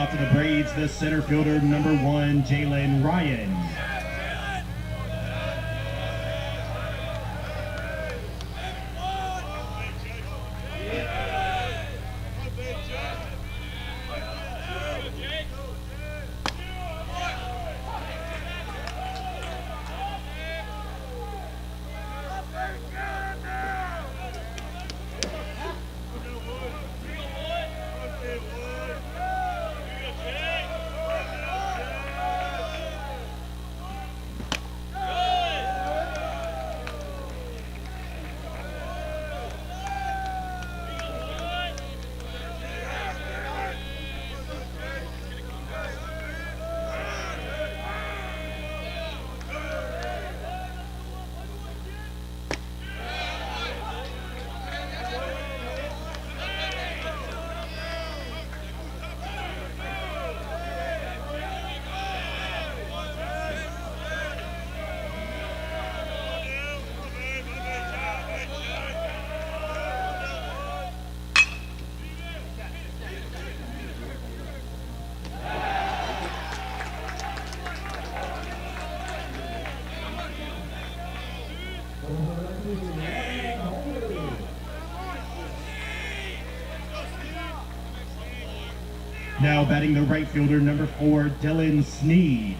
off to the Braves, the center fielder, number 1, Jalen Ryan. Now batting the right fielder, number 4, Dylan Sneed.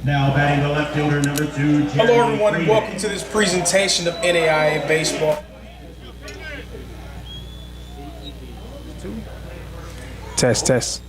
Now batting the left fielder, number 2, Hello everyone and welcome to this presentation of NAIA Baseball. Test.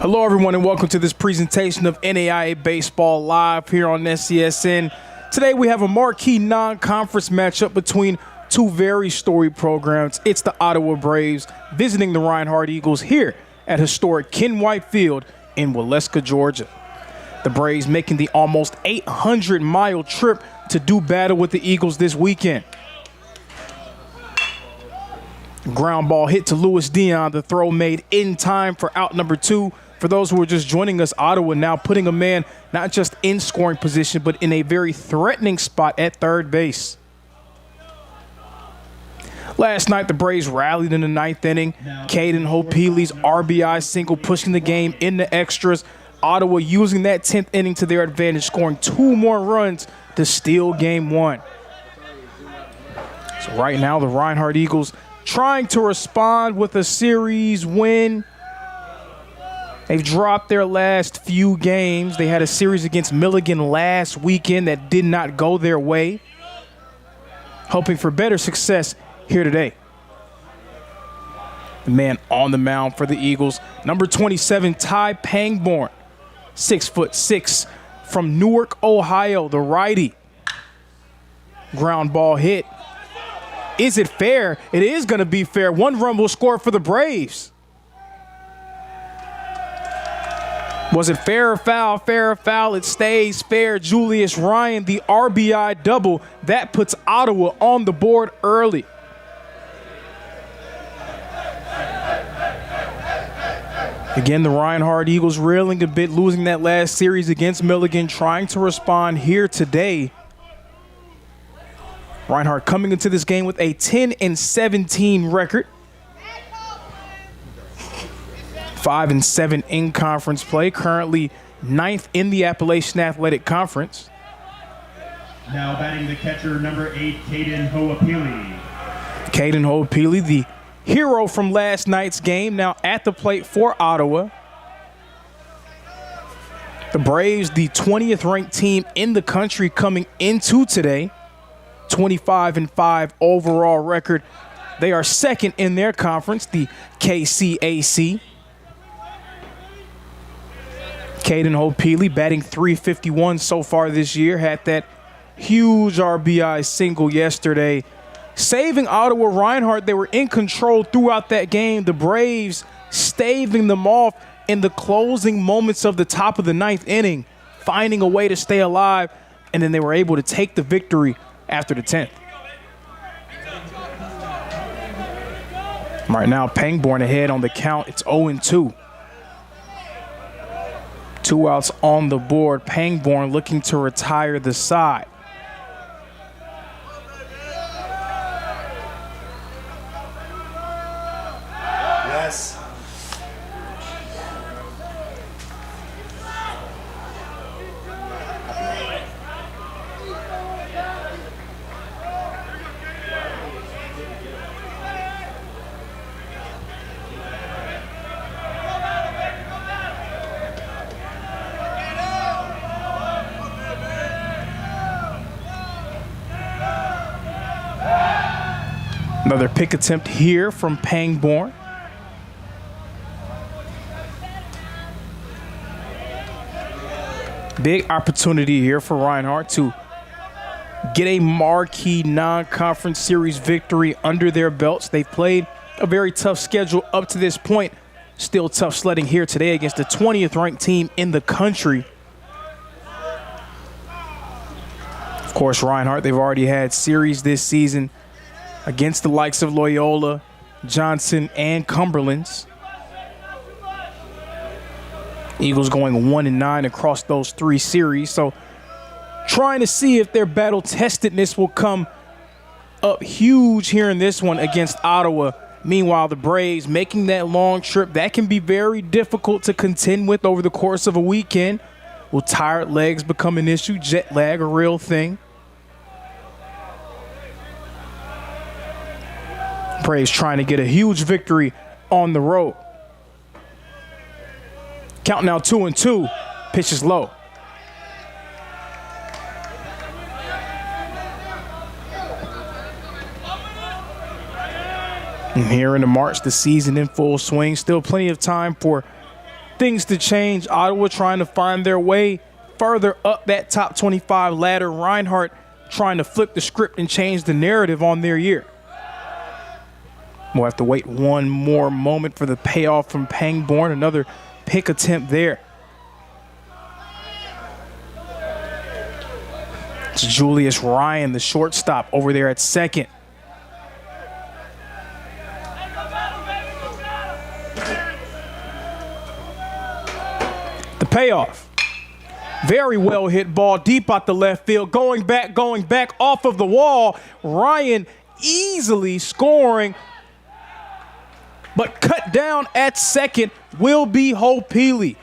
Hello everyone and welcome to this presentation of NAIA Baseball live here on SCSN. Today we have a marquee non-conference matchup between two very storied programs. It's the Ottawa Braves visiting the Reinhardt Eagles here at historic Ken White Field in Waleska, Georgia. The Braves making the almost 800-mile trip to do battle with the Eagles this weekend. Ground ball hit to Louis Dion. The throw made in time for out number 2. For those who are just joining us, Ottawa now putting a man not just in scoring position, but in a very threatening spot at third base. Last night, the Braves rallied in the ninth inning. Caden Hopeely's RBI single pushing the game into extras. Ottawa using that 10th inning to their advantage, scoring 2 more runs to steal game 1. So right now, the Reinhardt Eagles trying to respond with a series win. They've dropped their last few games. They had a series against Milligan last weekend that did not go their way. Hoping for better success here today. The man on the mound for the Eagles, number 27, Ty Pangborn, 6'6", from Newark, Ohio, the righty. Ground ball hit. Is it fair? It is going to be fair. 1 run will score for the Braves. Was it fair or foul? Fair or foul? It stays fair. Julius Ryan, the RBI double. That puts Ottawa on the board early. Again, the Reinhardt Eagles reeling a bit, losing that last series against Milligan, trying to respond here today. Reinhardt coming into this game with a 10-17 record. 5-7 in conference play, currently 9th in the Appalachian Athletic Conference. Now batting the catcher, number 8, Caden Hopeely. Caden Hopeely, the hero from last night's game, now at the plate for Ottawa. The Braves, the 20th ranked team in the country coming into today. 25-5 overall record. They are 2nd in their conference, the KCAC. Caden Hopeely batting .351 so far this year. Had that huge RBI single yesterday, saving Ottawa. Reinhardt, they were in control throughout that game. The Braves staving them off in the closing moments of the top of the 9th inning, finding a way to stay alive, and then they were able to take the victory after the 10th. Right now, Pangborn ahead on the count. It's 0-2. 2 outs on the board. Pangborn looking to retire the side. Yes. Another pick attempt here from Pangborn. Big opportunity here for Reinhardt to get a marquee non-conference series victory under their belts. They've played a very tough schedule up to this point. Still tough sledding here today against the 20th ranked team in the country. Of course, Reinhardt, they've already had series this season against the likes of Loyola, Johnson, and Cumberlands. Eagles going 1-9 across those 3 series. So trying to see if their battle testedness will come up huge here in this one against Ottawa. Meanwhile, the Braves making that long trip, that can be very difficult to contend with over the course of a weekend. Will tired legs become an issue? Jet lag a real thing? Braves trying to get a huge victory on the road. Count now 2-2. Pitch is low. And here in the March, the season in full swing. Still plenty of time for things to change. Ottawa trying to find their way further up that top 25 ladder. Reinhardt trying to flip the script and change the narrative on their year. We'll have to wait one more moment for the payoff from Pangborn. Another pick attempt there. It's Julius Ryan, the shortstop, over there at second. payoff. Very well hit ball deep out the left field. Going back off of the wall. Ryan easily scoring. But cut down at second will be Hope Healy.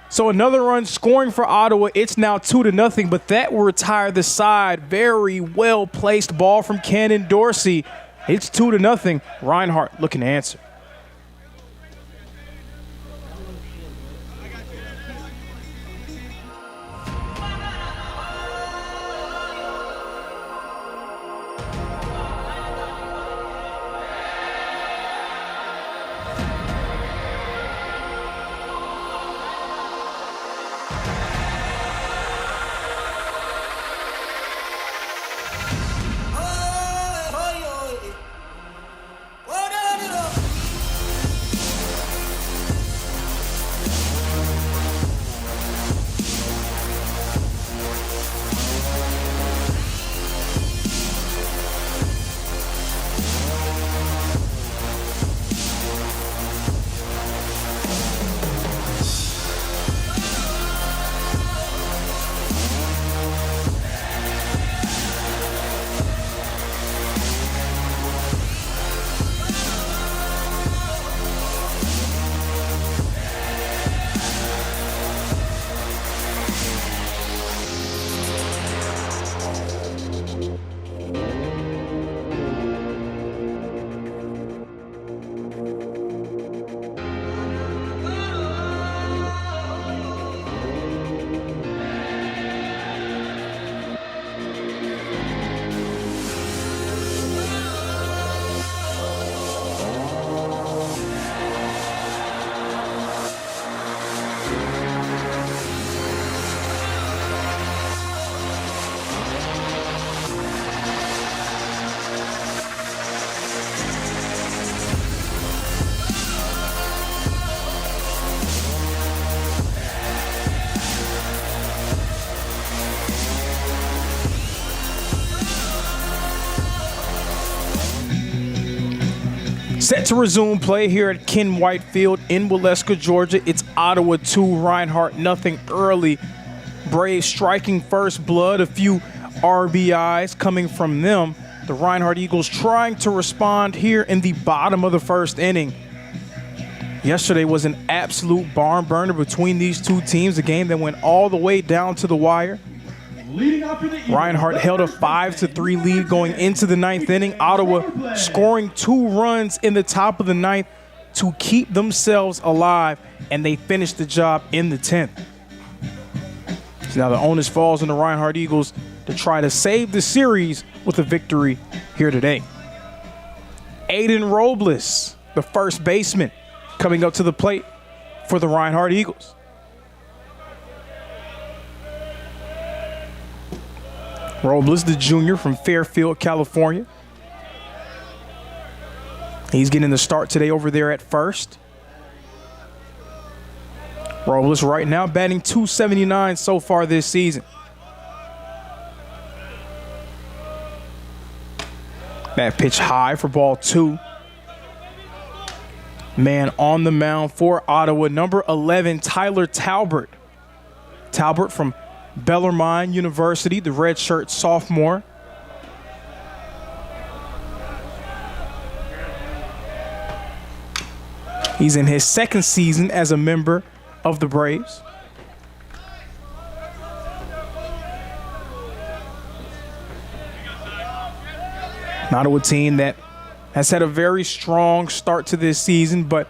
So another run scoring for Ottawa. It's now 2-0, but that will retire the side. Very well placed ball from Cannon Dorsey. It's 2-0. Reinhardt looking to answer. Set to resume play here at Ken White Field in Waleska, Georgia. It's Ottawa 2, Reinhardt nothing early. Braves striking first blood, a few RBIs coming from them. The Reinhardt Eagles trying to respond here in the bottom of the first inning. Yesterday was an absolute barn burner between these two teams, a game that went all the way down to the wire. Reinhardt held a 5-3 lead going into the ninth inning. Ottawa scoring 2 runs in the top of the ninth to keep themselves alive, and they finished the job in the 10th. So now the onus falls on the Reinhardt Eagles to try to save the series with a victory here today. Aiden Robles, the first baseman, coming up to the plate for the Reinhardt Eagles. Robles, the junior from Fairfield, California. He's getting the start today over there at first. Robles right now batting .279 so far this season. That pitch high for ball 2. Man on the mound for Ottawa, number 11, Tyler Talbert. Talbert from Bellarmine University, the redshirt sophomore. He's in his second season as a member of the Braves. An Ottawa team that has had a very strong start to this season, but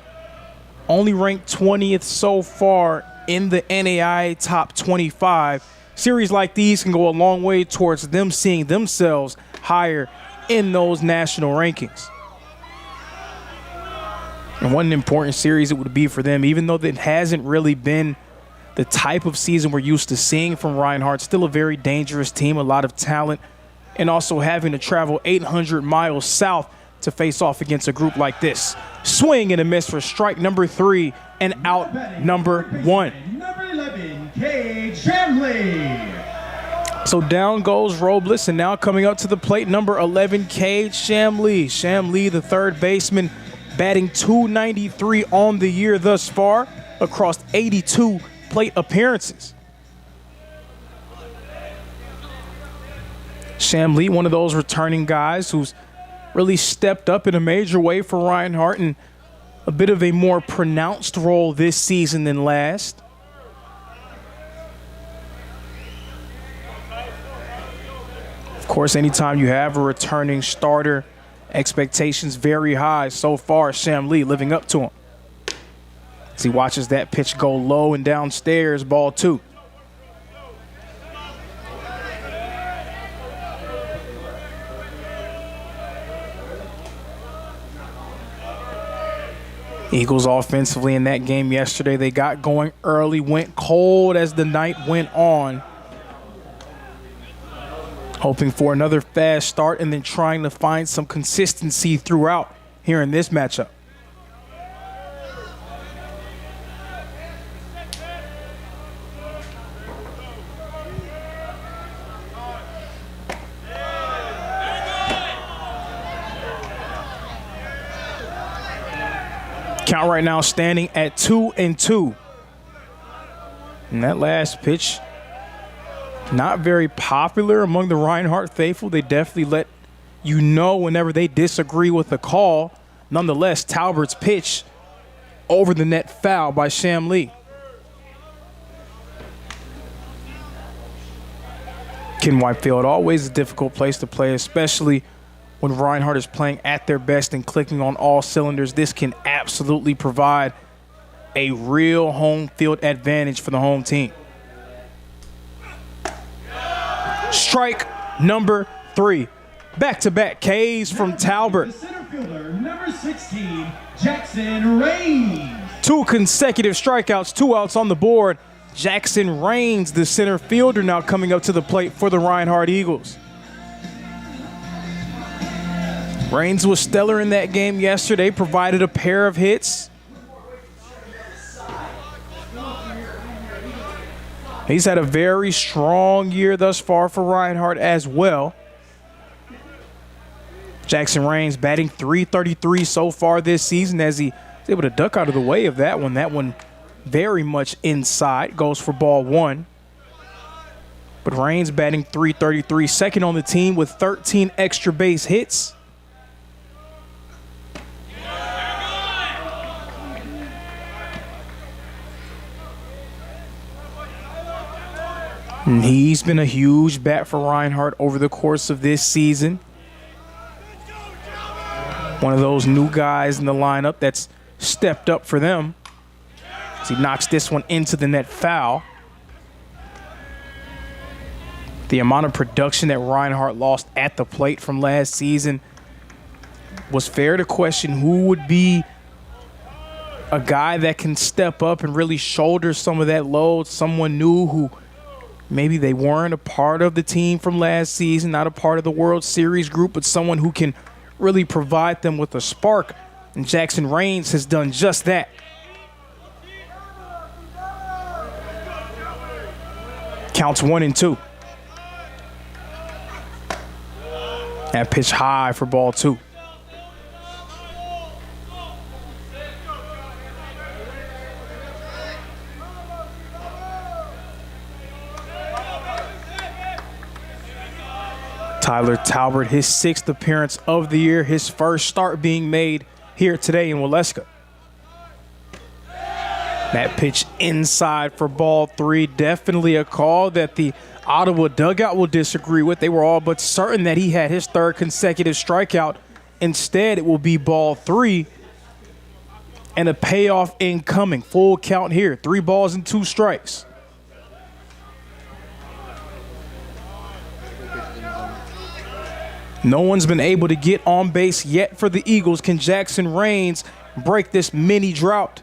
only ranked 20th so far in the NAIA top 25. Series like these can go a long way towards them seeing themselves higher in those national rankings. And what an important series it would be for them, even though it hasn't really been the type of season we're used to seeing from Reinhardt. Still a very dangerous team, a lot of talent, and also having to travel 800 miles south to face off against a group like this. Swing and a miss for strike number 3 and out number 1. Number 11, Cade Shamley. So down goes Robles, and now coming up to the plate, number 11, Cade Shamley. Shamley, the third baseman, batting .293 on the year thus far across 82 plate appearances. Shamli, one of those returning guys who's really stepped up in a major way for Reinhardt and a bit of a more pronounced role this season than last. Of course, anytime you have a returning starter, expectations very high. So far, Shamli living up to him. As he watches that pitch go low and downstairs, ball 2. Eagles offensively in that game yesterday, they got going early, went cold as the night went on. Hoping for another fast start and then trying to find some consistency throughout here in this matchup. Count right now standing at 2-2. And that last pitch, not very popular among the Reinhardt faithful. They definitely let you know whenever they disagree with the call. Nonetheless, Talbert's pitch over the net, foul by Shamli. Ken Whitefield, always a difficult place to play, especially when Reinhardt is playing at their best and clicking on all cylinders. This can absolutely provide a real home field advantage for the home team. Strike number 3. Back-to-back Ks from Talbert. The center fielder, number 16, Jackson Rains. 2 consecutive strikeouts, 2 outs on the board. Jackson Rains, the center fielder, now coming up to the plate for the Reinhardt Eagles. Rains was stellar in that game yesterday, provided a pair of hits. He's had a very strong year thus far for Reinhardt as well. Jackson Rains batting .333 so far this season as he was able to duck out of the way of that one. That one very much inside, goes for ball 1. But Rains batting .333, second on the team with 13 extra base hits. And he's been a huge bat for Reinhardt over the course of this season. One of those new guys in the lineup that's stepped up for them. As he knocks this one into the net, foul. The amount of production that Reinhardt lost at the plate from last season was fair to question who would be a guy that can step up and really shoulder some of that load, someone new who maybe they weren't a part of the team from last season, not a part of the World Series group, but someone who can really provide them with a spark. And Jackson Rains has done just that. Counts 1-2. That pitch high for ball 2. Tyler Talbert, his 6th appearance of the year, his first start being made here today in Waleska. That pitch inside for ball 3, definitely a call that the Ottawa dugout will disagree with. They were all but certain that he had his 3rd consecutive strikeout. Instead, it will be ball 3 and a payoff incoming. Full count here, 3 balls and 2 strikes. No one's been able to get on base yet for the Eagles. Can Jackson Rains break this mini drought?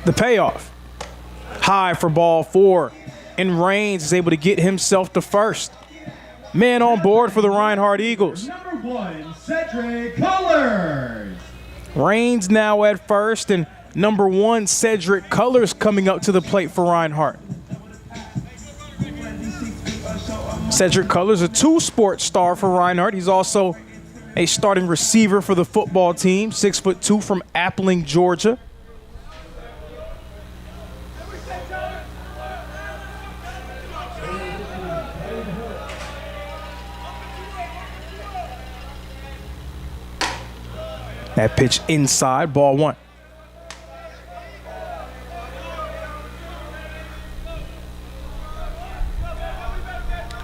The payoff. High for ball 4. And Rains is able to get himself to first. Man on board for the Reinhardt Eagles. Number 1, Cedric Colors. Rains now at first, and number 1, Cedric Colors coming up to the plate for Reinhardt. Cedric Colors, a 2-sport star for Reinhardt. He's also a starting receiver for the football team, 6'2" from Appling, Georgia. That pitch inside, ball one.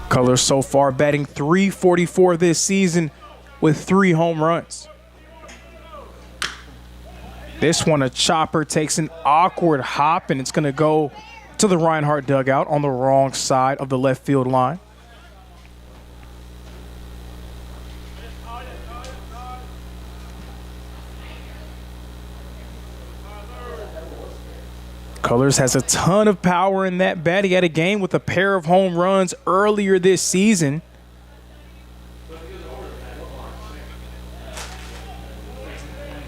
Colors so far batting .344 this season with 3 home runs. This one, a chopper, takes an awkward hop, and it's going to go to the Reinhardt dugout on the wrong side of the left field line. Colors has a ton of power in that bat. He had a game with a pair of home runs earlier this season.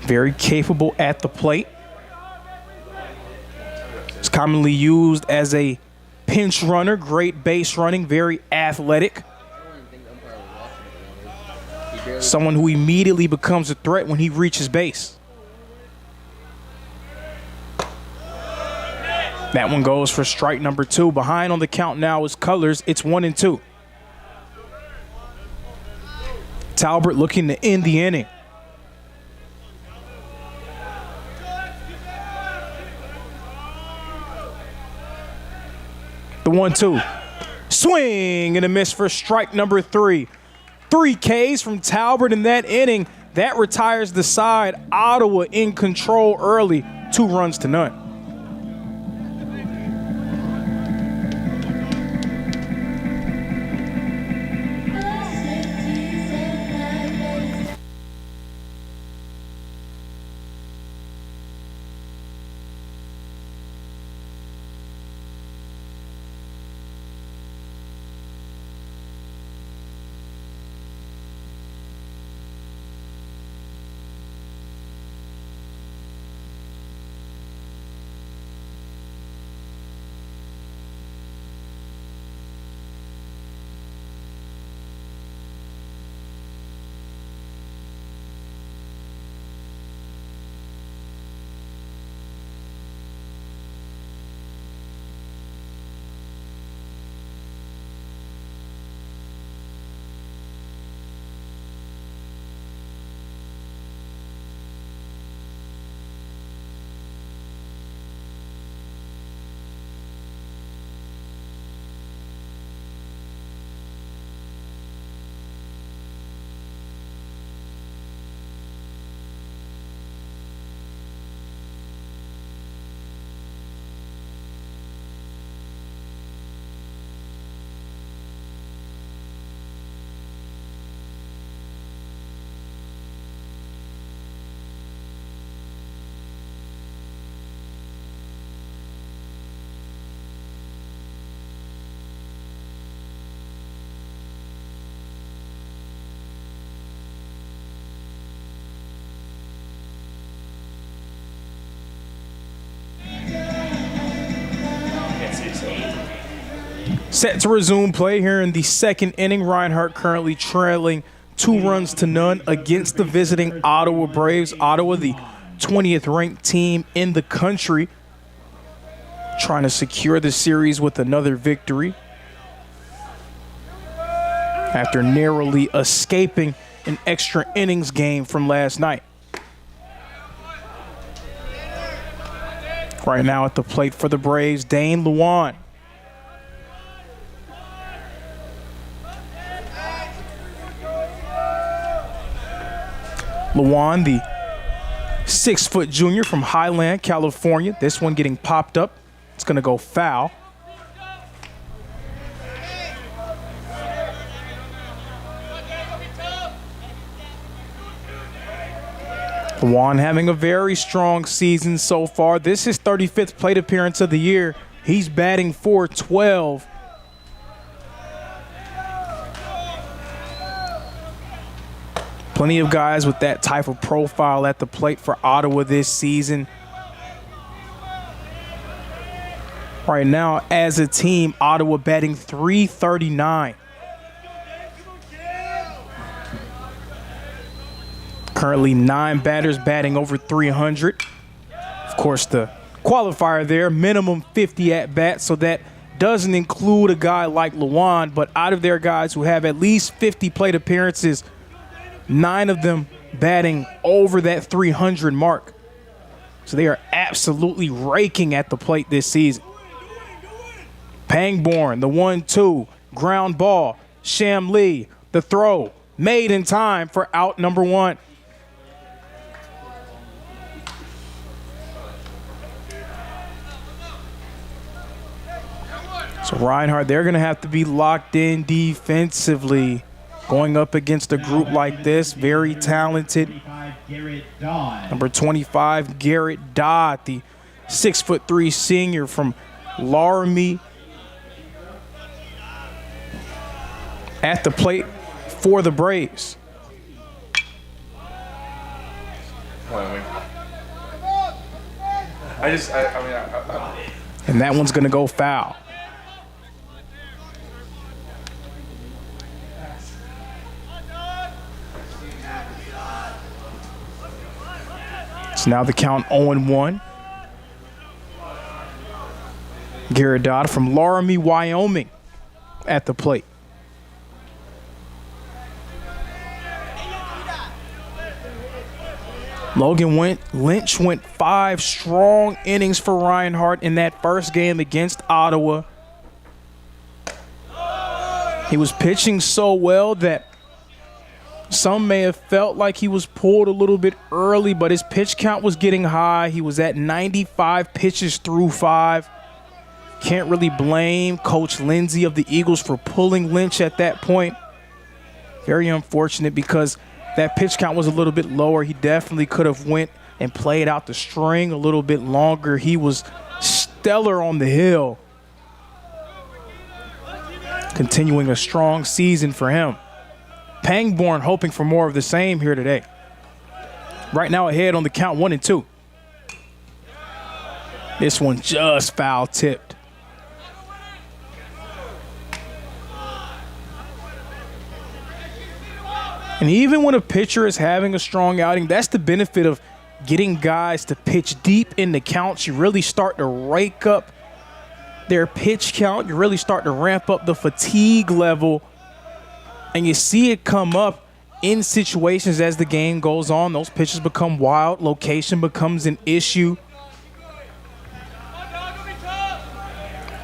Very capable at the plate. It's commonly used as a pinch runner, great base running, very athletic. Someone who immediately becomes a threat when he reaches base. That one goes for strike number 2. Behind on the count now is Colors. It's 1-2. Talbert looking to end the inning. The 1-2. Swing and a miss for strike number 3. 3 Ks from Talbert in that inning. That retires the side. Ottawa in control early. 2 runs to none. Set to resume play here in the second inning. Reinhardt currently trailing 2 runs to none against the visiting Ottawa Braves. Ottawa, the 20th ranked team in the country, trying to secure the series with another victory after narrowly escaping an extra innings game from last night. Right now at the plate for the Braves, Dane Luan. Luan, the 6-foot junior from Highland, California. This one getting popped up. It's going to go foul. Luan having a very strong season so far. This is his 35th plate appearance of the year. He's batting .412. Plenty of guys with that type of profile at the plate for Ottawa this season. Right now, as a team, Ottawa batting .339. Currently 9 batters batting over 300. Of course, the qualifier there, minimum 50 at-bats, so that doesn't include a guy like Luan, but out of their guys who have at least 50 plate appearances, 9 of them batting over that 300 mark. So they are absolutely raking at the plate this season. Pangborn, the 1-2, ground ball. Sham Lee, the throw, made in time for out number 1. So Reinhardt, they're going to have to be locked in defensively going up against a group like this. Very talented. Number 25, Garrett Dodd, the 6'3" senior from Laramie. At the plate for the Braves. And that one's going to go foul. So now the count 0-1. Garrett Dodd from Laramie, Wyoming at the plate. Lynch went 5 strong innings for Reinhardt in that first game against Ottawa. He was pitching so well that some may have felt like he was pulled a little bit early, but his pitch count was getting high. He was at 95 pitches through 5. Can't really blame Coach Lindsay of the Eagles for pulling Lynch at that point. Very unfortunate because that pitch count was a little bit lower. He definitely could have went and played out the string a little bit longer. He was stellar on the hill. Continuing a strong season for him. Pangborn hoping for more of the same here today. Right now ahead on the count 1-2. This one just foul tipped. And even when a pitcher is having a strong outing, that's the benefit of getting guys to pitch deep in the counts. You really start to rake up their pitch count. You really start to ramp up the fatigue level. And you see it come up in situations as the game goes on. Those pitches become wild. Location becomes an issue.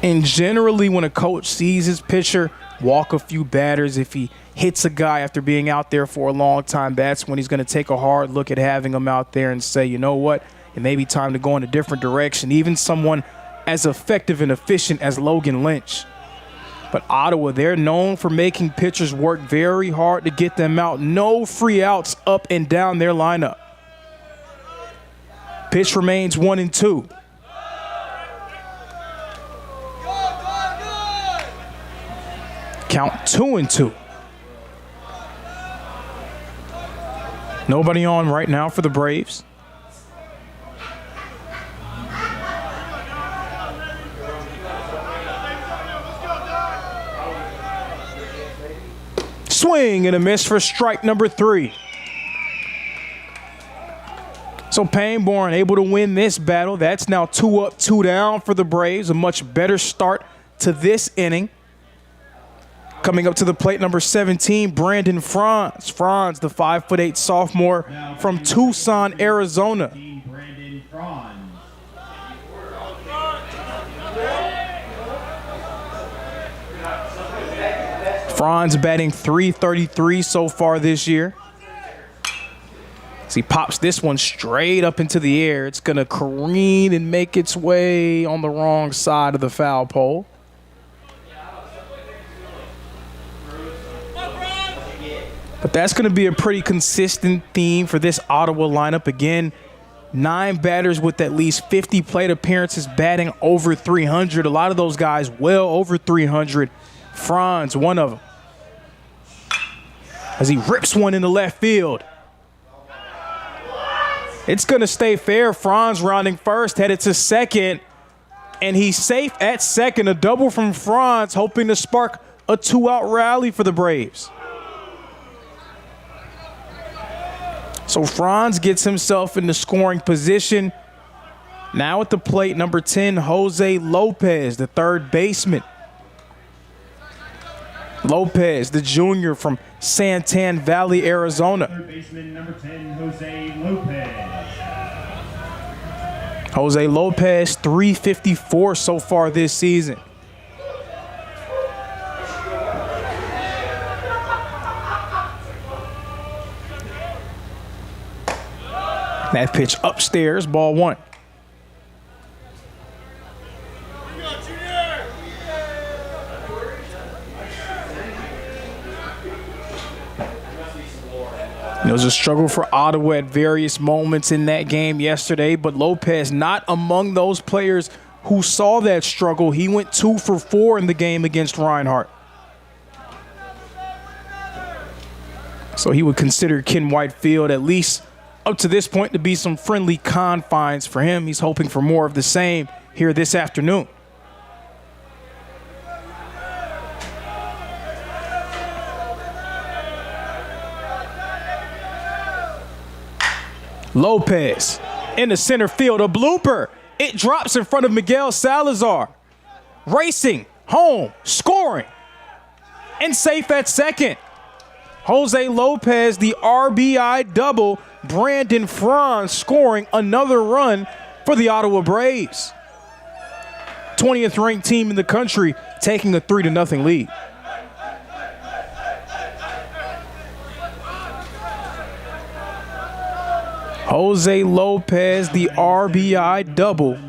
And generally when a coach sees his pitcher walk a few batters, if he hits a guy after being out there for a long time, that's when he's going to take a hard look at having him out there and say, you know what, it may be time to go in a different direction. Even someone as effective and efficient as Logan Lynch. But Ottawa, they're known for making pitchers work very hard to get them out. No free outs up and down their lineup. Pitch remains 1-2. Count 2-2. Nobody on right now for the Braves. Swing and a miss for strike number 3. So Pangborn able to win this battle. That's now 2 up, 2 down for the Braves. A much better start to this inning. Coming up to the plate, number 17, Brandon Franz. Franz, the 5'8" sophomore from Tucson, Arizona. Franz batting .333 so far this year. As he pops this one straight up into the air, it's going to careen and make its way on the wrong side of the foul pole. But that's going to be a pretty consistent theme for this Ottawa lineup. Again, 9 batters with at least 50 plate appearances batting over 300. A lot of those guys well over 300. Franz, one of them. As he rips one into left field. It's going to stay fair. Franz rounding first, headed to second. And he's safe at second. A double from Franz, hoping to spark a 2-out rally for the Braves. So Franz gets himself in the scoring position. Now at the plate, number 10, Jose Lopez, the third baseman. Lopez, the junior from Santan Valley, Arizona. Third baseman, number 10, Jose Lopez. Jose Lopez, 354 so far this season. That pitch upstairs, ball one. It was a struggle for Ottawa at various moments in that game yesterday, but Lopez not among those players who saw that struggle. He went 2 for 4 in the game against Reinhardt. So he would consider Ken Whitefield, at least up to this point, to be some friendly confines for him. He's hoping for more of the same here this afternoon. Lopez in the center field, a blooper. It drops in front of Miguel Salazar. Racing, home, scoring, and safe at second. Jose Lopez, the RBI double. Brandon Franz scoring another run for the Ottawa Braves. 20th ranked team in the country taking a 3-0 lead. Jose Lopez, the RBI double.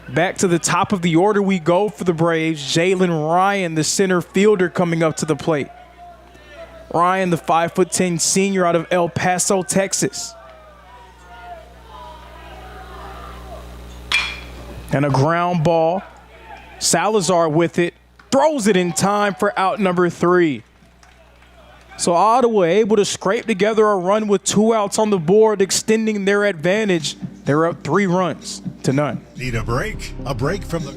Back to the top of the order we go for the Braves. Jalen Ryan, the center fielder, coming up to the plate. Ryan, the 5'10" senior out of El Paso, Texas. And a ground ball. Salazar with it. Throws it in time for out number 3. So Ottawa able to scrape together a run with 2 outs on the board, extending their advantage. They're up 3 runs to none. Need a break? A break from the...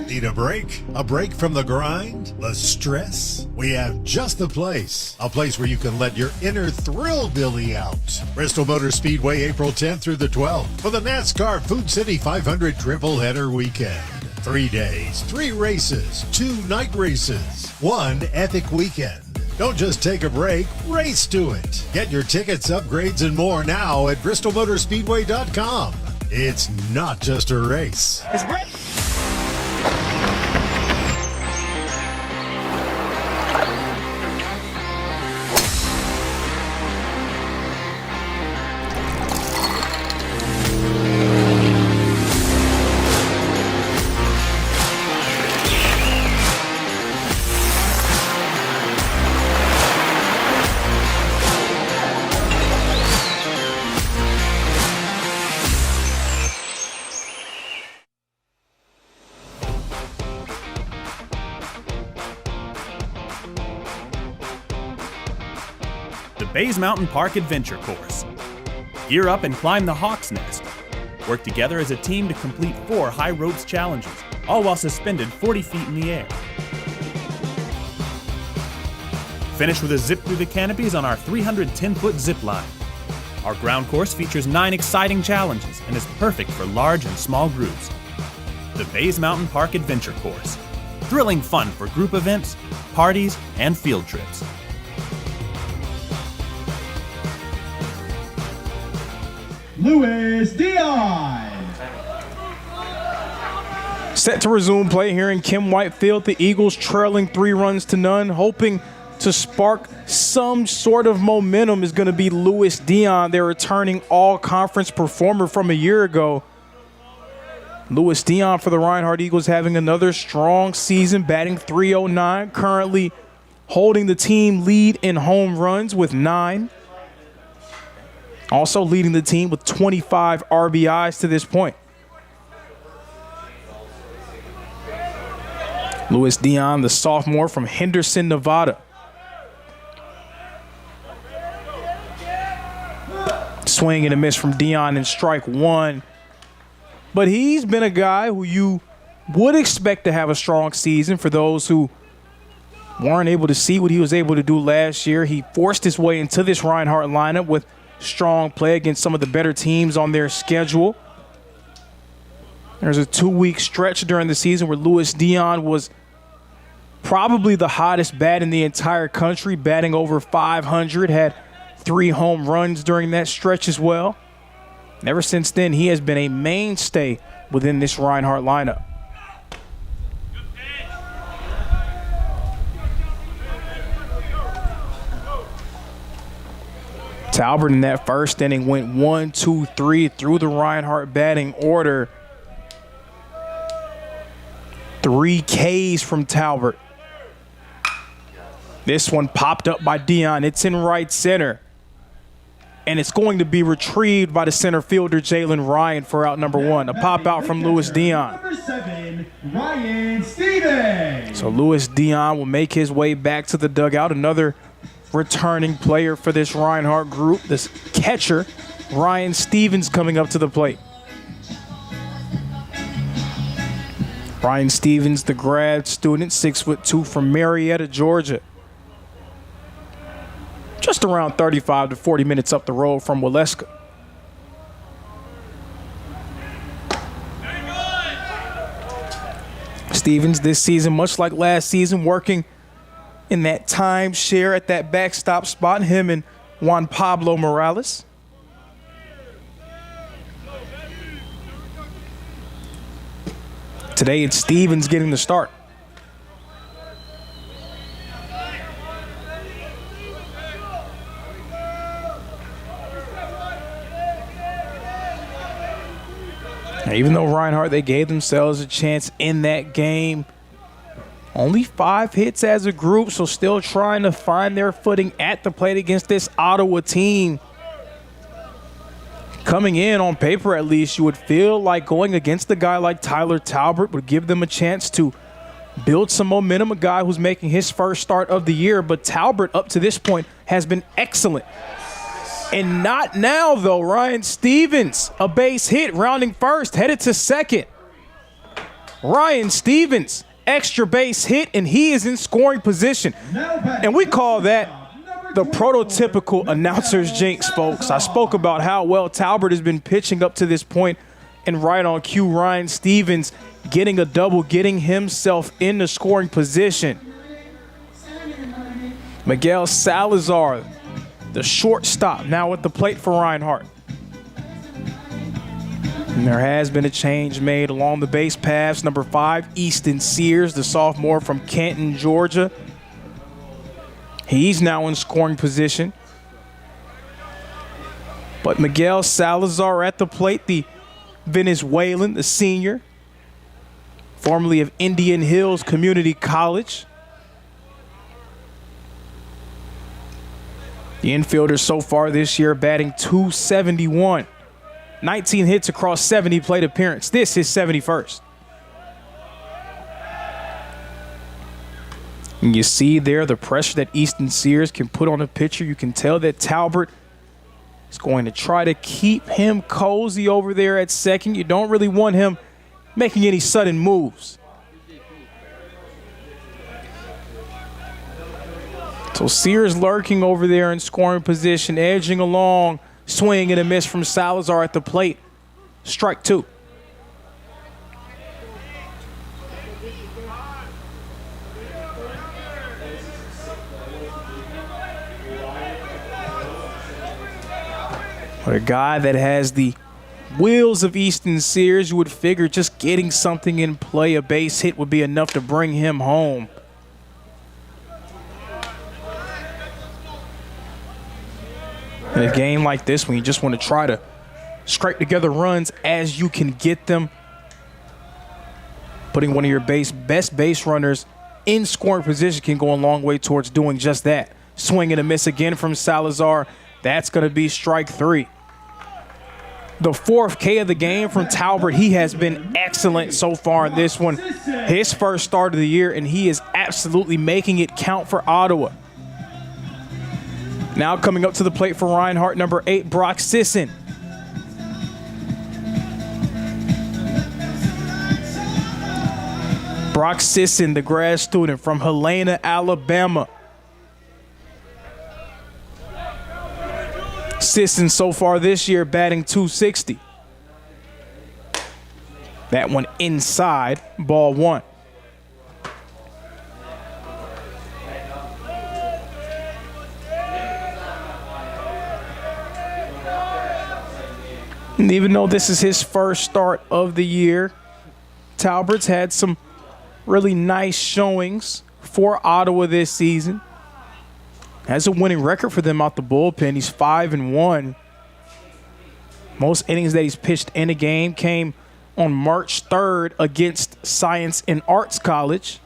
Need a break? A break from the grind? The stress? We have just the place. A place where you can let your inner thrill-dilly out. Bristol Motor Speedway, April 10th through the 12th for the NASCAR Food City 500 Triple Header Weekend. 3 days, 3 races, 2 night races, 1 epic weekend. Don't just take a break, race to it. Get your tickets, upgrades, and more now at bristolmotorspeedway.com. It's not just a race. The Bays Mountain Park Adventure Course. Gear up and climb the Hawk's Nest. Work together as a team to complete 4 high ropes challenges, all while suspended 40 feet in the air. Finish with a zip through the canopies on our 310-foot zip line. Our ground course features 9 exciting challenges and is perfect for large and small groups. The Bays Mountain Park Adventure Course. Thrilling fun for group events, parties, and field trips. Luis Dion. Set to resume play here in Kim Whitefield. The Eagles trailing 3 runs to none, hoping to spark some sort of momentum is going to be Luis Dion, their returning all-conference performer from a year ago. Luis Dion for the Reinhardt Eagles having another strong season, batting .309, currently holding the team lead in home runs with 9. Also leading the team with 25 RBIs to this point. Luis Dion, the sophomore from Henderson, Nevada. Swing and a miss from Dion in strike 1. But he's been a guy who you would expect to have a strong season for those who weren't able to see what he was able to do last year. He forced his way into this Reinhardt lineup with strong play against some of the better teams on their schedule. There's a 2-week stretch during the season where Louis Dion was probably the hottest bat in the entire country, batting over 500, had 3 home runs during that stretch as well. And ever since then, he has been a mainstay within this Reinhardt lineup. Talbert in that first inning went 1, 2, 3 through the Reinhardt batting order. 3 Ks from Talbert. This one popped up by Dion. It's in right center. And it's going to be retrieved by the center fielder, Jalen Ryan, for out number 1. A pop out from Louis Dion. Number 7, Ryan Stevens. So Louis Dion will make his way back to the dugout. Another returning player for this Reinhardt group. This catcher, Ryan Stevens, coming up to the plate. Ryan Stevens, the grad student, 6'2" from Marietta, Georgia. Just around 35 to 40 minutes up the road from Waleska. Stevens this season, much like last season, working in that timeshare at that backstop spot, him and Juan Pablo Morales. Today it's Stevens getting the start. Now, even though Reinhardt, they gave themselves a chance in that game. Only 5 hits as a group, so still trying to find their footing at the plate against this Ottawa team. Coming in, on paper at least, you would feel like going against a guy like Tyler Talbert would give them a chance to build some momentum, a guy who's making his first start of the year. But Talbert, up to this point, has been excellent. And not now, though. Ryan Stevens, a base hit, rounding first, headed to second. Ryan Stevens, extra base hit, and he is in scoring position. And we call that the prototypical announcer's jinx, folks. I spoke about how well Talbert has been pitching up to this point, and right on cue, Ryan Stevens getting a double, getting himself in the scoring position. Miguel Salazar, the shortstop, now at the plate for Reinhardt. And there has been a change made along the base paths. Number 5, Easton Sears, the sophomore from Canton, Georgia. He's now in scoring position. But Miguel Salazar at the plate, the Venezuelan, the senior, formerly of Indian Hills Community College. The infielder so far this year batting .271. 19 hits across 70 plate appearances. This is 71st. And you see there the pressure that Easton Sears can put on a pitcher. You can tell that Talbert is going to try to keep him cozy over there at second. You don't really want him making any sudden moves. So Sears lurking over there in scoring position, edging along, swing and a miss from Salazar at the plate. Strike 2. But a guy that has the wheels of Easton Sears, you would figure just getting something in play, a base hit, would be enough to bring him home. In a game like this, when you just want to try to scrape together runs as you can get them, putting one of your best base runners in scoring position can go a long way towards doing just that. Swing and a miss again from Salazar. That's going to be strike 3. The 4th K of the game from Talbert. He has been excellent so far in this one. His first start of the year, and he is absolutely making it count for Ottawa. Now coming up to the plate for Reinhardt, number 8, Brock Sisson. Brock Sisson, the grad student from Helena, Alabama. Sisson so far this year batting .260. That one inside, ball one. And even though this is his first start of the year, Talbert's had some really nice showings for Ottawa this season. Has a winning record for them out the bullpen. He's 5-1. Most innings that he's pitched in a game came on March 3rd against Science and Arts College.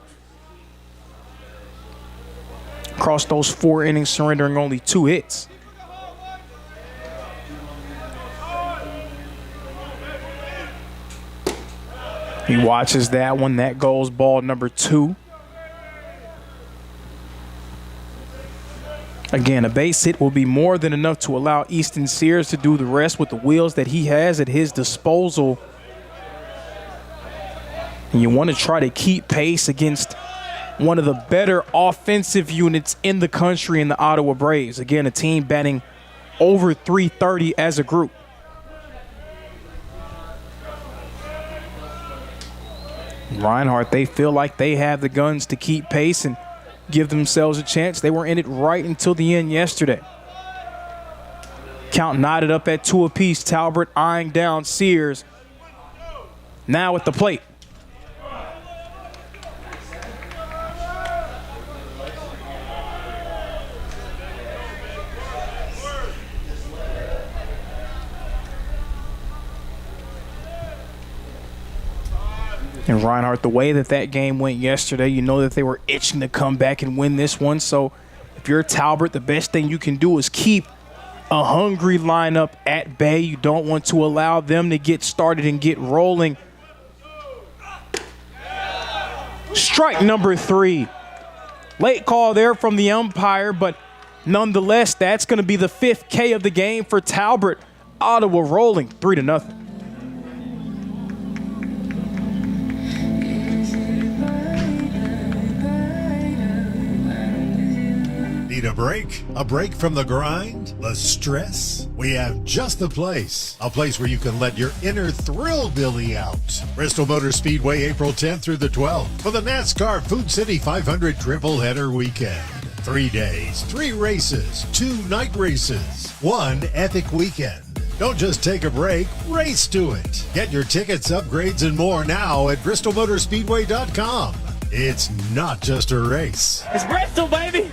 Across those 4 innings, surrendering only 2 hits. He watches that one. That goes ball number 2. Again, a base hit will be more than enough to allow Easton Sears to do the rest with the wheels that he has at his disposal. And you want to try to keep pace against one of the better offensive units in the country in the Ottawa Braves. Again, a team batting over .330 as a group. Reinhardt, they feel like they have the guns to keep pace and give themselves a chance. They were in it right until the end yesterday. Count knotted up at 2 apiece. Talbert eyeing down Sears. Now at the plate. And Reinhardt, the way that game went yesterday, you know that they were itching to come back and win this one. So if you're Talbert, the best thing you can do is keep a hungry lineup at bay. You don't want to allow them to get started and get rolling. Strike number 3. Late call there from the umpire, but nonetheless, that's going to be the 5th K of the game for Talbert. Ottawa rolling 3-0. Need a break? A break from the grind? The stress? We have just the place. A place where you can let your inner thrill-billy out. Bristol Motor Speedway, April 10th through the 12th for the NASCAR Food City 500 Triple Header Weekend. 3 days, 3 races, 2 night races, 1 epic weekend. Don't just take a break, race to it. Get your tickets, upgrades, and more now at bristolmotorspeedway.com. It's not just a race. It's Bristol, baby!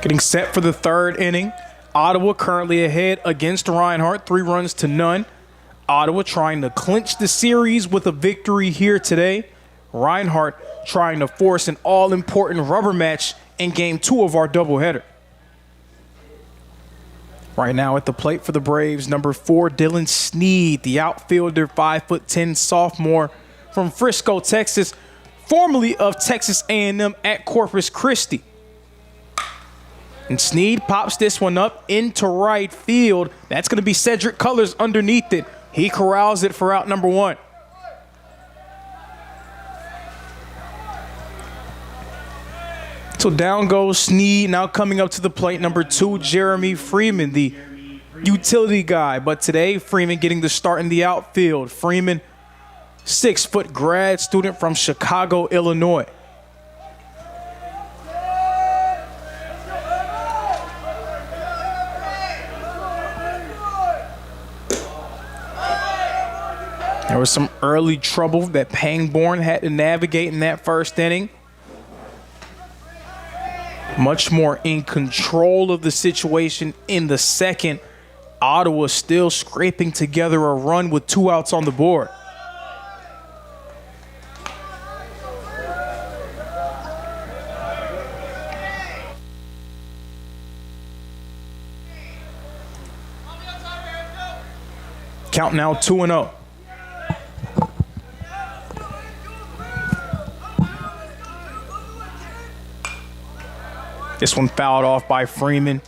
Getting set for the 3rd inning. Ottawa currently ahead against Reinhardt, 3-0. Ottawa trying to clinch the series with a victory here today. Reinhardt trying to force an all-important rubber match in Game 2 of our doubleheader. Right now at the plate for the Braves, number 4, Dylan Sneed, the outfielder, 5'10" sophomore from Frisco, Texas. formerly of Texas A&M at Corpus Christi. And Snead pops this one up into right field. That's going to be Cedric Cullors underneath it. He corrals it for out number 1. So down goes Snead. Now coming up to the plate, number 2, Jeremy Freeman, the utility guy. But today, Freeman getting the start in the outfield. Freeman, 6-foot grad student from Chicago, Illinois. There was some early trouble that Pangborn had to navigate in that first inning. Much more in control of the situation in the second. Ottawa still scraping together a run with 2 outs on the board. Count now 2-0. This one fouled off by Freeman.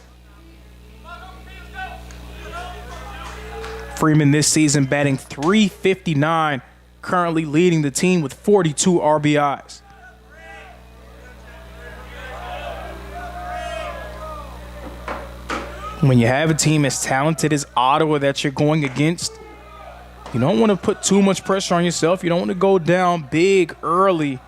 Freeman this season batting .359, currently leading the team with 42 RBIs. When you have a team as talented as Ottawa that you're going against, you don't want to put too much pressure on yourself. You don't want to go down big early. You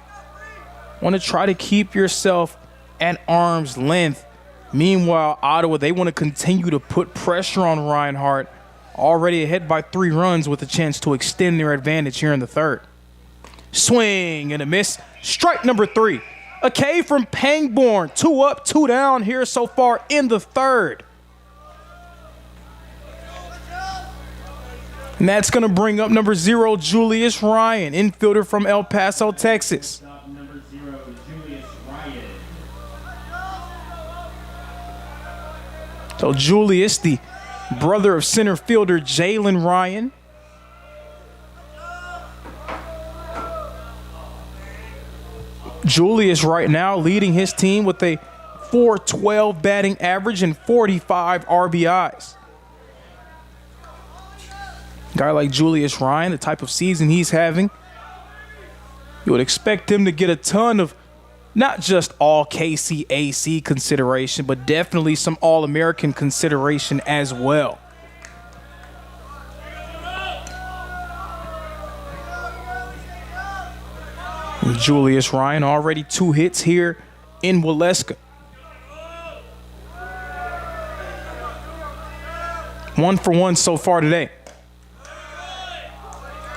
want to try to keep yourself at arm's length. Meanwhile, Ottawa, they want to continue to put pressure on Reinhardt, already ahead by 3 runs with a chance to extend their advantage here in the third. Swing and a miss. Strike number 3. A K from Pangborn. 2 up, 2 down here so far in the third. And that's going to bring up number 0, Julius Ryan, infielder from El Paso, Texas. Number 0, Julius Ryan. So Julius, the brother of center fielder Jalen Ryan. Julius right now leading his team with a .412 batting average and 45 RBIs. Guy like Julius Ryan, the type of season he's having, you would expect him to get a ton of not just all KCAC consideration, but definitely some All-American consideration as well. And Julius Ryan already 2 hits here in Waleska. 1 for 1 so far today.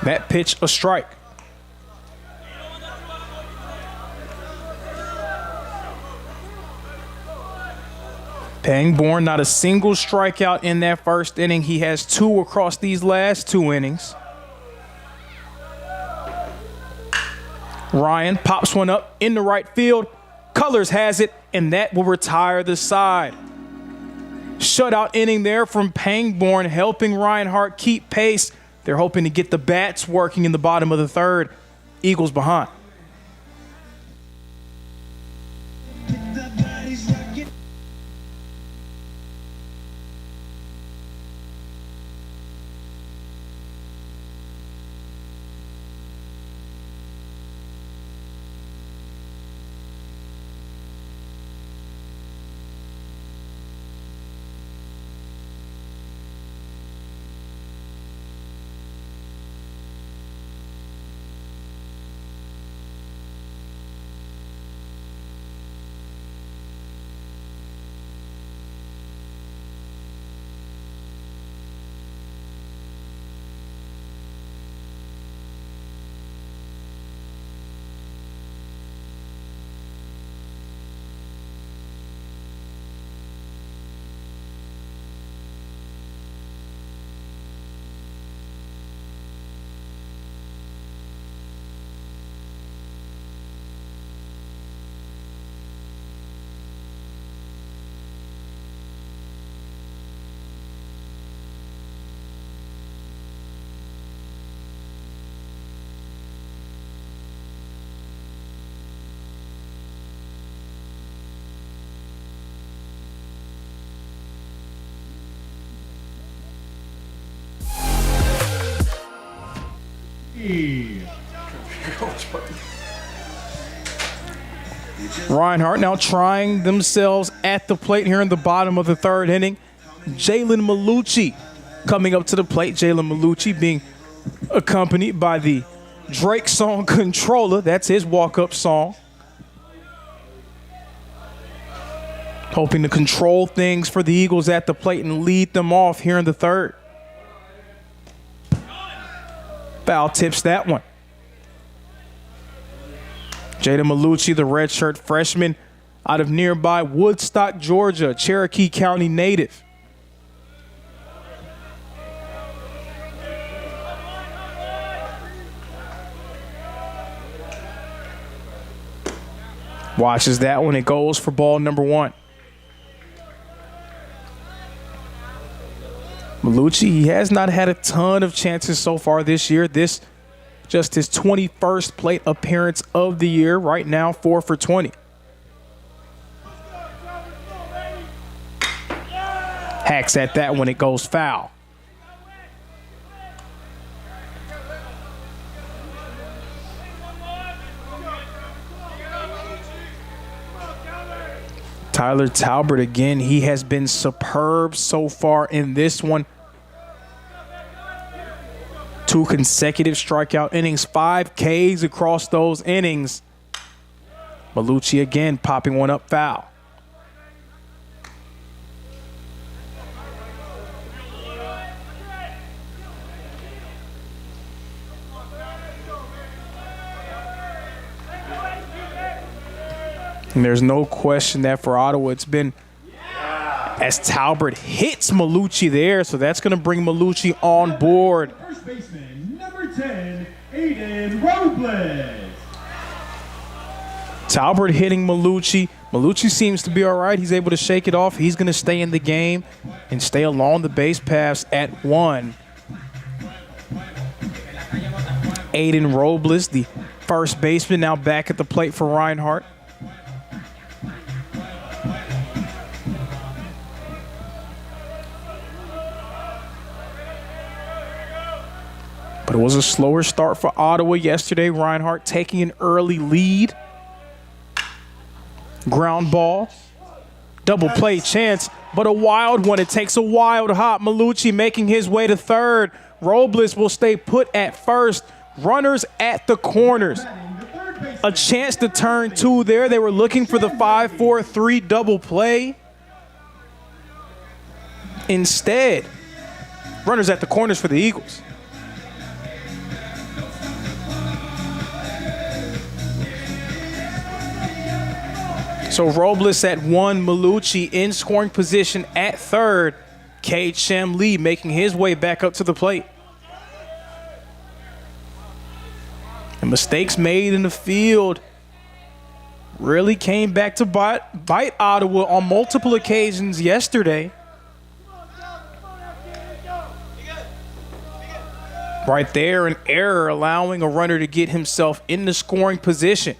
That pitch, a strike. Pangborn, not a single strikeout in that first inning. He has 2 across these last 2 innings. Ryan pops one up in the right field. Cullors has it, and that will retire the side. Shutout inning there from Pangborn, helping Reinhardt keep pace. They're hoping to get the bats working in the bottom of the third. Eagles behind. Reinhardt now trying themselves at the plate here in the bottom of the third inning. Jalen Malucci coming up to the plate. Jalen Malucci being accompanied by the Drake song Controller. That's his walk-up song. Hoping to control things for the Eagles at the plate and lead them off here in the third. Foul tips that one. Jada Malucci, the redshirt freshman out of nearby Woodstock, Georgia, Cherokee County native. Watches that one. It goes for ball number one. Malucci, he has not had a ton of chances so far this year. This just his 21st plate appearance of the year. Right now, 4 for 20. Hacks at that when it goes foul. Tyler Talbert again, he has been superb so far in this one. 2 consecutive strikeout innings, 5 Ks across those innings. Malucci again popping one up foul. And there's no question that for Ottawa, it's been as Talbert hits Malucci there. So that's going to bring Malucci on board. First baseman, number 10, Aiden Robles. Talbert hitting Malucci. Malucci seems to be all right. He's able to shake it off. He's going to stay in the game and stay along the base paths at 1. Aiden Robles, the first baseman, now back at the plate for Reinhardt. But it was a slower start for Ottawa yesterday. Reinhardt taking an early lead. Ground ball. Double play chance, but a wild one. It takes a wild hop. Malucci making his way to third. Robles will stay put at first. Runners at the corners. A chance to turn 2 there. They were looking for the 5-4-3 double play. Instead, runners at the corners for the Eagles. So Robles at 1, Malucci in scoring position at third. Cade Shem Lee making his way back up to the plate. The mistakes made in the field really came back to bite Ottawa on multiple occasions yesterday. Right there, an error allowing a runner to get himself in the scoring position.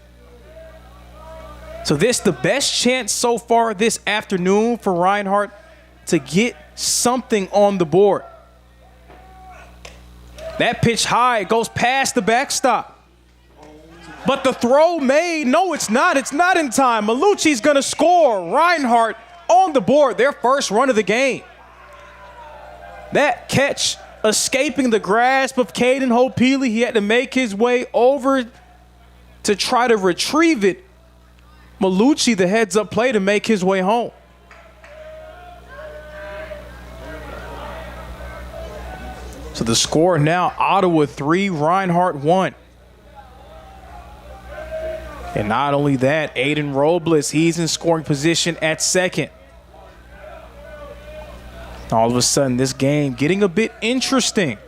So this the best chance so far this afternoon for Reinhardt to get something on the board. That pitch high, it goes past the backstop. But the throw made, no, it's not. It's not in time. Malucci's going to score. Reinhardt on the board, their first run of the game. That catch escaping the grasp of Caden Hopeely. He had to make his way over to try to retrieve it. Malucci, the heads-up play to make his way home. So the score now, Ottawa 3, Reinhardt 1. And not only that, Aiden Robles, he's in scoring position at second. All of a sudden, this game getting a bit interesting.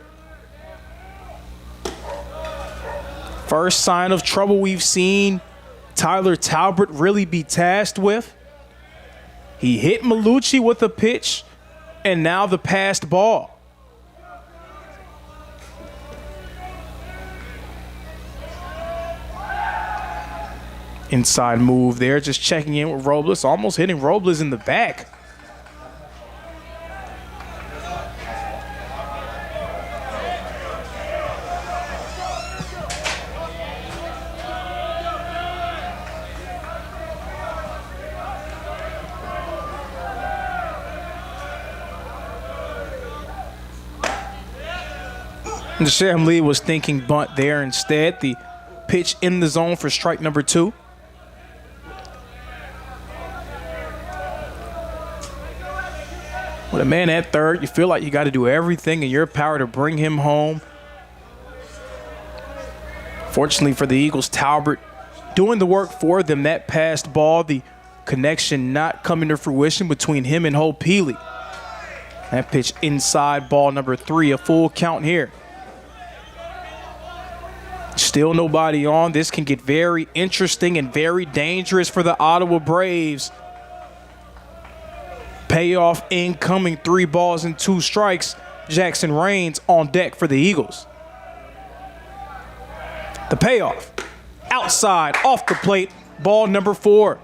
First sign of trouble we've seen Tyler Talbert really be tasked with. He hit Malucci with a pitch, and now the passed ball. Inside move there, just checking in with Robles, almost hitting Robles in the back. And Sham Lee was thinking bunt there instead. The pitch in the zone for strike number 2. With a man at third, you feel like you got to do everything in your power to bring him home. Fortunately for the Eagles, Talbot doing the work for them. That passed ball, the connection not coming to fruition between him and Hope Healy. That pitch inside, ball number 3, a full count here. Still nobody on. This can get very interesting and very dangerous for the Ottawa Braves. Payoff incoming, 3 balls and 2 strikes. Jackson Rains on deck for the Eagles. The payoff, outside, off the plate, ball number 4.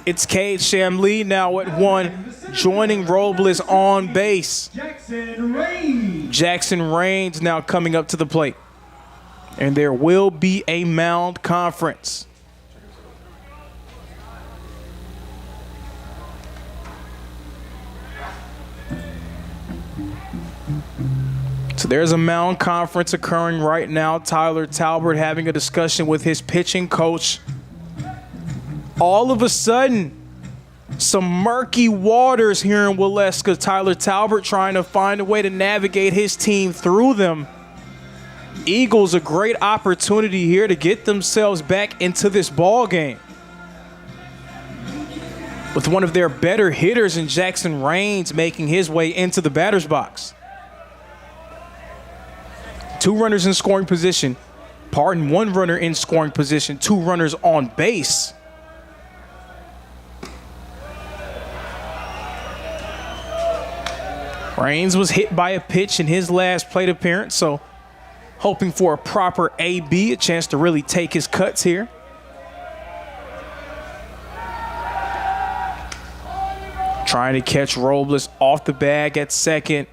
It's Cade Shamlee now at 1, joining Robles on base. Jackson Rains now coming up to the plate. And there will be a mound conference. So there's a mound conference occurring right now. Tyler Talbot having a discussion with his pitching coach. All of a sudden, some murky waters here in Waleska. Tyler Talbot trying to find a way to navigate his team through them. Eagles a great opportunity here to get themselves back into this ball game. With one of their better hitters in Jackson Rains making his way into the batter's box. 2 runners in scoring position. 1 runner in scoring position. 2 runners on base. Rains was hit by a pitch in his last plate appearance, so hoping for a proper AB, a chance to really take his cuts here. Trying to catch Robles off the bag at second.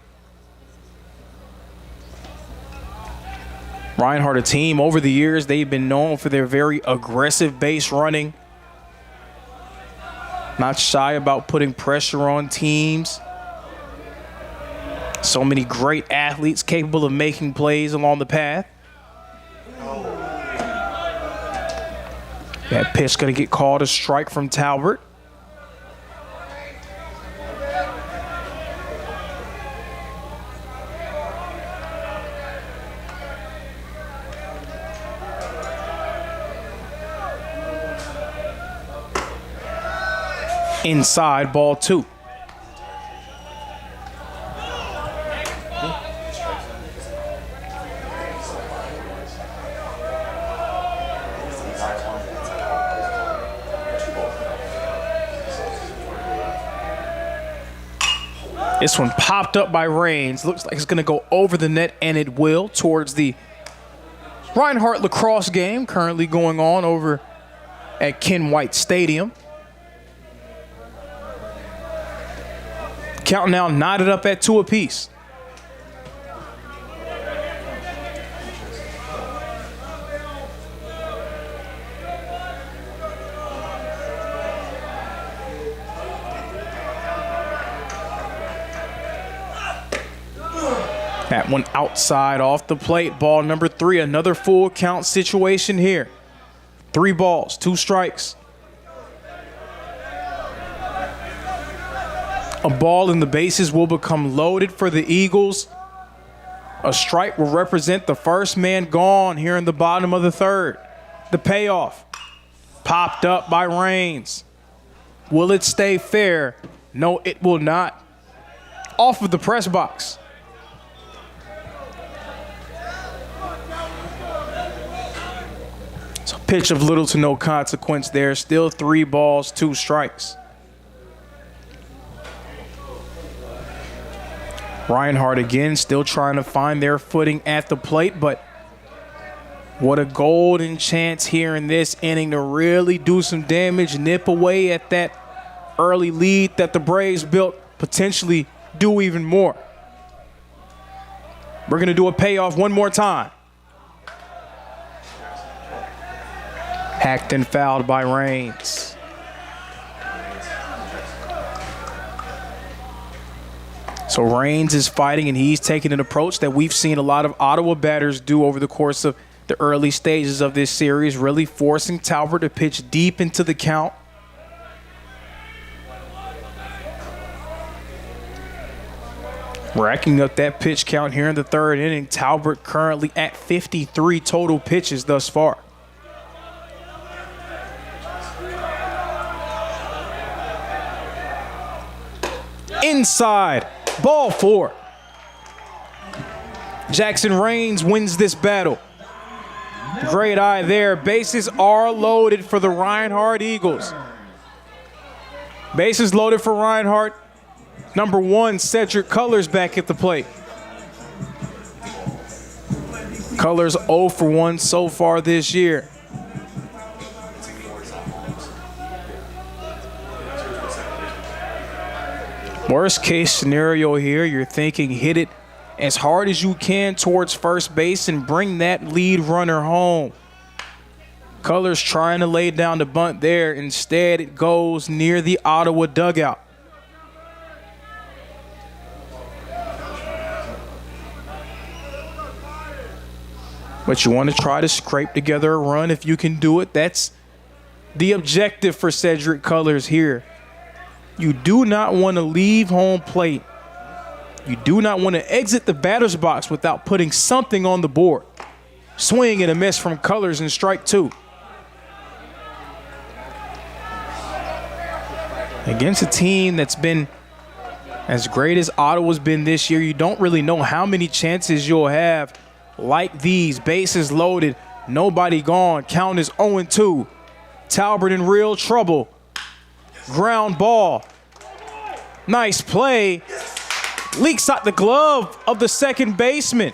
Reinhardt, a team over the years, they've been known for their very aggressive base running. Not shy about putting pressure on teams. So many great athletes capable of making plays along the path. That pitch going to get called a strike from Talbot. Inside, ball 2. This one popped up by Rains. Looks like it's going to go over the net, and it will, towards the Reinhardt lacrosse game currently going on over at Ken White Stadium. Count now knotted up at 2 apiece. That one outside off the plate. Ball number 3, another full count situation here. 3 balls, 2 strikes. A ball in the bases will become loaded for the Eagles. A strike will represent the first man gone here in the bottom of the 3rd. The payoff popped up by Rains. Will it stay fair? No, it will not. Off of the press box. So pitch of little to no consequence there. Still 3 balls, 2 strikes. Reinhardt again still trying to find their footing at the plate, but what a golden chance here in this inning to really do some damage, nip away at that early lead that the Braves built, potentially do even more. We're going to do a payoff one more time. Hacked and fouled by Rains. So Reigns is fighting, and he's taking an approach that we've seen a lot of Ottawa batters do over the course of the early stages of this series, really forcing Talbot to pitch deep into the count. Racking up that pitch count here in the third inning. Talbot currently at 53 total pitches thus far. Inside, ball 4. Jackson Reigns wins this battle. Great eye there. Bases are loaded for the Reinhardt Eagles. Bases loaded for Reinhardt. Number 1, Cedric Colors back at the plate. Colors 0 for 1 so far this year. Worst case scenario here, you're thinking hit it as hard as you can towards first base and bring that lead runner home. Colors trying to lay down the bunt there. Instead, it goes near the Ottawa dugout. But you want to try to scrape together a run if you can do it. That's the objective for Cedric Colors here. You do not want to leave home plate. You do not want to exit the batter's box without putting something on the board. Swing and a miss from Colors in strike 2. Against a team that's been as great as Ottawa's been this year, you don't really know how many chances you'll have like these. Bases loaded, nobody gone. Count is 0-2. Talbot in real trouble. Ground ball. Nice play. Leaks out the glove of the second baseman.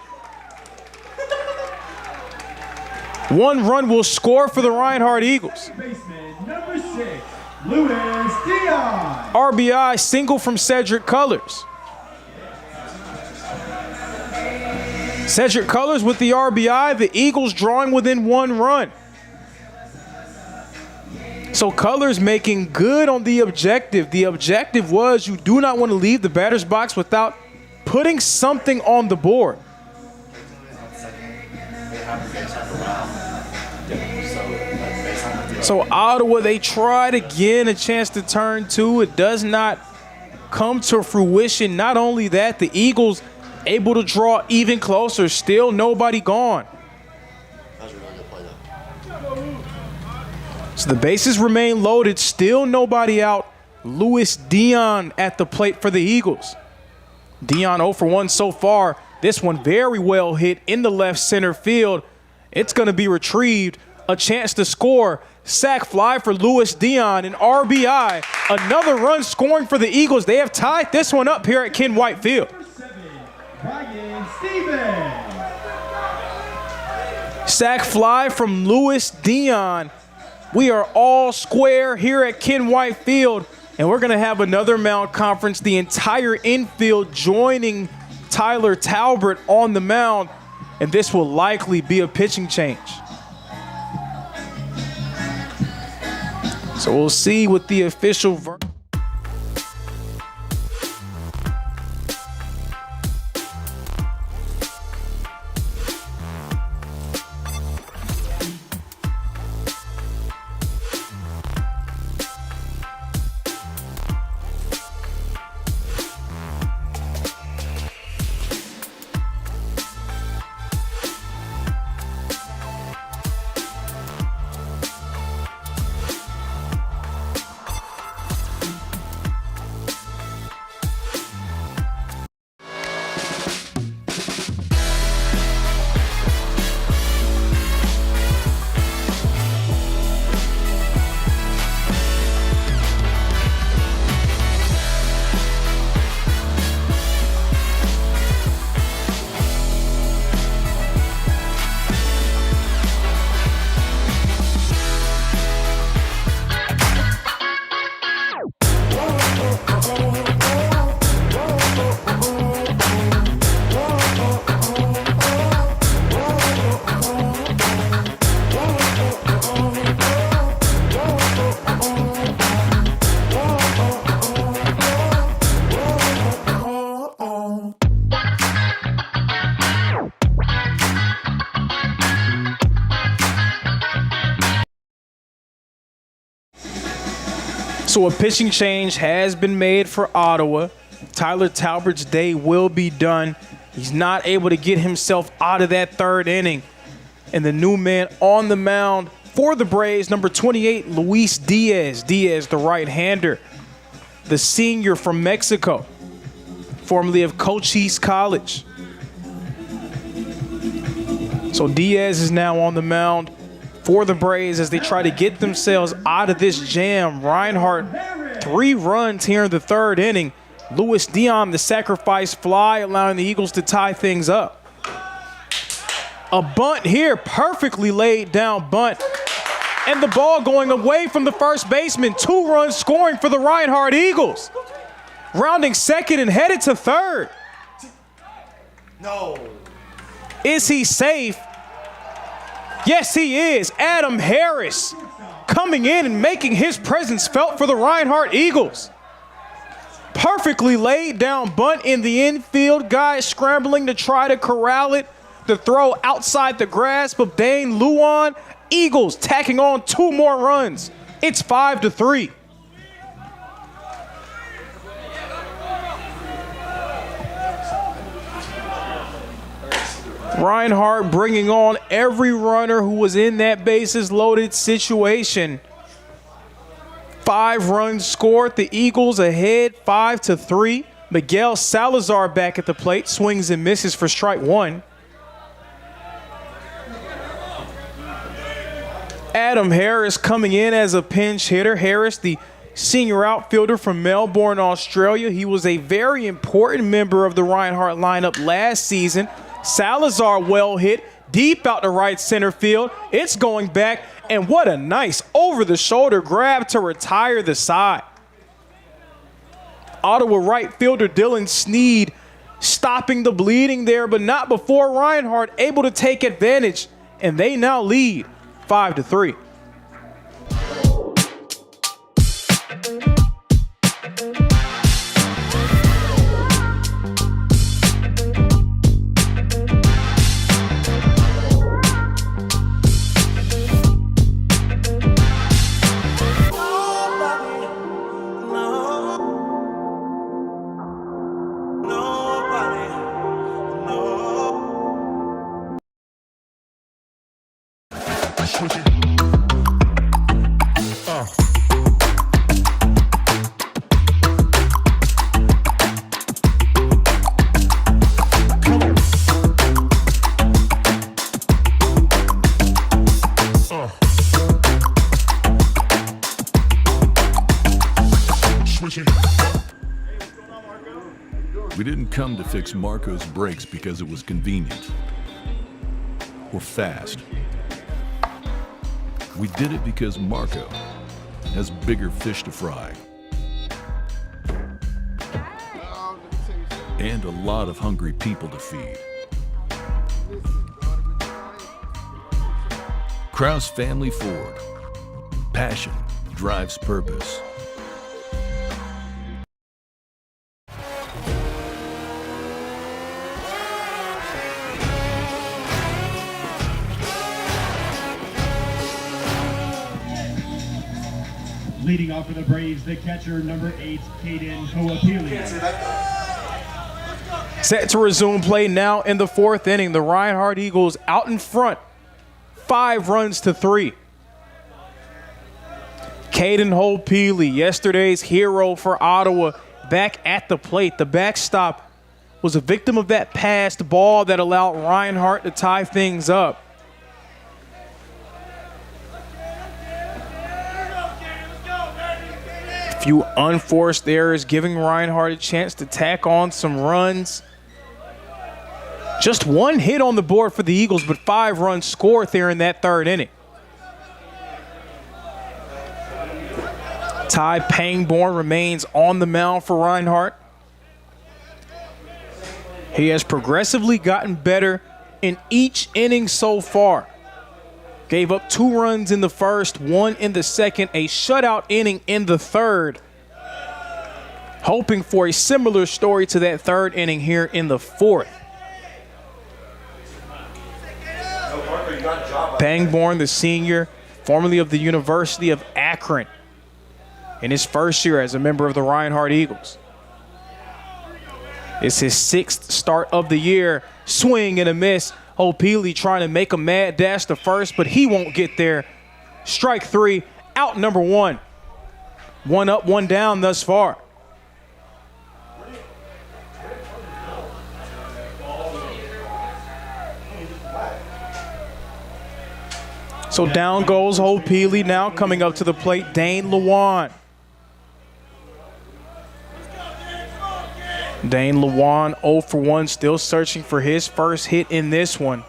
1 run will score for the Reinhardt Eagles. Baseman number 6, Luis Dion. RBI single from Cedric Colors. Cedric Colors with the RBI. The Eagles drawing within 1 run. So Colors making good on the objective. The objective was you do not want to leave the batter's box without putting something on the board. So Ottawa, they tried again, a chance to turn 2. It does not come to fruition. Not only that, the Eagles able to draw even closer. Still nobody gone. So the bases remain loaded. Still nobody out. Luis Dion at the plate for the Eagles. Dion 0 for 1 so far. This one very well hit in the left center field. It's going to be retrieved. A chance to score. Sac fly for Luis Dion, an RBI. Another run scoring for the Eagles. They have tied this one up here at Ken White Field. Ryan Stevens. Sac fly from Luis Dion. We are all square here at Ken White Field, and we're going to have another mound conference. The entire infield joining Tyler Talbot on the mound, and this will likely be a pitching change. So we'll see what the official So a pitching change has been made for Ottawa. Tyler Talbert's day will be done. He's not able to get himself out of that third inning. And the new man on the mound for the Braves, number 28, Luis Diaz. Diaz, the right-hander, the senior from Mexico, formerly of Cochise College. So Diaz is now on the mound for the Braves as they try to get themselves out of this jam. Reinhardt, 3 runs here in the third inning. Luis Dion, the sacrifice fly, allowing the Eagles to tie things up. A bunt here, perfectly laid down bunt. And the ball going away from the first baseman. 2 runs scoring for the Reinhardt Eagles. Rounding second and headed to third. No. Is he safe? Yes, he is. Adam Harris coming in and making his presence felt for the Reinhardt Eagles. Perfectly laid down bunt in the infield. Guys scrambling to try to corral it. The throw outside the grasp of Dane Luan. Eagles tacking on 2 more runs. It's 5-3. Reinhardt bringing on every runner who was in that bases loaded situation. 5 runs scored. The Eagles ahead 5-3. Miguel Salazar back at the plate. Swings and misses for strike 1. Adam Harris coming in as a pinch hitter. Harris, the senior outfielder from Melbourne, Australia. He was a very important member of the Reinhardt lineup last season. Salazar well hit, deep out to right center field. It's going back, and what a nice over-the-shoulder grab to retire the side. Ottawa right fielder Dylan Sneed stopping the bleeding there, but not before Reinhardt able to take advantage, and they now lead 5-3. We didn't come to fix Marco's brakes because it was convenient or fast. We did it because Marco has bigger fish to fry and a lot of hungry people to feed. Krause Family Ford. Passion drives purpose. Leading off for the Braves, the catcher, number 8, Caden Hoapili. Set to resume play now in the 4th inning. The Reinhardt Eagles out in front, 5-3. Caden Hoapili, yesterday's hero for Ottawa, back at the plate. The backstop was a victim of that passed ball that allowed Reinhardt to tie things up. Few unforced errors, giving Reinhardt a chance to tack on some runs. Just 1 hit on the board for the Eagles, but 5 runs scored there in that 3rd inning. Ty Pangborn remains on the mound for Reinhardt. He has progressively gotten better in each inning so far. Gave up 2 runs in the first, 1 in the second, a shutout inning in the 3rd. Hoping for a similar story to that 3rd inning here in the 4th. Pangborn, the senior, formerly of the University of Akron. in his first year as a member of the Reinhardt Eagles. It's his 6th start of the year. Swing and a miss. O'Peely trying to make a mad dash to first, but he won't get there. Strike 3, out number 1. 1 up, 1 down thus far. So down goes O'Peely. Now coming up to the plate, Dane Lewan. Dane Lewan 0 for 1, still searching for his first hit in this one.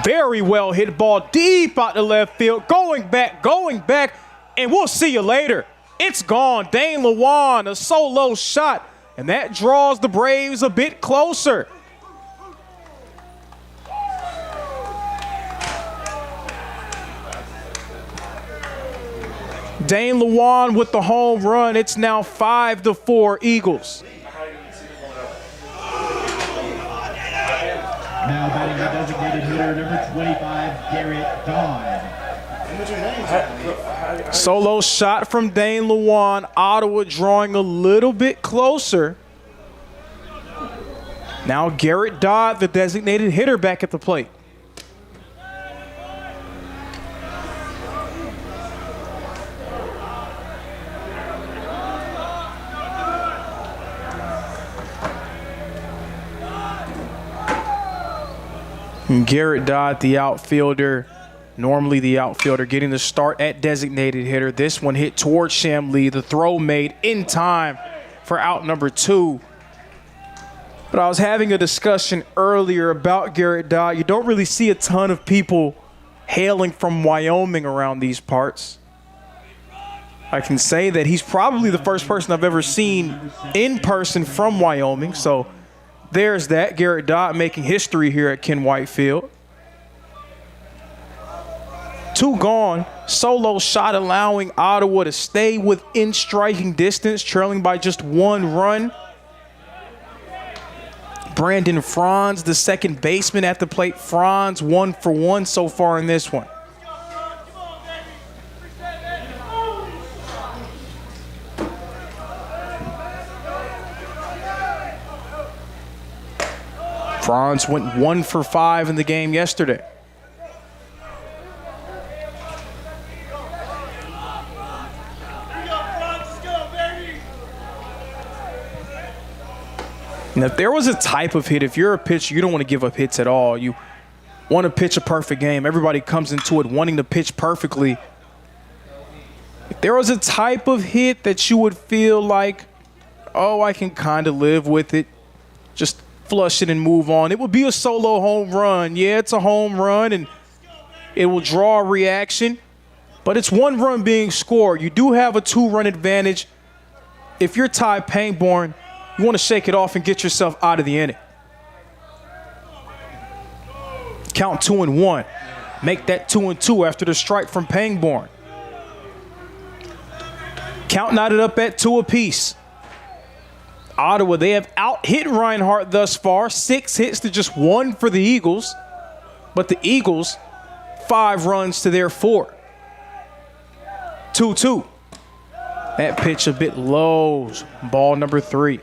Very well hit ball deep out the left field. Going back, and we'll see you later. It's gone. Dane Lewan, a solo shot, and that draws the Braves a bit closer. Dane Lewan with the home run. It's now 5-4 Eagles. Now batting the designated hitter, number 25, Garrett Dodd. Solo shot from Dane Lewan. Ottawa drawing a little bit closer. Now Garrett Dodd, the designated hitter, back at the plate. Garrett Dodd, the outfielder, normally the outfielder, getting the start at designated hitter. This one hit towards Shamlee. The throw made in time for out number 2. But I was having a discussion earlier about Garrett Dodd. You don't really see a ton of people hailing from Wyoming around these parts. I can say that he's probably the first person I've ever seen in person from Wyoming. So there's that. Garrett Dodd making history here at Ken White Field. 2 gone. Solo shot allowing Ottawa to stay within striking distance, trailing by just 1 run. Brandon Franz, the second baseman at the plate. Franz 1 for 1 so far in this one. Franz went 1 for 5 in the game yesterday. And if there was a type of hit, if you're a pitcher, you don't want to give up hits at all. You want to pitch a perfect game. Everybody comes into it wanting to pitch perfectly. If there was a type of hit that you would feel like, oh, I can kind of live with it, just flush it and move on, it would be a solo home run. Yeah, it's a home run, and it will draw a reaction, but it's 1 run being scored. You do have a 2-run advantage. If you're Ty Pangborn, you want to shake it off and get yourself out of the inning. Count 2-1. Make that 2-2 after the strike from Pangborn. Count knotted up at 2 apiece. Ottawa, they have out-hit Reinhardt thus far. 6 hits to just 1 for the Eagles. But the Eagles, 5 runs to their 4. 2-2. That pitch a bit low. Ball number 3.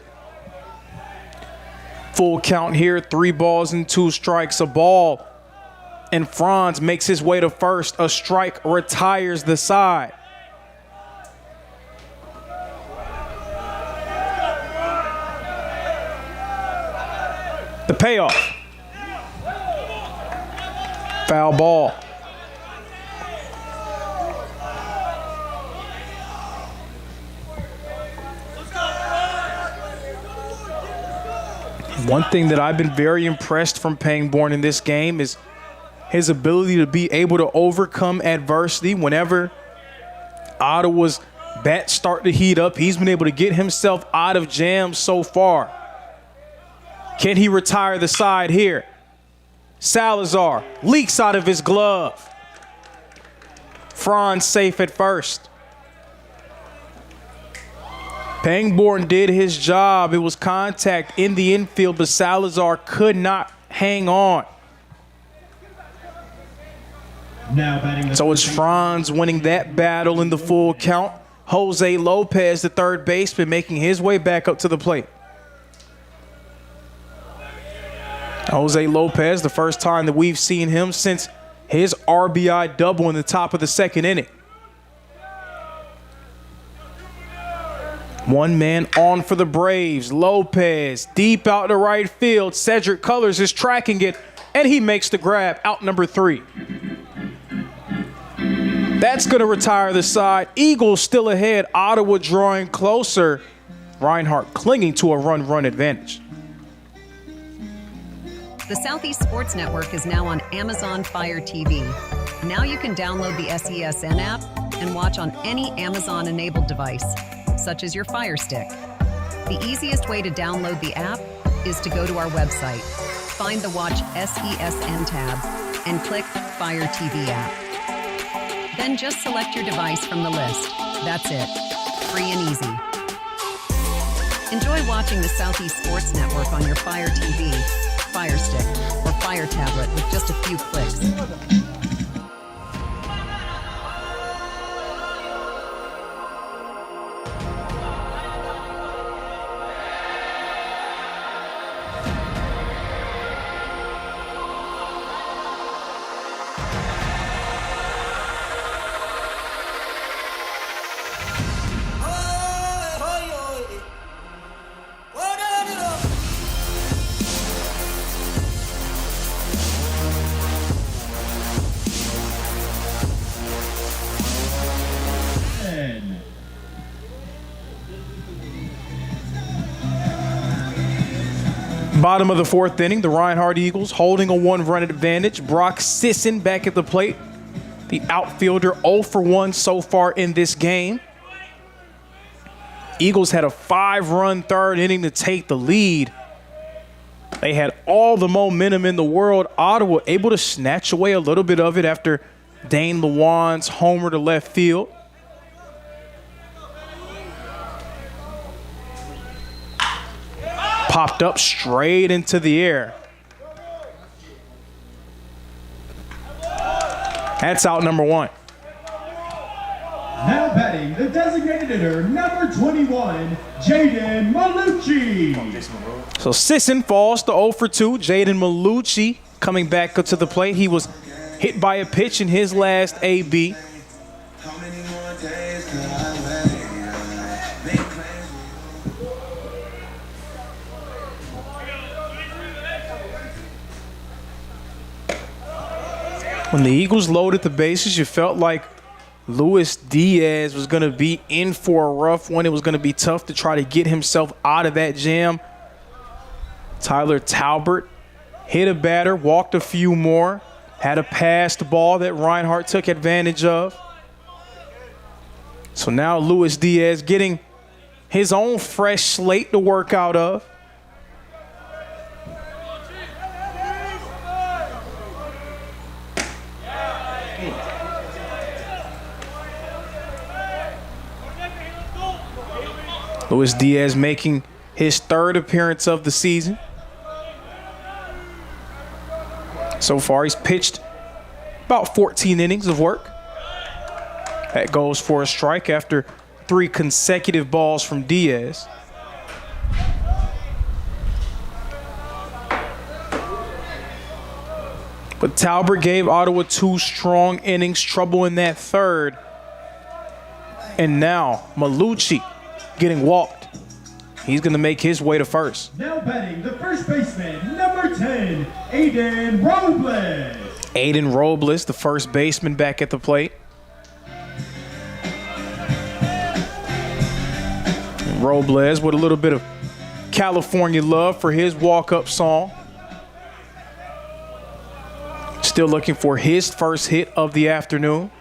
Full count here. 3 balls and 2 strikes. A ball. And Franz makes his way to first. A strike retires the side. The payoff. Foul ball. One thing that I've been very impressed from Pangborn in this game is his ability to be able to overcome adversity. Whenever Ottawa's bats start to heat up, he's been able to get himself out of jams so far. Can he retire the side here? Salazar leaks out of his glove. Franz safe at first. Pangborn did his job. It was contact in the infield, but Salazar could not hang on. Now batting the So it's Franz winning that battle in the full count. Jose Lopez, the third baseman, making his way back up to the plate. Jose Lopez, the first time that we've seen him since his RBI double in the top of the second inning. One man on for the Braves. Lopez deep out to right field. Cedric Cullors is tracking it, and he makes the grab, out number 3. That's going to retire the side. Eagles still ahead. Ottawa drawing closer. Reinhardt clinging to a run advantage. The Southeast Sports Network is now on Amazon Fire TV. Now you can download the SESN app and watch on any Amazon-enabled device, such as your Fire Stick. The easiest way to download the app is to go to our website, find the Watch SESN tab, and click Fire TV app. Then just select your device from the list. That's it. Free and easy. Enjoy watching the Southeast Sports Network on your Fire TV, Fire Stick, or Fire tablet with just a few clicks. Bottom of the fourth inning, the Reinhardt Eagles holding a 1-run advantage. Brock Sisson back at the plate. The outfielder 0 for 1 so far in this game. Eagles had a 5-run third inning to take the lead. They had all the momentum in the world. Ottawa able to snatch away a little bit of it after Dane Lewan's homer to left field. Popped up straight into the air. That's out number 1. Now batting the designated hitter, number 21, Jaden Malucci. So Sisson falls to 0 for 2. Jaden Malucci coming back up to the plate. He was hit by a pitch in his last AB. When the Eagles loaded the bases, you felt like Luis Diaz was going to be in for a rough one. It was going to be tough to try to get himself out of that jam. Tyler Talbert hit a batter, walked a few more, had a passed ball that Reinhardt took advantage of. So now Luis Diaz getting his own fresh slate to work out of. Luis Diaz making his third appearance of the season. So far, he's pitched about 14 innings of work. That goes for a strike after 3 consecutive balls from Diaz. But Talbot gave Ottawa 2 strong innings, trouble in that third. And now Malucci getting walked. He's going to make his way to first. Now batting the first baseman, number 10, Aiden Robles. Aiden Robles, the first baseman, back at the plate. And Robles with a little bit of California love for his walk-up song. Still looking for his first hit of the afternoon.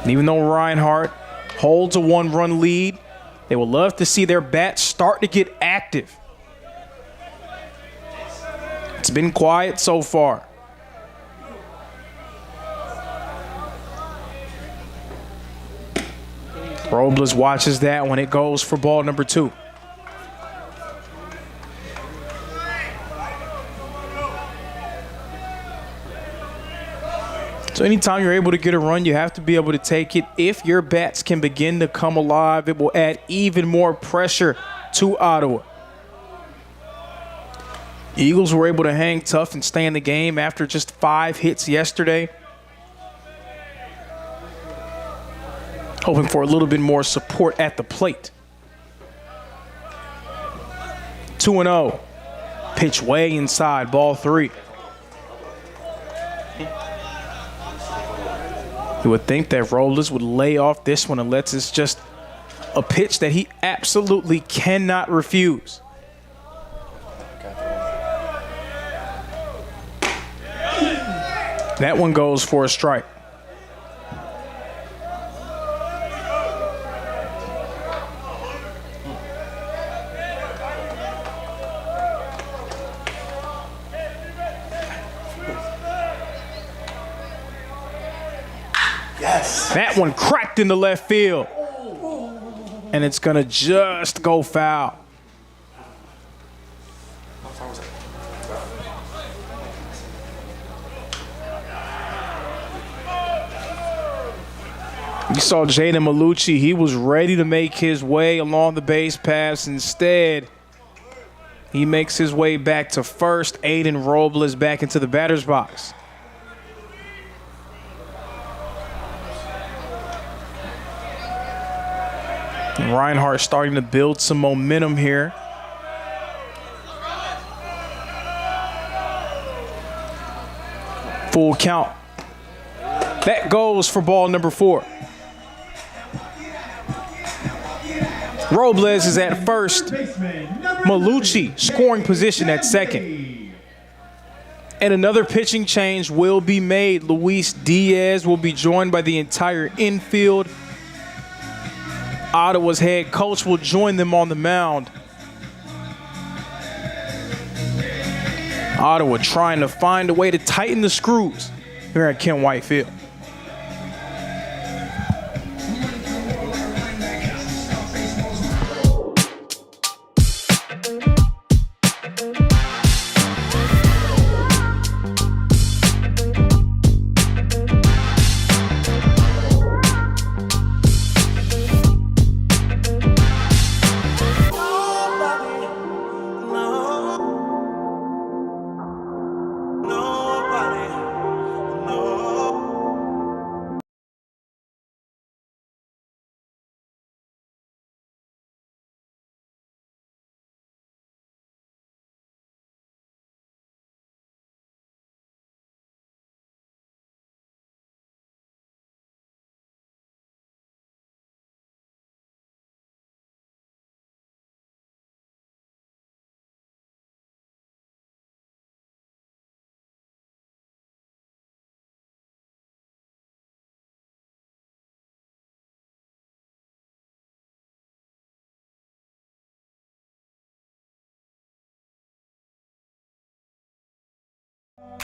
And even though Reinhardt holds a 1-run lead, they would love to see their bats start to get active. It's been quiet so far. Robles watches that when it goes for ball number 2. So anytime you're able to get a run, you have to be able to take it. If your bats can begin to come alive, it will add even more pressure to Ottawa. Eagles were able to hang tough and stay in the game after just 5 hits yesterday. Hoping for a little bit more support at the plate. 2-0. Pitch way inside, ball 3. You would think that Robles would lay off this one unless it's just a pitch that he absolutely cannot refuse. That one goes for a strike. Yes. That one cracked into left field. And it's going to just go foul. You saw Jaden Malucci. He was ready to make his way along the base paths. Instead, he makes his way back to first. Aiden Robles back into the batter's box. Reinhardt starting to build some momentum here. Full count. That goes for ball number 4. Robles is at first. Malucci scoring position at second. And another pitching change will be made. Luis Diaz will be joined by the entire infield. Ottawa's head coach will join them on the mound. Ottawa trying to find a way to tighten the screws here at Kent White Field.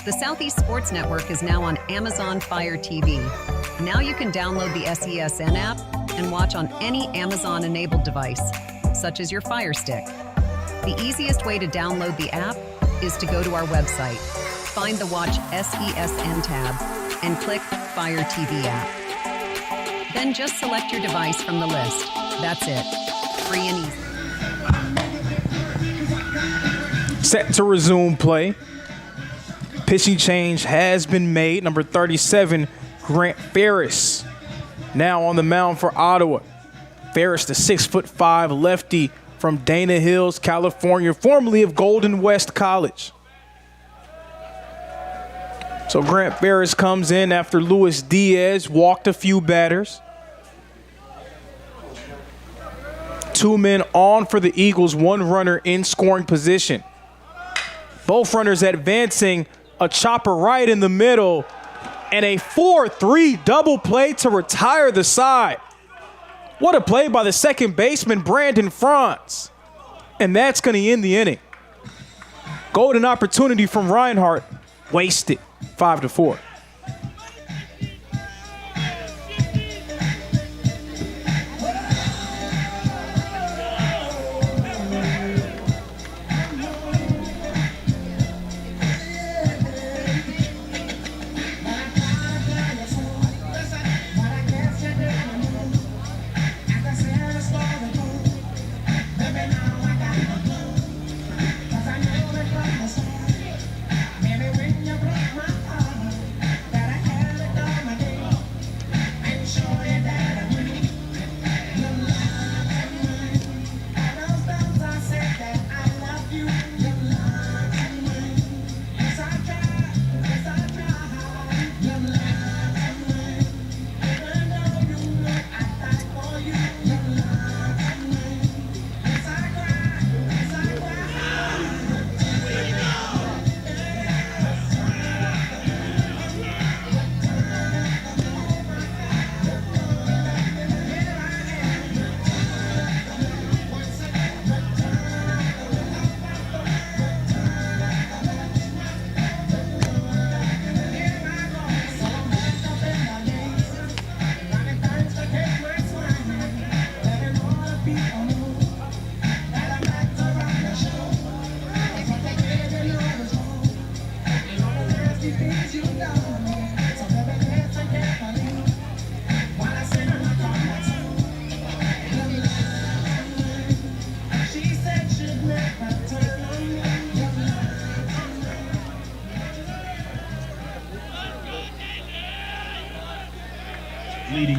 The Southeast Sports Network is now on Amazon Fire TV. Now you can download the SESN app and watch on any Amazon-enabled device, such as your Fire Stick. The easiest way to download the app is to go to our website, find the Watch SESN tab, and click Fire TV app. Then just select your device from the list. That's it. Free and easy. Set to resume play. Pitching change has been made. Number 37, Grant Ferris, now on the mound for Ottawa. Ferris, the 6'5" lefty from Dana Hills, California, formerly of Golden West College. So Grant Ferris comes in after Luis Diaz walked a few batters. 2 men on for the Eagles, 1 runner in scoring position. Both runners advancing. A chopper right in the middle, and a 4-3 double play to retire the side. What a play by the second baseman, Brandon Franz. And that's going to end the inning. Golden opportunity from Reinhardt, wasted, 5-4.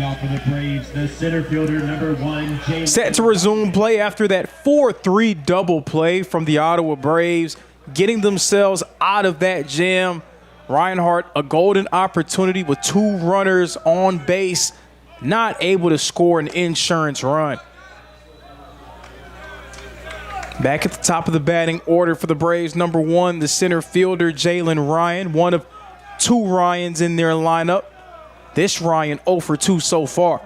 off for the Braves, the center fielder, number 1, James. Set to resume play after that 4-3 double play from the Ottawa Braves, getting themselves out of that jam. Reinhardt, a golden opportunity with 2 runners on base, not able to score an insurance run. Back at the top of the batting order for the Braves, number 1, the center fielder, Jalen Ryan, one of 2 Ryans in their lineup. This Ryan 0 for 2 so far.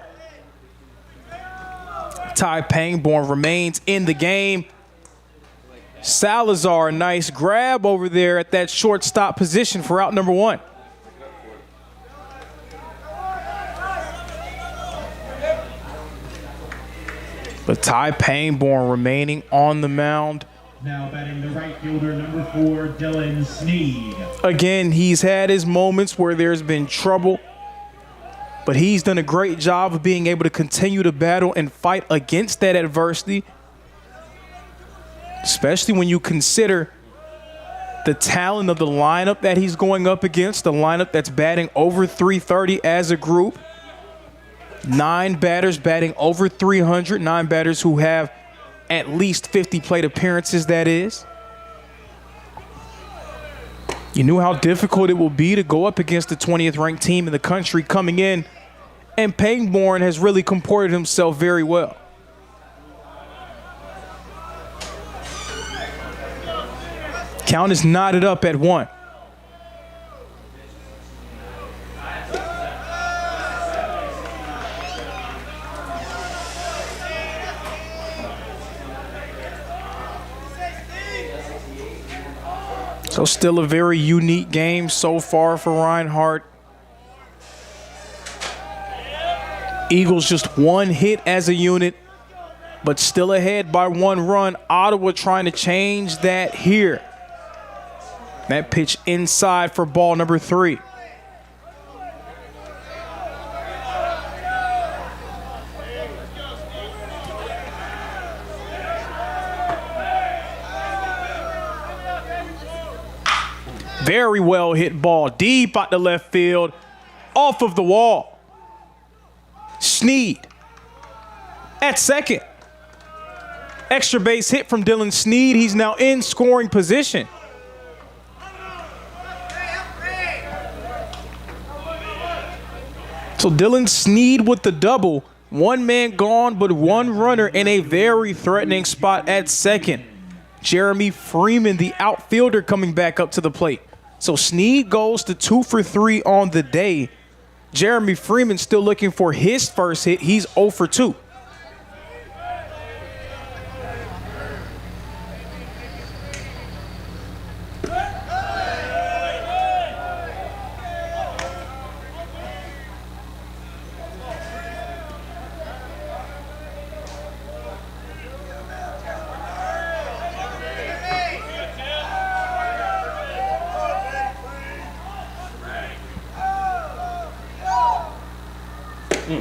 Ty Pangborn remains in the game. Salazar, a nice grab over there at that shortstop position for out number 1. But Ty Pangborn remaining on the mound. Now batting the right fielder, number 4, Dylan Sneed. Again, he's had his moments where there's been trouble, but he's done a great job of being able to continue to battle and fight against that adversity, especially when you consider the talent of the lineup that he's going up against, the lineup that's batting over 330 as a group. 9 batters batting over 300, 9 batters who have at least 50 plate appearances, that is. You knew how difficult it will be to go up against the 20th ranked team in the country coming in, and Pangborn has really comported himself very well. Count is knotted up at 1. So still a very unique game so far for Reinhardt. Eagles just 1 hit as a unit, but still ahead by 1 run. Ottawa trying to change that here. That pitch inside for ball number 3. Very well hit ball, deep out the left field, off of the wall. Sneed at second. Extra base hit from Dylan Sneed. He's now in scoring position. So Dylan Sneed with the double. 1 man gone, but 1 runner in a very threatening spot at second. Jeremy Freeman, the outfielder, coming back up to the plate. So Sneed goes to 2 for 3 on the day. Jeremy Freeman still looking for his first hit. He's 0 for 2.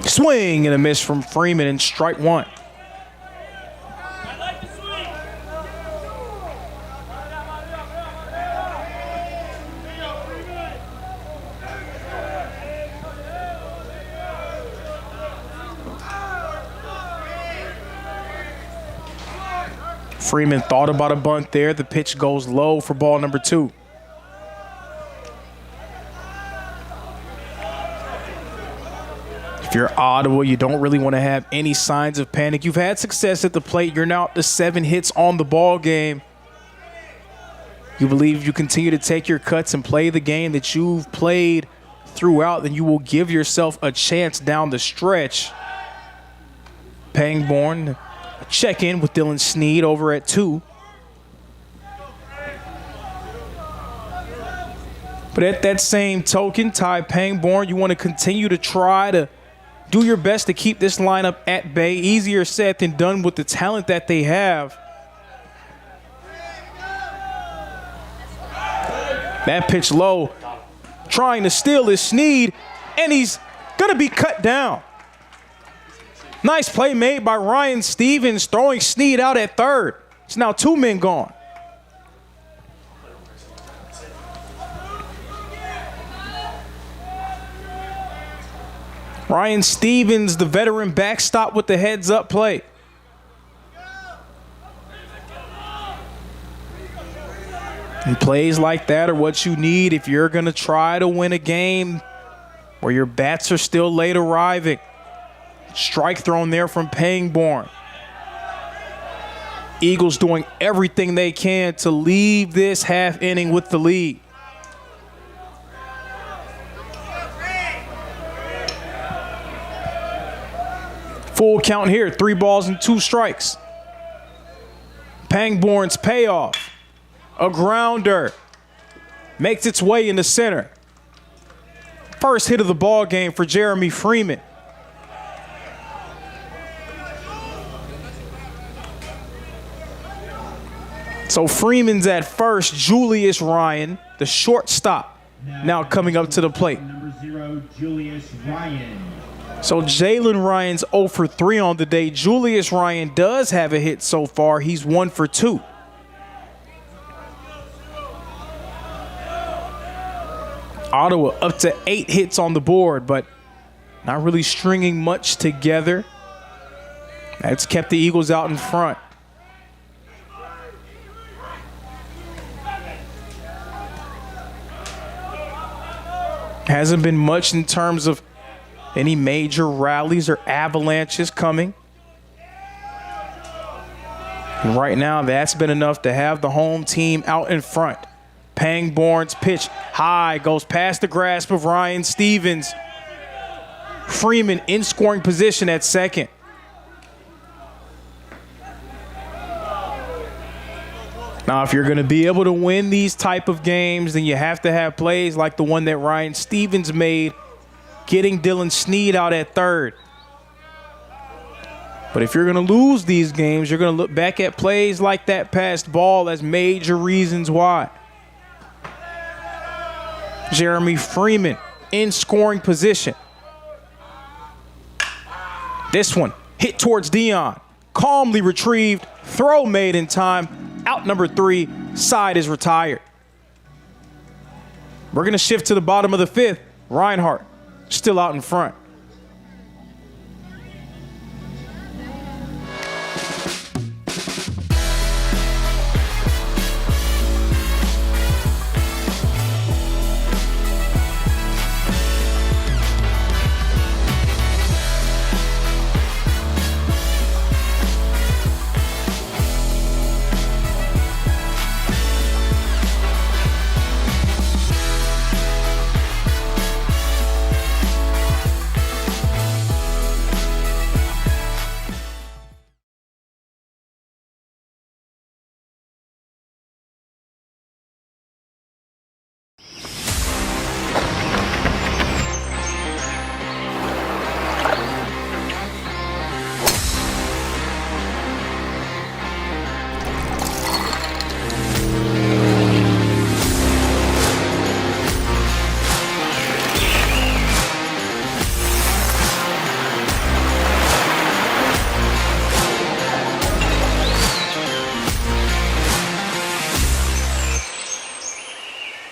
Swing and a miss from Freeman, and strike 1. Freeman thought about a bunt there. The pitch goes low for ball number 2. If you're Ottawa, you don't really want to have any signs of panic. You've had success at the plate. You're now up to 7 hits on the ball game. You believe if you continue to take your cuts and play the game that you've played throughout, then you will give yourself a chance down the stretch. Pangborn, a check-in with Dylan Sneed over at 2. But at that same token, Ty Pangborn, you want to continue to try to do your best to keep this lineup at bay. Easier said than done with the talent that they have. That pitch low. Trying to steal is Sneed, and he's going to be cut down. Nice play made by Ryan Stevens, throwing Sneed out at third. It's now 2 men gone. Ryan Stevens, the veteran backstop with the heads-up play. And plays like that are what you need if you're going to try to win a game where your bats are still late arriving. Strike thrown there from Pangborn. Eagles doing everything they can to leave this half inning with the lead. Full count here, 3 balls and 2 strikes. Pangborn's payoff. A grounder makes its way into center. First hit of the ball game for Jeremy Freeman. So Freeman's at first. Julius Ryan, the shortstop, now coming up to the plate. Number 0, Julius Ryan. So Jalen Ryan's 0 for 3 on the day. Julius Ryan does have a hit so far. He's 1 for 2. Ottawa up to 8 hits on the board, but not really stringing much together. That's kept the Eagles out in front. Hasn't been much in terms of any major rallies or avalanches coming. And right now, that's been enough to have the home team out in front. Pangborn's pitch high, goes past the grasp of Ryan Stevens. Freeman in scoring position at second. Now, if you're going to be able to win these type of games, then you have to have plays like the one that Ryan Stevens made, getting Dylan Sneed out at third. But if you're going to lose these games, you're going to look back at plays like that passed ball as major reasons why. Jeremy Freeman in scoring position. This one hit towards Dion. Calmly retrieved. Throw made in time. Out number 3. Side is retired. We're going to shift to the bottom of the 5th. Reinhardt still out in front.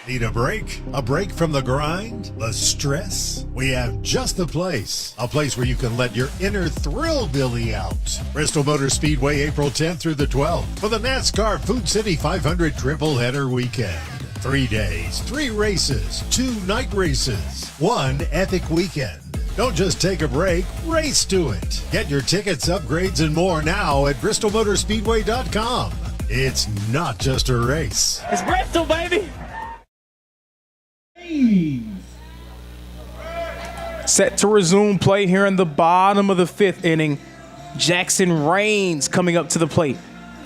Need a break? A break from the grind? The stress? We have just the place. A place where you can let your inner thrill-billy out. Bristol Motor Speedway, April 10th through the 12th for the NASCAR Food City 500 Triple-Header Weekend. 3 days, 3 races, 2 night races, 1 epic weekend. Don't just take a break, race to it. Get your tickets, upgrades, and more now at bristolmotorspeedway.com. It's not just a race. It's Bristol, baby! Set to resume play here in the bottom of the 5th inning. Jackson Rains coming up to the plate.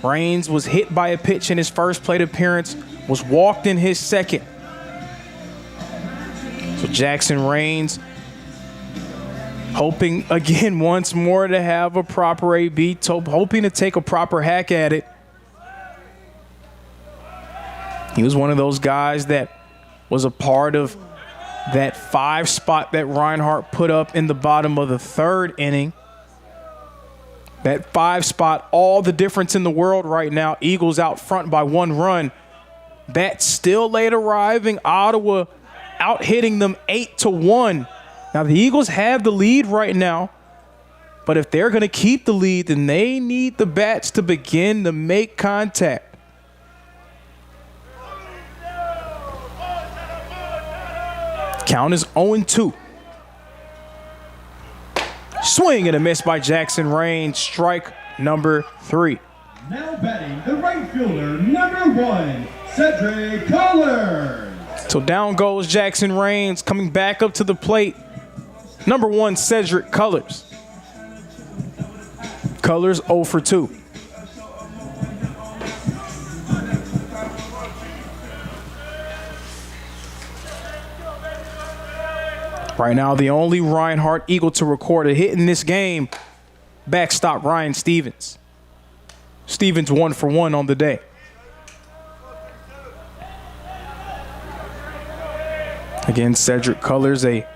Rains was hit by a pitch in his first plate appearance, was walked in his second. So Jackson Rains hoping again once more to have a proper AB, hoping to take a proper hack at it. He was one of those guys that was a part of that 5 spot that Reinhardt put up in the bottom of the 3rd inning. That 5 spot, all the difference in the world right now. Eagles out front by 1 run. Bats still late arriving. Ottawa out hitting them 8-1 Now, the Eagles have the lead right now, but if they're going to keep the lead, then they need the bats to begin to make contact. Count is 0-2. Swing and a miss by Jackson Rains. Strike number 3. Now batting the right fielder, number 1, Cedric Colors. So down goes Jackson Rains, coming back up to the plate. Number 1, Cedric Colors. Colors 0 for 2. Right now, the only Reinhardt Eagle to record a hit in this game, backstop Ryan Stevens. Stevens 1 for 1 on the day. Again, Cedric Colors, a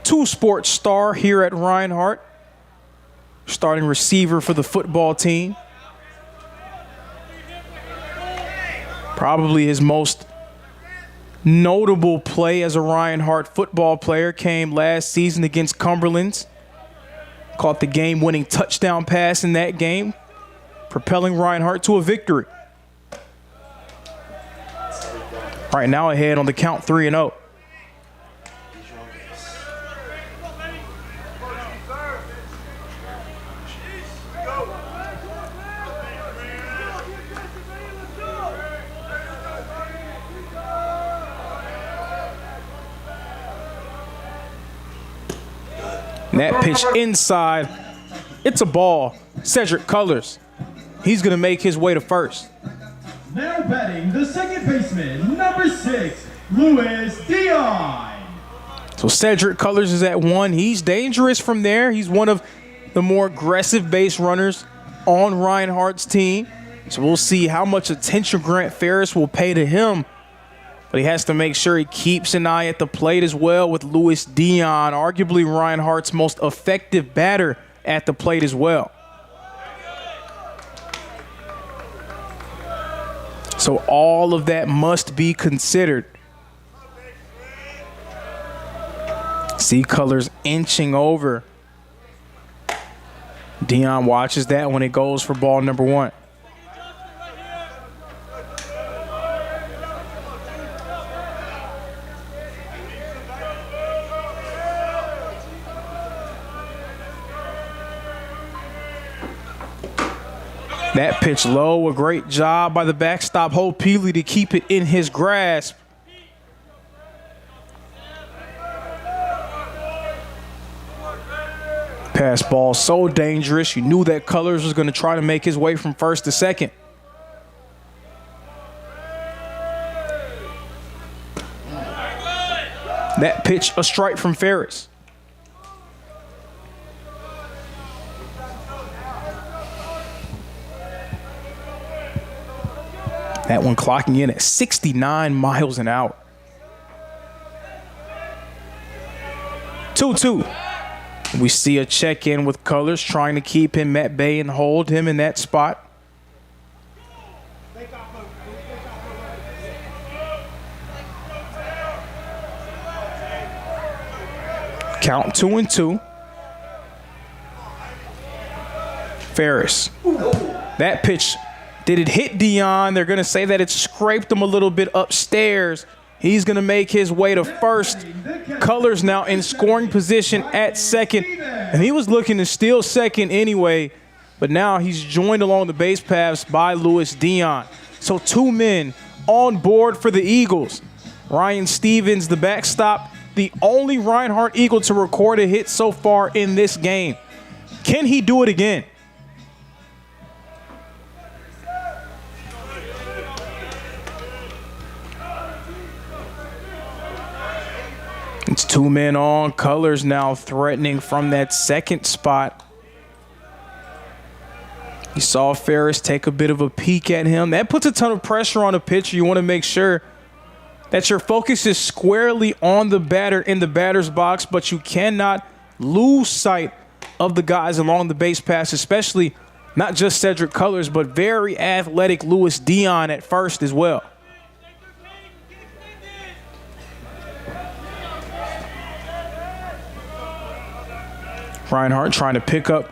two-sport star here at Reinhardt. Starting receiver for the football team. Probably his most notable play as a Reinhardt football player came last season against Cumberland's. Caught the game-winning touchdown pass in that game, propelling Reinhardt to a victory. Right now ahead on the count 3-0. And that pitch inside, it's a ball. Cedric Colors, he's going to make his way to first. Now batting the second baseman, number 6, Louis Dion. So Cedric Colors is at 1. He's dangerous from there. He's one of the more aggressive base runners on Reinhardt's team. So we'll see how much attention Grant Ferris will pay to him. But he has to make sure he keeps an eye at the plate as well with Louis Dion, arguably Reinhardt's most effective batter at the plate as well. So all of that must be considered. See Colors inching over. Dion watches that when it goes for ball number 1. That pitch low, a great job by the backstop Hope Peely to keep it in his grasp. Pass ball so dangerous. You knew that Colors was going to try to make his way from first to second. That pitch, a strike from Ferris. That one clocking in at 69 miles an hour. 2-2. We see a check-in with Colors trying to keep him at bay and hold him in that spot. Count 2-2. Ferris. That pitch. Did it hit Dion? They're going to say that it scraped him a little bit upstairs. He's going to make his way to first. Colors now in scoring position at second. And he was looking to steal second anyway, but now he's joined along the base paths by Louis Dion. So 2 men on board for the Eagles. Ryan Stevens, the backstop, the only Reinhardt Eagle to record a hit so far in this game. Can he do it again? It's 2 men on. Colors now threatening from that second spot. You saw Ferris take a bit of a peek at him. That puts a ton of pressure on a pitcher. You want to make sure that your focus is squarely on the batter in the batter's box, but you cannot lose sight of the guys along the base paths, especially not just Cedric Colors, but very athletic Louis Dion at first as well. Reinhardt trying to pick up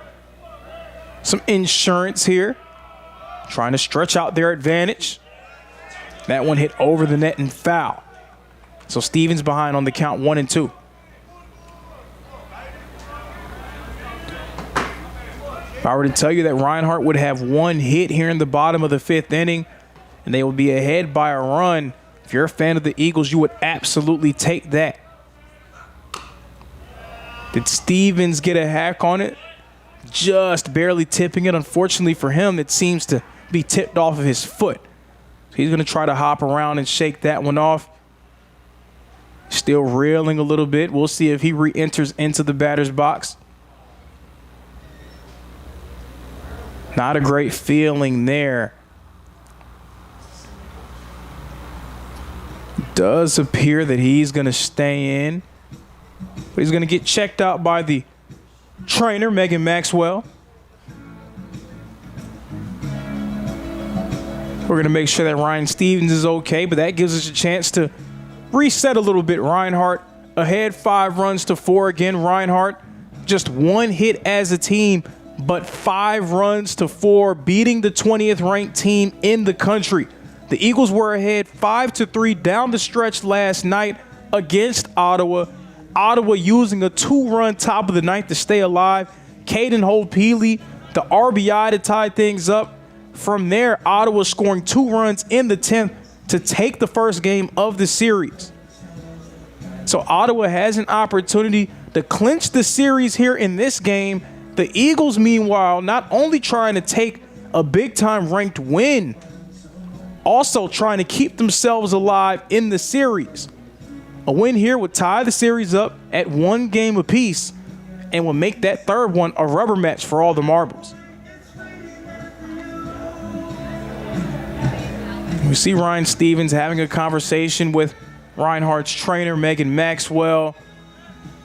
some insurance here, trying to stretch out their advantage. That one hit over the net and foul. So Stevens behind on the count 1-2. If I were to tell you that Reinhardt would have one hit here in the bottom of the 5th inning and they would be ahead by a run, if you're a fan of the Eagles, you would absolutely take that. Did Stevens get a hack on it? Just barely tipping it. Unfortunately for him, it seems to be tipped off of his foot. So he's going to try to hop around and shake that one off. Still reeling a little bit. We'll see if he re-enters into the batter's box. Not a great feeling there. Does appear that he's going to stay in. But he's going to get checked out by the trainer, Megan Maxwell. We're going to make sure that Ryan Stevens is okay, but that gives us a chance to reset a little bit. Reinhardt ahead 5-4 again. Reinhardt just one hit as a team, but 5-4, beating the 20th ranked team in the country. The Eagles were ahead 5-3 down the stretch last night against Ottawa. Ottawa using a 2-run top of the ninth to stay alive. Caden Holt-Peely, the RBI to tie things up. From there, Ottawa scoring 2 runs in the 10th to take the first game of the series. So Ottawa has an opportunity to clinch the series here in this game. The Eagles, meanwhile, not only trying to take a big-time ranked win, also trying to keep themselves alive in the series. A win here would tie the series up at 1 game apiece and would make that third one a rubber match for all the marbles. We see Ryan Stevens having a conversation with Reinhardt's trainer, Megan Maxwell.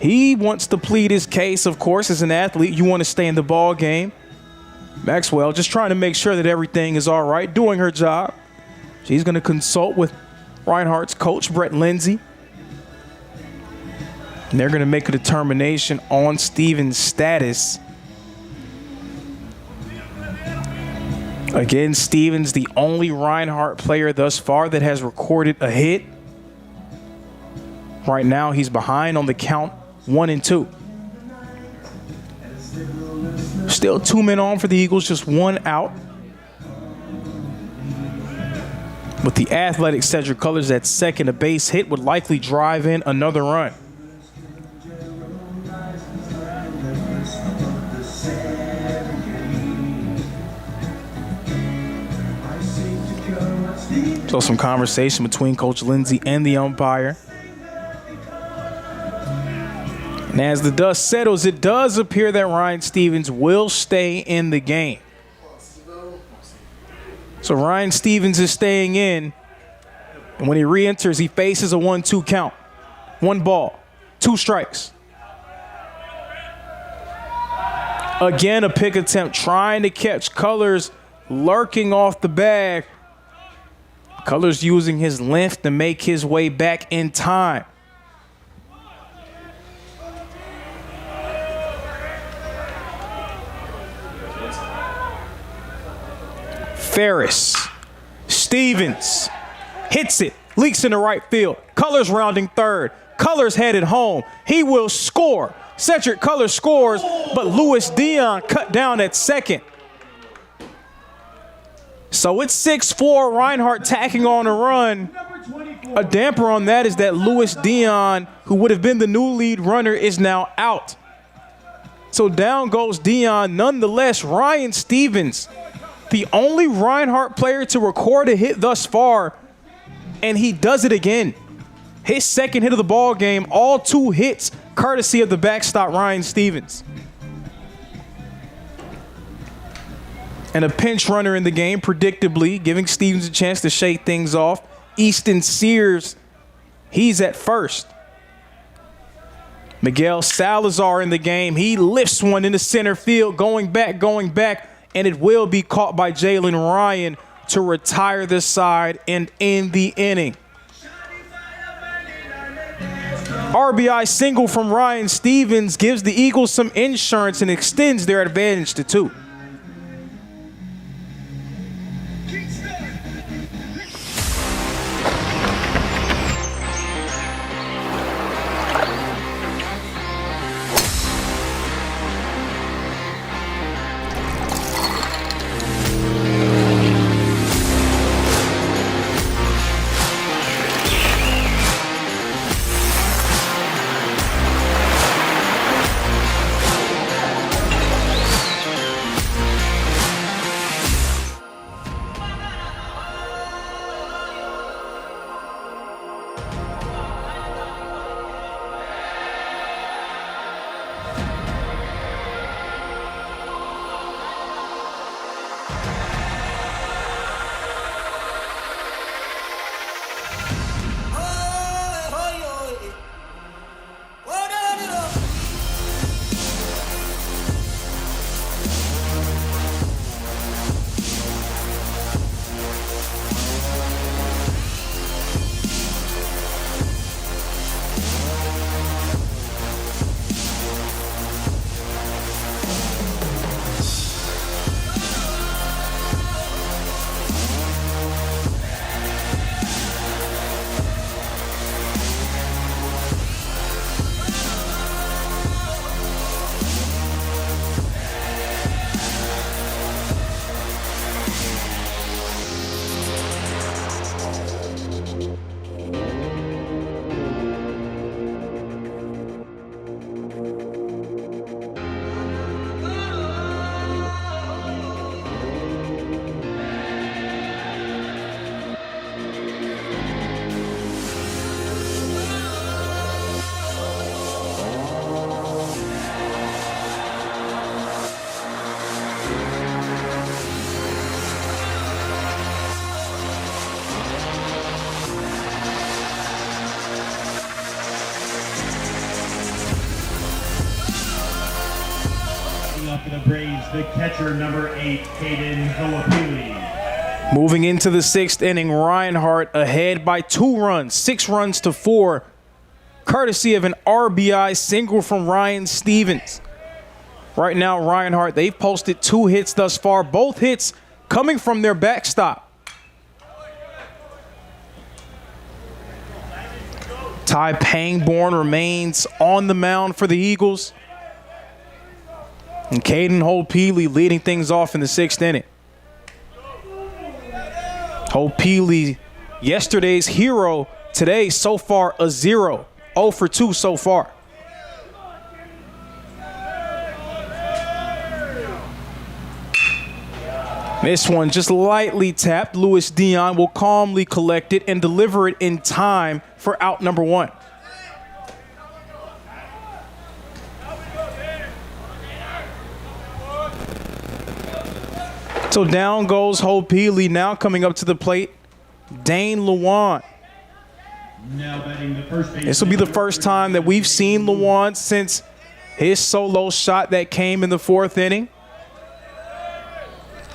He wants to plead his case, of course, as an athlete. You want to stay in the ball game. Maxwell just trying to make sure that everything is all right, doing her job. She's going to consult with Reinhardt's coach, Brett Lindsay. And they're going to make a determination on Stevens' status. Again, Stevens, the only Reinhardt player thus far that has recorded a hit. Right now, he's behind on the count 1-2. Still 2 men on for the Eagles, just 1 out. With the athletic Cedric Cullors at second, a base hit would likely drive in another run. So some conversation between Coach Lindsay and the umpire. And as the dust settles, it does appear that Ryan Stevens will stay in the game. So Ryan Stevens is staying in. And when he re-enters, he faces a 1-2 count. 1 ball, 2 strikes. Again, a pick attempt trying to catch Cullors, lurking off the bag. Cullors using his length to make his way back in time. Ferris, Stevens, hits it, leaks into right field. Cullors rounding third. Cullors headed home. He will score. Cedric Cullors scores, but Louis Dion cut down at second. So it's 6-4, Reinhardt tacking on a run. A damper on that is that Louis Dion, who would have been the new lead runner, is now out. So down goes Dion. Nonetheless, Ryan Stevens, the only Reinhardt player to record a hit thus far, and he does it again. His second hit of the ball game, all 2 hits, courtesy of the backstop Ryan Stevens. And a pinch runner in the game, predictably, giving Stevens a chance to shake things off. Easton Sears, he's at first. Miguel Salazar in the game. He lifts one into center field, going back, and it will be caught by Jalen Ryan to retire this side and end the inning. RBI single from Ryan Stevens gives the Eagles some insurance and extends their advantage to 2. Up for the Braves, the catcher, number 8, Caden Hoapili. Moving into the 6th inning, Reinhardt ahead by 2 runs, 6 runs to 4, courtesy of an RBI single from Ryan Stevens. Right now, Reinhardt, they've posted 2 hits thus far, both hits coming from their backstop. Ty Pangborn remains on the mound for the Eagles. And Caden Hoapili leading things off in the 6th inning. Hoapili, yesterday's hero, today so far a 0. 0 for 2 so far. This one just lightly tapped. Louis Dion will calmly collect it and deliver it in time for out number 1. So down goes Hoapili. Now coming up to the plate, Dane Lewan. Now batting the first base. This will be the first time that we've seen Lewan since his solo shot that came in the 4th inning.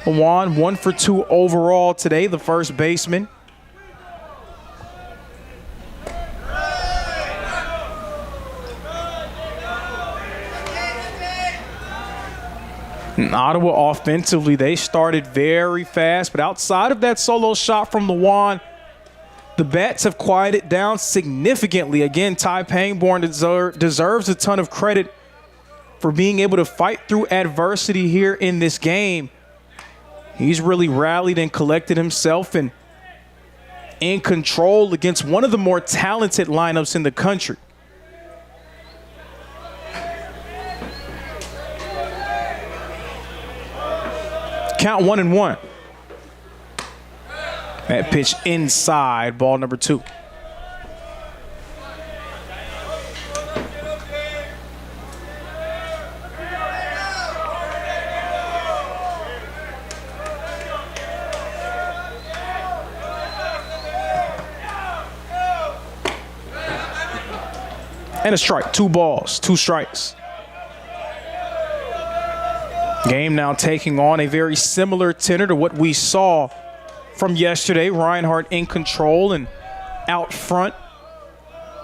Lewan 1 for 2 overall today, the first baseman. And Ottawa offensively, they started very fast, but outside of that solo shot from Lewan, the bats have quieted down significantly. Again, Ty Pangborn deserves a ton of credit for being able to fight through adversity here in this game. He's really rallied and collected himself and in control against one of the more talented lineups in the country. Count 1-1. That pitch inside, ball number 2. And a strike, 2 balls, 2 strikes. Game now taking on a very similar tenor to what we saw from yesterday. Reinhardt in control and out front.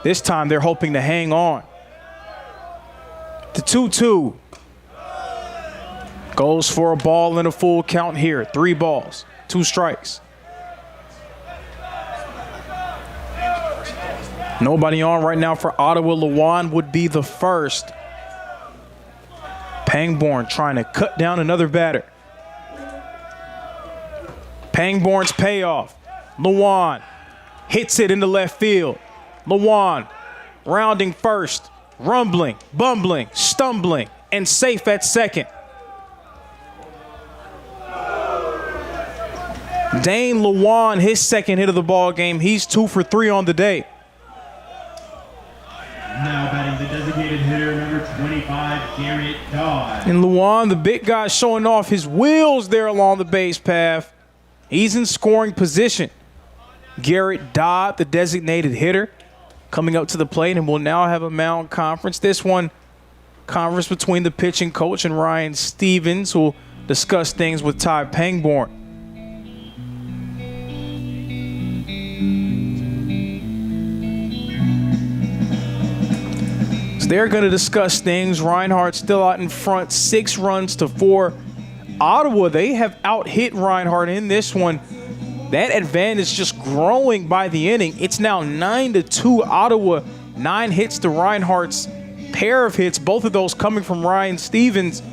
This time they're hoping to hang on. The 2-2 goes for a ball and a full count here. 3 balls, 2 strikes. Nobody on right now for Ottawa. Lewan would be the first. Pangborn trying to cut down another batter. Pangborn's payoff. Lewan hits it into left field. Lewan rounding first, rumbling, bumbling, stumbling, and safe at second. Dane Lewan, his second hit of the ball game. He's 2 for 3 on the day. Now batting the designated hitter, number 25, Garrett Dodd. And Lewan, the big guy, showing off his wheels there along the base path. He's in scoring position. Garrett Dodd, the designated hitter, coming up to the plate, and we'll now have a mound conference. This one, conference between the pitching coach and Ryan Stevens, who will discuss things with Ty Pangborn. They're going to discuss things. Reinhardt still out in front, 6-4. Ottawa, they have out-hit Reinhardt in this one. That advantage just growing by the inning. It's now 9-2 Ottawa, 9 hits to Reinhardt's pair of hits, both of those coming from Ryan Stevens.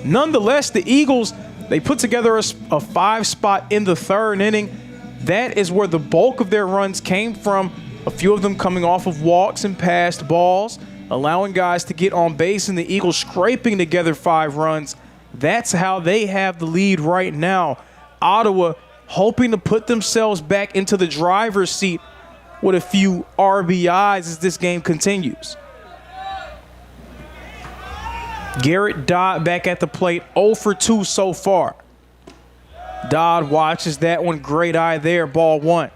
Nonetheless, the Eagles, they put together a 5-spot in the 3rd inning. That is where the bulk of their runs came from, a few of them coming off of walks and passed balls, allowing guys to get on base, and the Eagles scraping together 5 runs. That's how they have the lead right now. Ottawa hoping to put themselves back into the driver's seat with a few RBIs as this game continues. Garrett Dodd back at the plate, 0 for 2 so far. Dodd watches that one, great eye there, ball 1.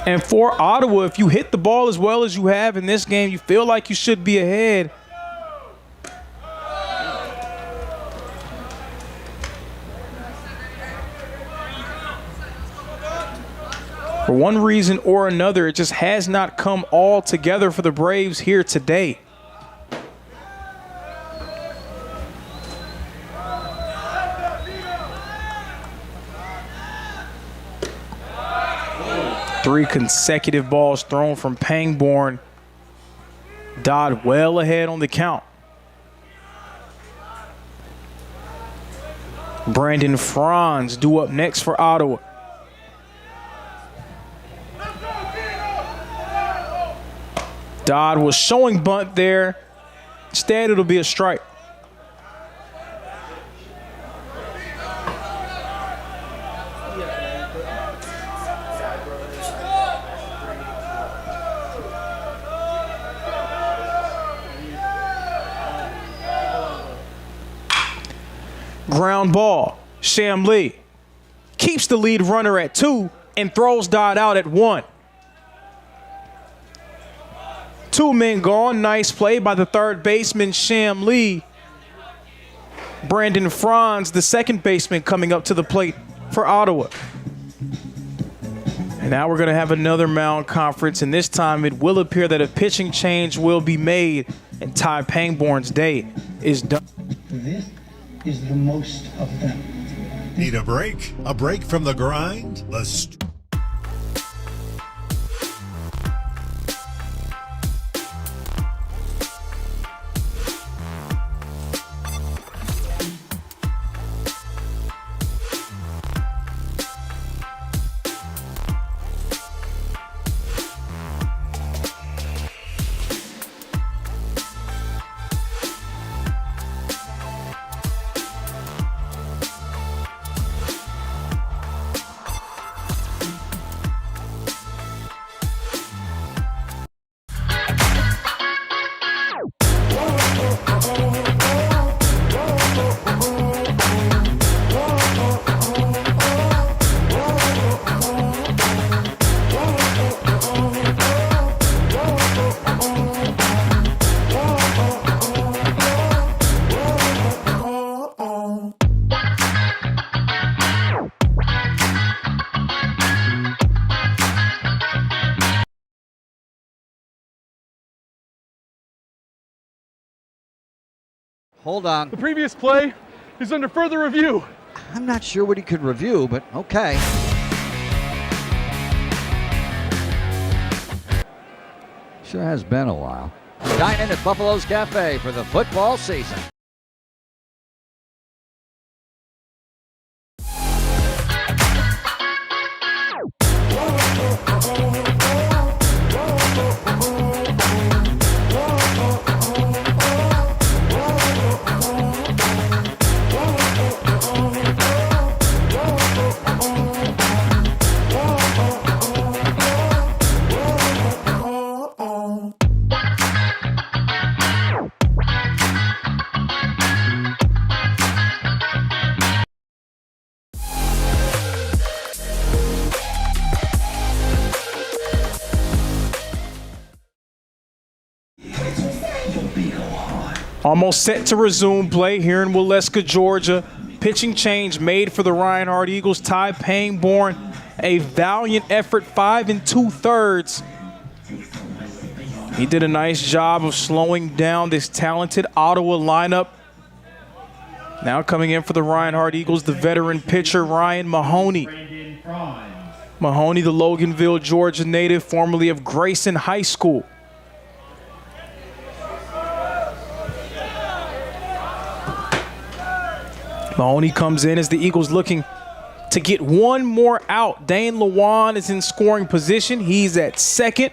And for Ottawa, if you hit the ball as well as you have in this game, you feel like you should be ahead. For one reason or another, it just has not come all together for the Braves here today. Three consecutive balls thrown from Pangborn. Dodd well ahead on the count. Brandon Franz due up next for Ottawa. Dodd was showing bunt there. Instead, it'll be a strike. Ground ball. Shamlee keeps the lead runner at 2 and throws Dodd out at 1. 2 men gone. Nice play by the third baseman, Shamlee. Brandon Franz, the second baseman, coming up to the plate for Ottawa. And now we're going to have another mound conference, and this time it will appear that a pitching change will be made, and Ty Pangborn's day is done. This is the most of them. Need a break? A break from the grind? Let's... Hold on. The previous play is under further review. I'm not sure what he could review, but okay. Sure has been a while. Dine in at Buffalo's Cafe for the football season. Almost set to resume play here in Waleska, Georgia. Pitching change made for the Reinhardt Eagles. Ty Pangborn, a valiant effort, 5 2/3. He did a nice job of slowing down this talented Ottawa lineup. Now coming in for the Reinhardt Eagles, the veteran pitcher, Ryan Mahoney. Mahoney, the Loganville, Georgia native, formerly of Grayson High School. Mahoney comes in as the Eagles looking to get one more out. Dane Lewan is in scoring position. He's at second.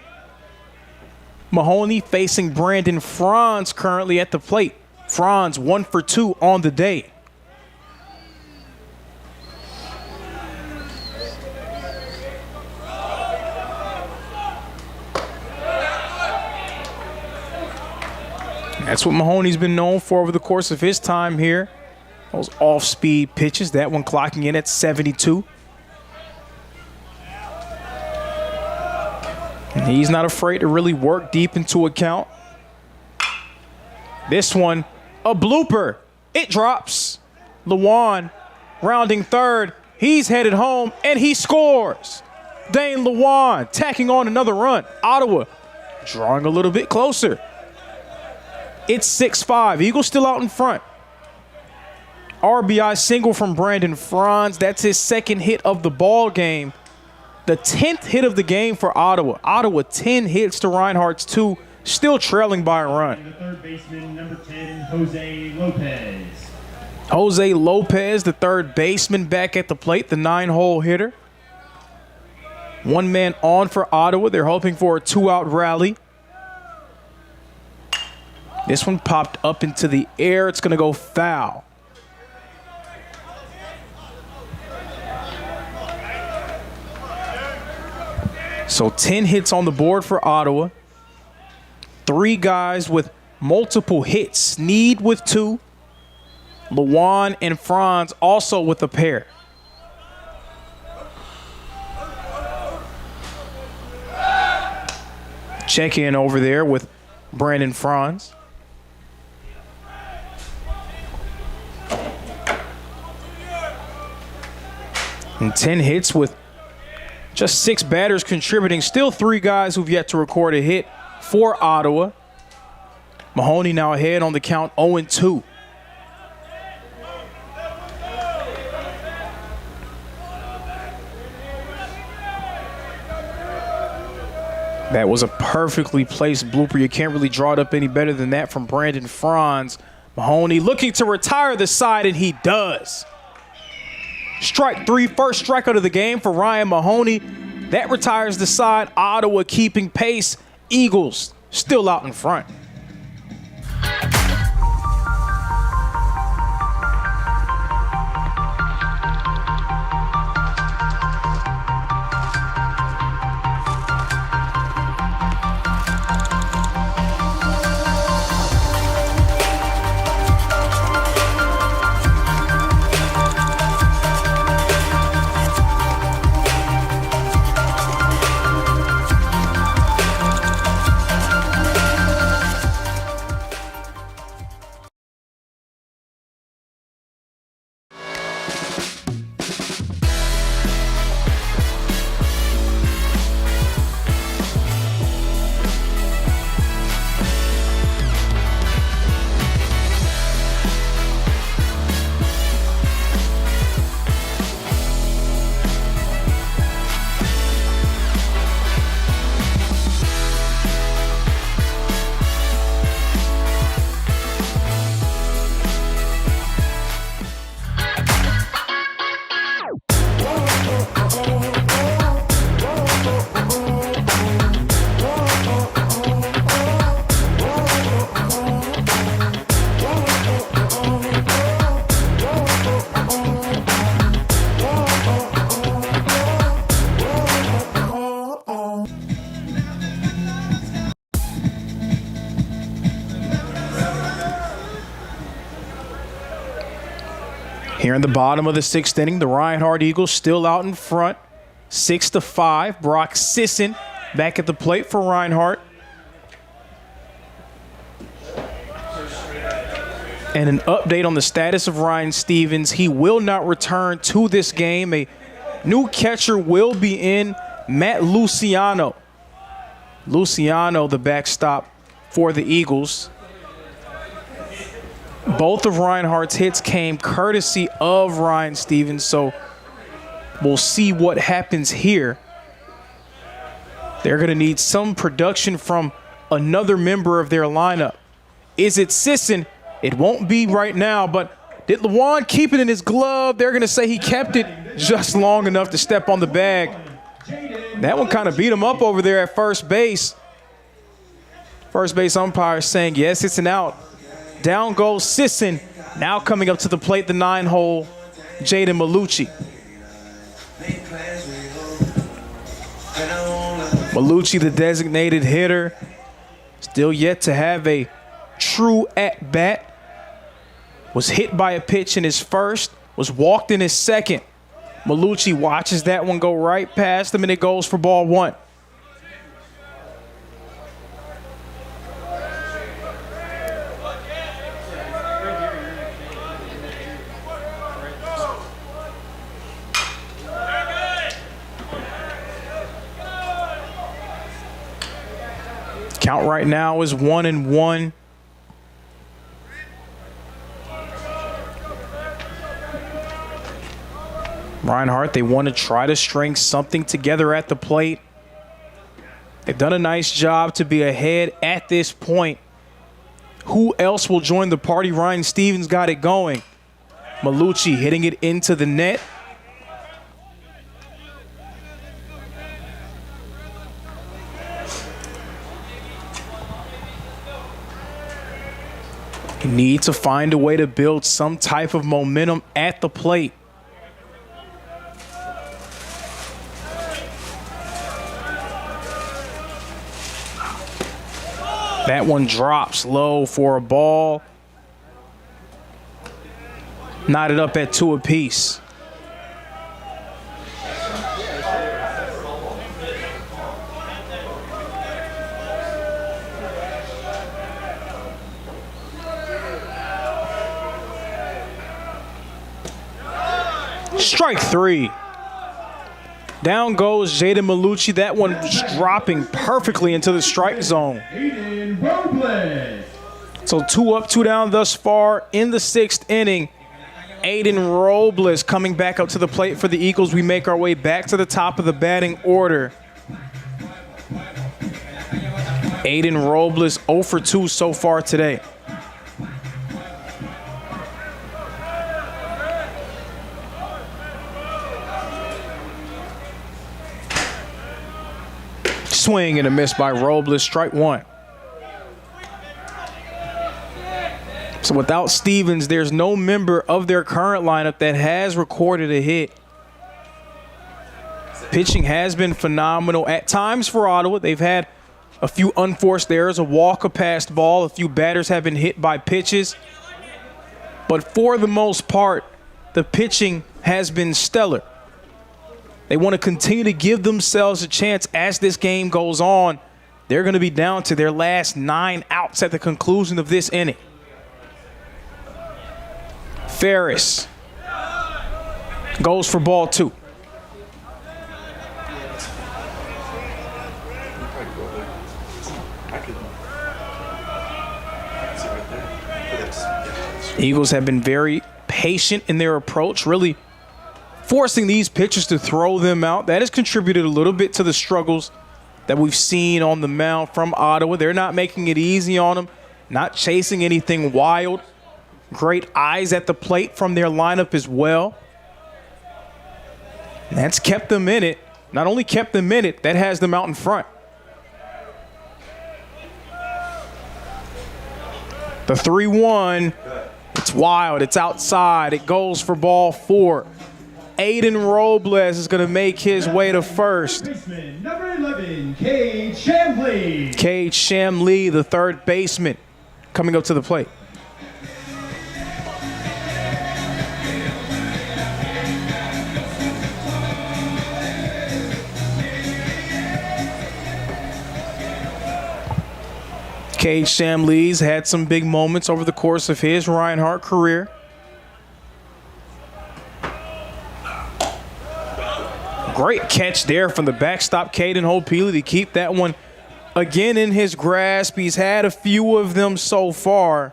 Mahoney facing Brandon Franz currently at the plate. Franz 1 for 2 on the day. That's what Mahoney's been known for over the course of his time here. Those off-speed pitches, that one clocking in at 72. And he's not afraid to really work deep into a count. This one, a blooper. It drops. Lewan rounding third. He's headed home, and he scores. Dane Lewan tacking on another run. Ottawa drawing a little bit closer. It's 6-5. Eagles still out in front. RBI single from Brandon Franz. That's his second hit of the ball game. The 10th hit of the game for Ottawa. Ottawa 10 hits to Reinhardt's 2, still trailing by a run. The third baseman, number 10, Jose Lopez. Jose Lopez, the third baseman, back at the plate, the 9-hole hitter. One man on for Ottawa. They're hoping for a 2-out rally. This one popped up into the air. It's going to go foul. So 10 hits on the board for Ottawa. 3 guys with multiple hits. Sneed with 2. Lewan and Franz also with a pair. Check in over there with Brandon Franz. And 10 hits with just 6 batters contributing. Still 3 guys who've yet to record a hit for Ottawa. Mahoney now ahead on the count 0-2. That was a perfectly placed blooper. You can't really draw it up any better than that from Brandon Franz. Mahoney looking to retire the side, and he does. Strike 3, first strikeout of the game for Ryan Mahoney. That retires the side. Ottawa keeping pace. Eagles still out in front. Here in the bottom of the 6th inning, the Reinhardt Eagles still out in front, 6-5. Brock Sisson back at the plate for Reinhardt. And an update on the status of Ryan Stevens. He will not return to this game. A new catcher will be in, Matt Luciano. Luciano, the backstop for the Eagles. Both of Reinhardt's hits came courtesy of Ryan Stevens, so we'll see what happens here. They're going to need some production from another member of their lineup. Is it Sisson? It won't be right now, but did Lewan keep it in his glove? They're going to say he kept it just long enough to step on the bag. That one kind of beat him up over there at first base. First base umpire saying, yes, it's an out. Down goes Sisson. Now coming up to the plate, the 9-hole, Jaden Malucci. Malucci, the designated hitter, still yet to have a true at-bat. Was hit by a pitch in his first, was walked in his second. Malucci watches that one go right past him, and it goes for ball 1. Count right now is 1-1. Reinhardt, they want to try to string something together at the plate. They've done a nice job to be ahead at this point. Who else will join the party? Ryan Stevens got it going. Malucci hitting it into the net. You need to find a way to build some type of momentum at the plate. That one drops low for a ball. Knotted up at 2 apiece. Strike 3. Down goes Jaden Malucci. That one just dropping perfectly into the strike zone. So 2 up, 2 down thus far in the 6th inning. Aiden Robles coming back up to the plate for the Eagles. We make our way back to the top of the batting order. Aiden Robles 0 for 2 so far today. Swing and a miss by Robles, strike 1. So without Stevens, there's no member of their current lineup that has recorded a hit. Pitching has been phenomenal at times for Ottawa. They've had a few unforced errors, a walk, a passed ball. A few batters have been hit by pitches. But for the most part, the pitching has been stellar. They want to continue to give themselves a chance as this game goes on. They're going to be down to their last 9 outs at the conclusion of this inning. Ferris goes for ball 2. Eagles have been very patient in their approach, really forcing these pitchers to throw them out. That has contributed a little bit to the struggles that we've seen on the mound from Ottawa. They're not making it easy on them, not chasing anything wild. Great eyes at the plate from their lineup as well. And that's kept them in it. Not only kept them in it, that has them out in front. The 3-1, it's wild, it's outside, it goes for ball 4. Aiden Robles is going to make his way to first. Number 11, Cade Shamley. Cade Shamley, the third baseman, coming up to the plate. Cade Shamlee's had some big moments over the course of his Reinhardt career. Great catch there from the backstop, Caden Hopeely, to keep that one again in his grasp. He's had a few of them so far.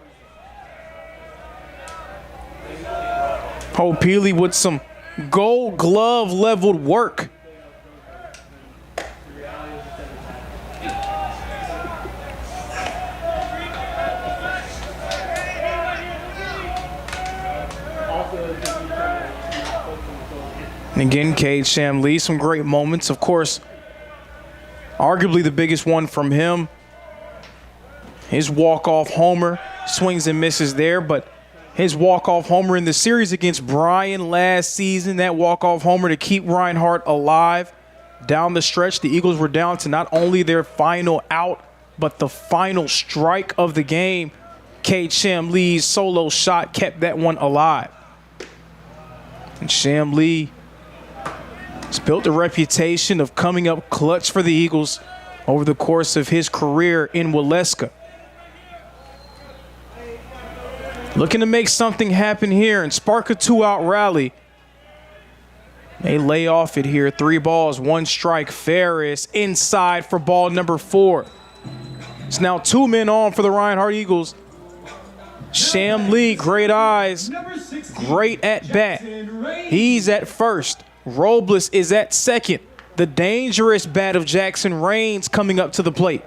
Hopeely with some Gold Glove leveled work. And again, Cade Shamlee, some great moments. Of course, arguably the biggest one from him, his walk-off homer. Swings and misses there, but his walk-off homer in the series against Bryan last season, that walk-off homer to keep Reinhardt alive. Down the stretch, the Eagles were down to not only their final out, but the final strike of the game. Cade Shamlee's solo shot kept that one alive. And Shamlee has built a reputation of coming up clutch for the Eagles over the course of his career in Waleska. Looking to make something happen here and spark a two-out rally. They lay off it here. 3 balls, 1 strike. Ferris inside for ball number 4. It's now 2 men on for the Reinhardt Eagles. Shamlee, great eyes, great at bat. He's at first. Robles is at second. The dangerous bat of Jackson Rains coming up to the plate.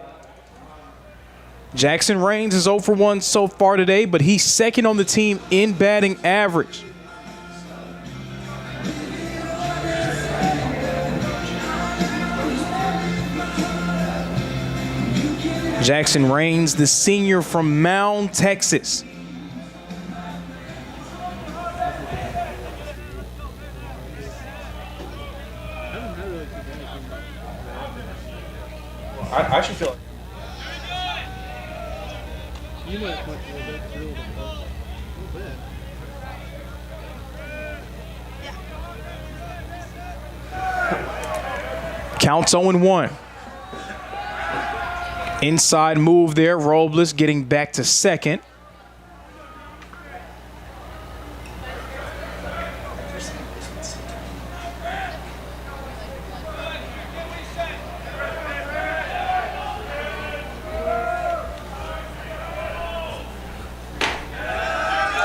Jackson Rains is 0 for 1 so far today, but he's second on the team in batting average. Jackson Rains, the senior from Mound, Texas. I actually feel like Counts 0-1. Inside move there. Robles getting back to second.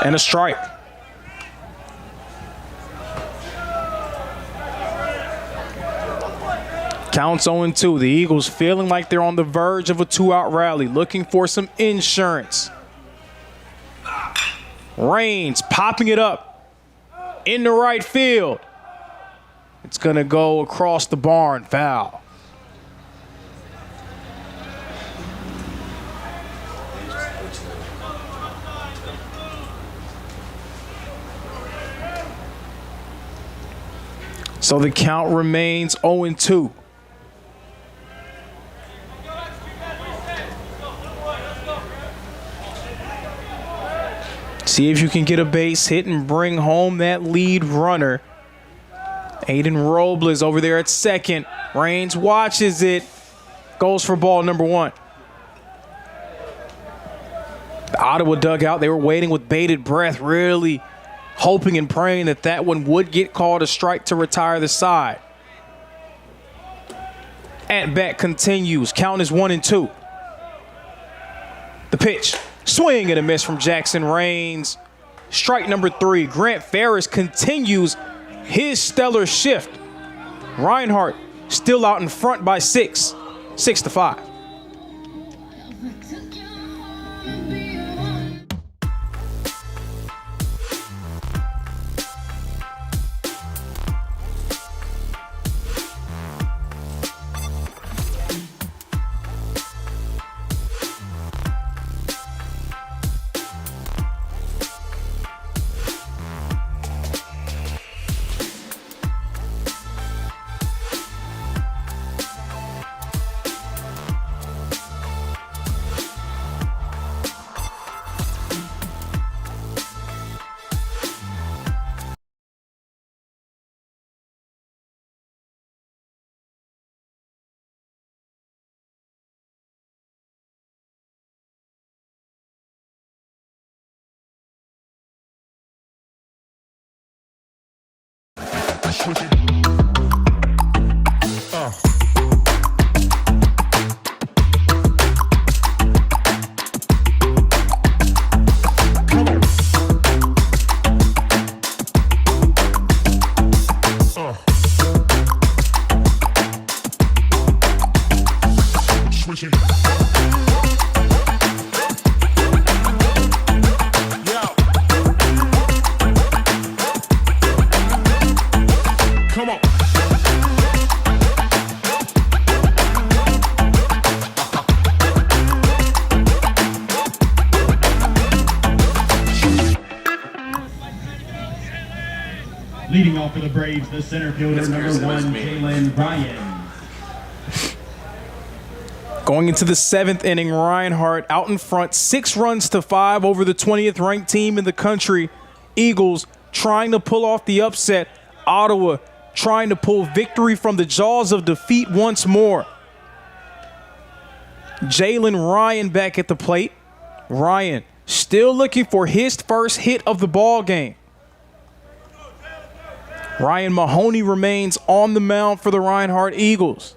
And a strike. Counts 0-2. The Eagles feeling like they're on the verge of a 2-out rally, looking for some insurance. Rains popping it up in the right field. It's going to go across the barn, foul. So the count remains 0-2. See if you can get a base hit and bring home that lead runner. Aiden Robles over there at second. Rains watches it. Goes for ball number 1. The Ottawa dugout, they were waiting with bated breath, really hoping and praying that that one would get called a strike to retire the side. At bat continues. Count is 1-2. The pitch. Swing and a miss from Jackson Rains. Strike number 3. Grant Ferris continues his stellar shift. Reinhardt still out in front by 6. 6-5. Leading off for the Braves, the center fielder, number 1, Jalen Ryan. Going into the 7th inning, Reinhardt out in front, 6 runs to 5 over the 20th ranked team in the country. Eagles trying to pull off the upset. Ottawa trying to pull victory from the jaws of defeat once more. Jalen Ryan back at the plate. Ryan still looking for his first hit of the ball game. Ryan Mahoney remains on the mound for the Reinhardt Eagles.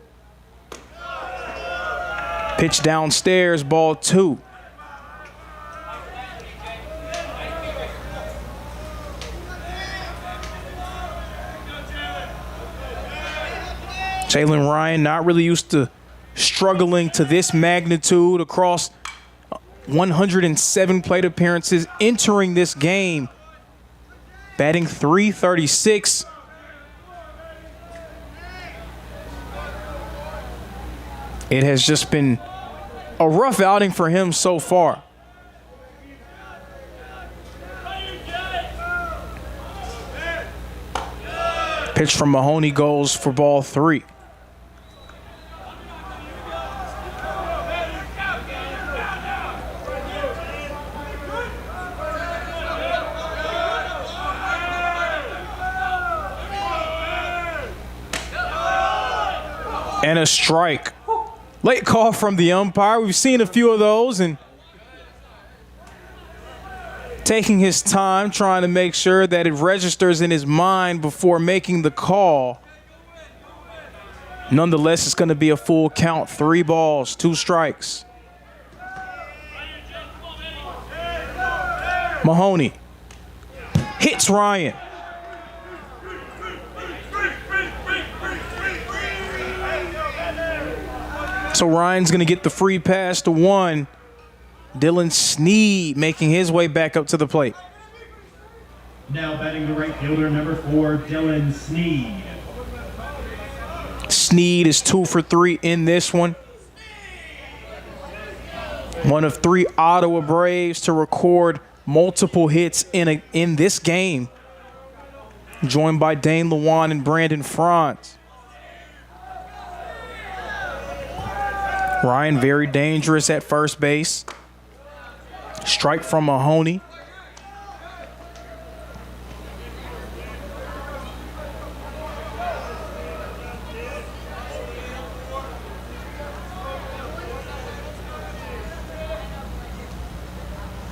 Pitch downstairs, ball 2. Jalen Ryan not really used to struggling to this magnitude across 107 plate appearances entering this game. Batting .336. It has just been a rough outing for him so far. Pitch from Mahoney goes for ball 3. And a strike. Late call from the umpire. We've seen a few of those, and taking his time, trying to make sure that it registers in his mind before making the call. Nonetheless, it's going to be a full count. 3 balls, 2 strikes. Mahoney hits Ryan. So Ryan's going to get the free pass to 1. Dylan Sneed making his way back up to the plate. Now batting the right fielder, number 4, Dylan Sneed. Sneed is 2 for 3 in this one. One of 3 Ottawa Braves to record multiple hits in this game. Joined by Dane Lewan and Brandon Franz. Ryan very dangerous at first base. Strike from Mahoney.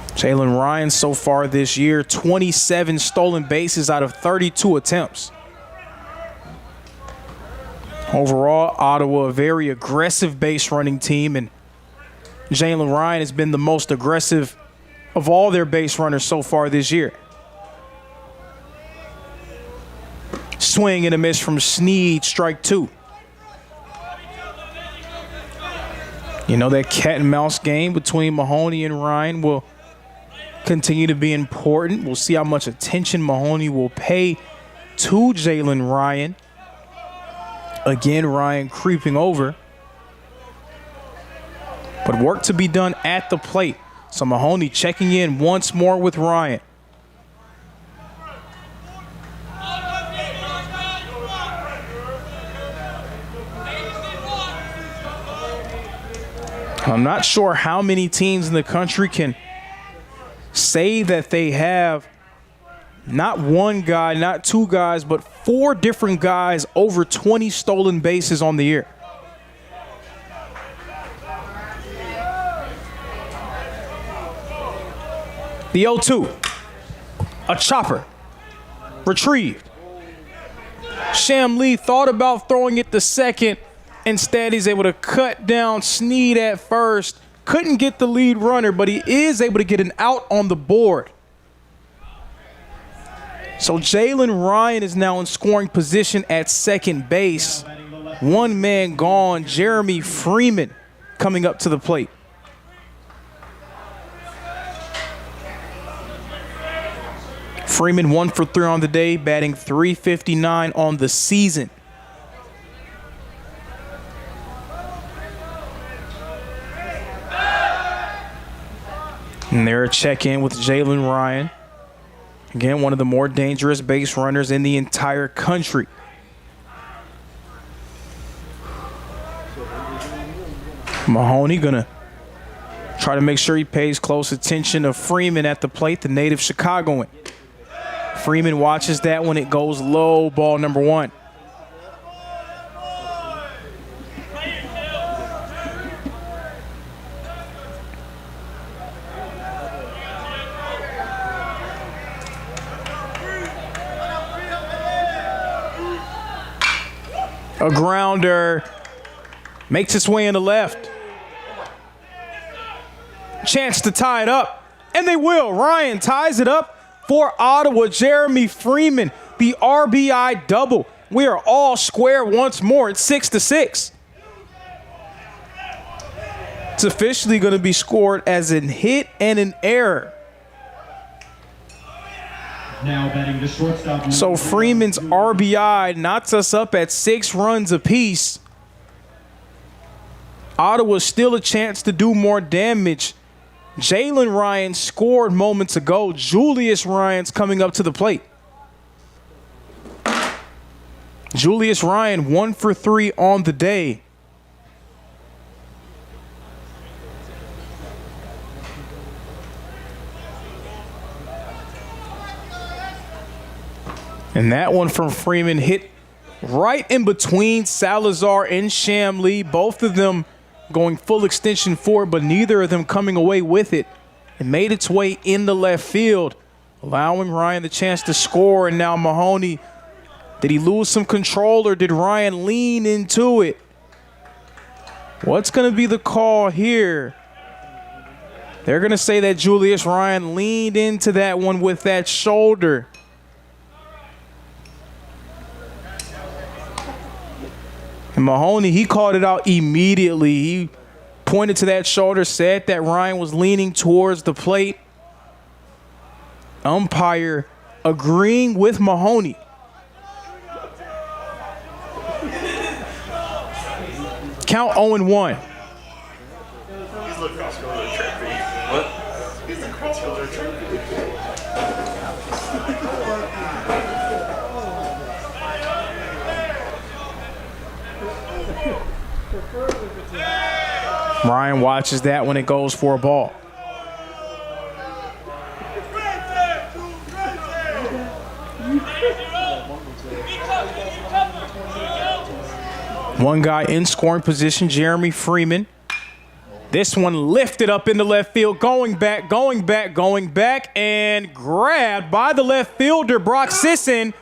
Jalen Ryan so far this year, 27 stolen bases out of 32 attempts. Overall, Ottawa, a very aggressive base running team, and Jalen Ryan has been the most aggressive of all their base runners so far this year. Swing and a miss from Sneed, strike 2. You know, that cat and mouse game between Mahoney and Ryan will continue to be important. We'll see how much attention Mahoney will pay to Jalen Ryan. Again, Ryan creeping over. But work to be done at the plate. So Mahoney checking in once more with Ryan. I'm not sure how many teams in the country can say that they have not one guy, not 2 guys, but 4 different guys over 20 stolen bases on the year. The 0-2. A chopper. Retrieved. Shamlee thought about throwing it to second. Instead, he's able to cut down Snead at first. Couldn't get the lead runner, but he is able to get an out on the board. So Jalen Ryan is now in scoring position at second base. One man gone, Jeremy Freeman coming up to the plate. Freeman 1 for 3 on the day, batting .359 on the season. And they're a check-in with Jalen Ryan. Again, one of the more dangerous base runners in the entire country. Mahoney gonna try to make sure he pays close attention to Freeman at the plate, the native Chicagoan. Freeman watches that when it goes low, ball number 1. A grounder makes its way in the left. Chance to tie it up, and they will. Ryan ties it up for Ottawa. Jeremy Freeman, the RBI double. We are all square once more. It's 6-6. It's officially going to be scored as a hit and an error. Now batting the shortstop. So Freeman's RBI knocks us up at 6 runs apiece. Ottawa still a chance to do more damage. Jalen Ryan scored moments ago. Julius Ryan's coming up to the plate. Julius Ryan 1 for 3 on the day. And that one from Freeman hit right in between Salazar and Shamlee. Both of them going full extension forward, but neither of them coming away with it. It made its way into left field, allowing Ryan the chance to score. And now Mahoney, did he lose some control or did Ryan lean into it? What's going to be the call here? They're going to say that Julius Ryan leaned into that one with that shoulder. And Mahoney, he called it out immediately. He pointed to that shoulder, said that Ryan was leaning towards the plate. Umpire agreeing with Mahoney. Count 0-1. Ryan watches that when it goes for a ball. One guy in scoring position, Jeremy Freeman. This one lifted up into left field, going back, and grabbed by the left fielder, Brock Sisson.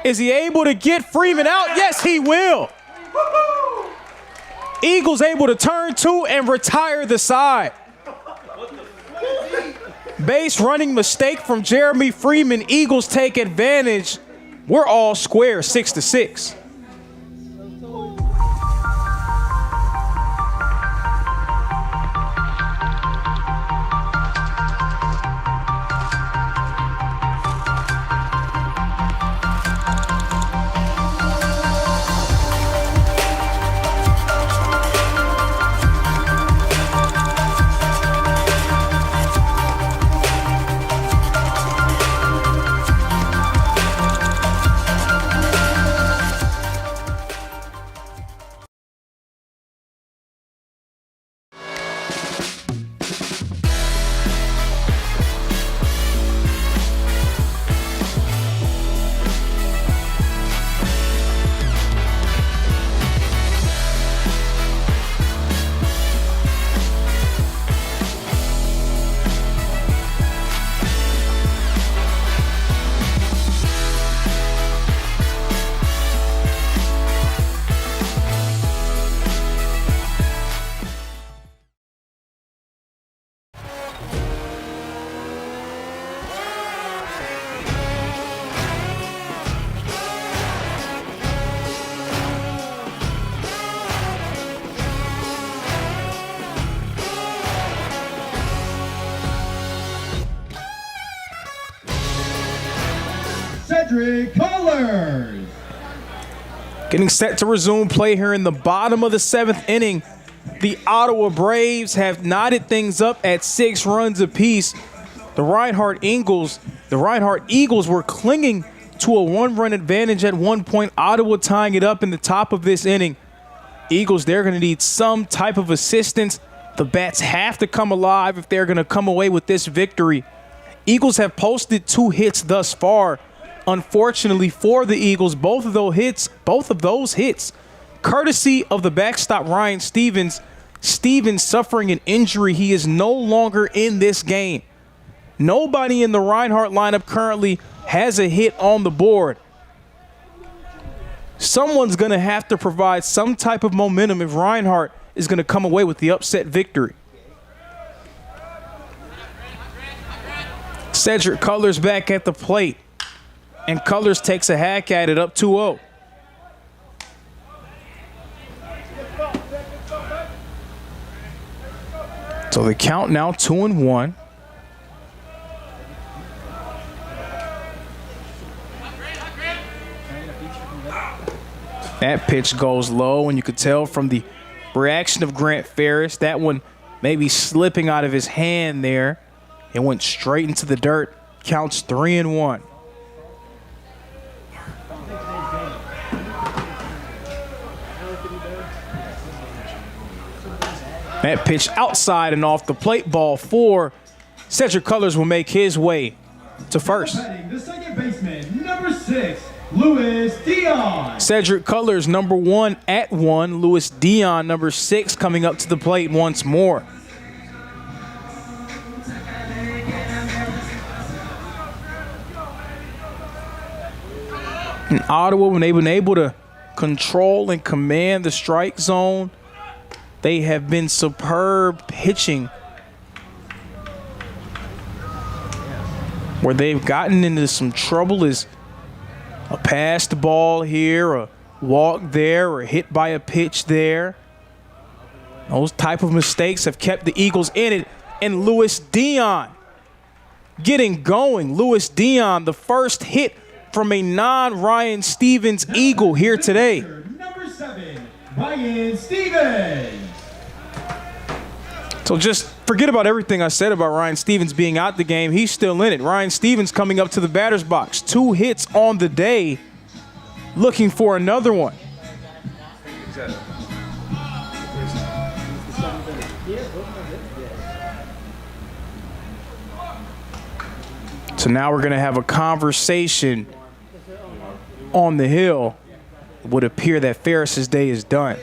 Is he able to get Freeman out? Yes, he will. Eagles able to turn 2 and retire the side. Base running mistake from Jeremy Freeman. Eagles take advantage. We're all square, 6-6. Cedric Colors. Getting set to resume play here in the bottom of the 7th inning. The Ottawa Braves have knotted things up at 6 runs apiece. The Reinhardt Eagles were clinging to a 1-run advantage at one point. Ottawa tying it up in the top of this inning. Eagles, they're going to need some type of assistance. The bats have to come alive if they're going to come away with this victory. Eagles have posted 2 hits thus far. Unfortunately for the Eagles, both of those hits, courtesy of the backstop Ryan Stevens. Stevens suffering an injury. He is no longer in this game. Nobody in the Reinhardt lineup currently has a hit on the board. Someone's going to have to provide some type of momentum if Reinhardt is going to come away with the upset victory. Cedric Colors back at the plate. And Colors takes a hack at it, up 2-0. So the count now 2-1. That pitch goes low, and you could tell from the reaction of Grant Ferris, that one maybe slipping out of his hand there. It went straight into the dirt. Counts 3-1. That pitch outside and off the plate, ball 4. Cedric Colors will make his way to first. The second baseman, number 6, Louis Dion. Cedric Colors, number 1 at 1. Louis Dion, number 6, coming up to the plate once more. And Ottawa, when they've been able to control and command the strike zone, they have been superb pitching. Where they've gotten into some trouble is a passed ball here, a walk there, or hit by a pitch there. Those type of mistakes have kept the Eagles in it. And Louis Dion getting going. Louis Dion, the first hit from a non-Ryan Stevens Eagle here today. Number 7, Ryan Stevens. So just forget about everything I said about Ryan Stevens being out the game. He's still in it. Ryan Stevens coming up to the batter's box. 2 hits on the day, looking for another one. So now we're going to have a conversation on the hill. It would appear that Ferris's day is done.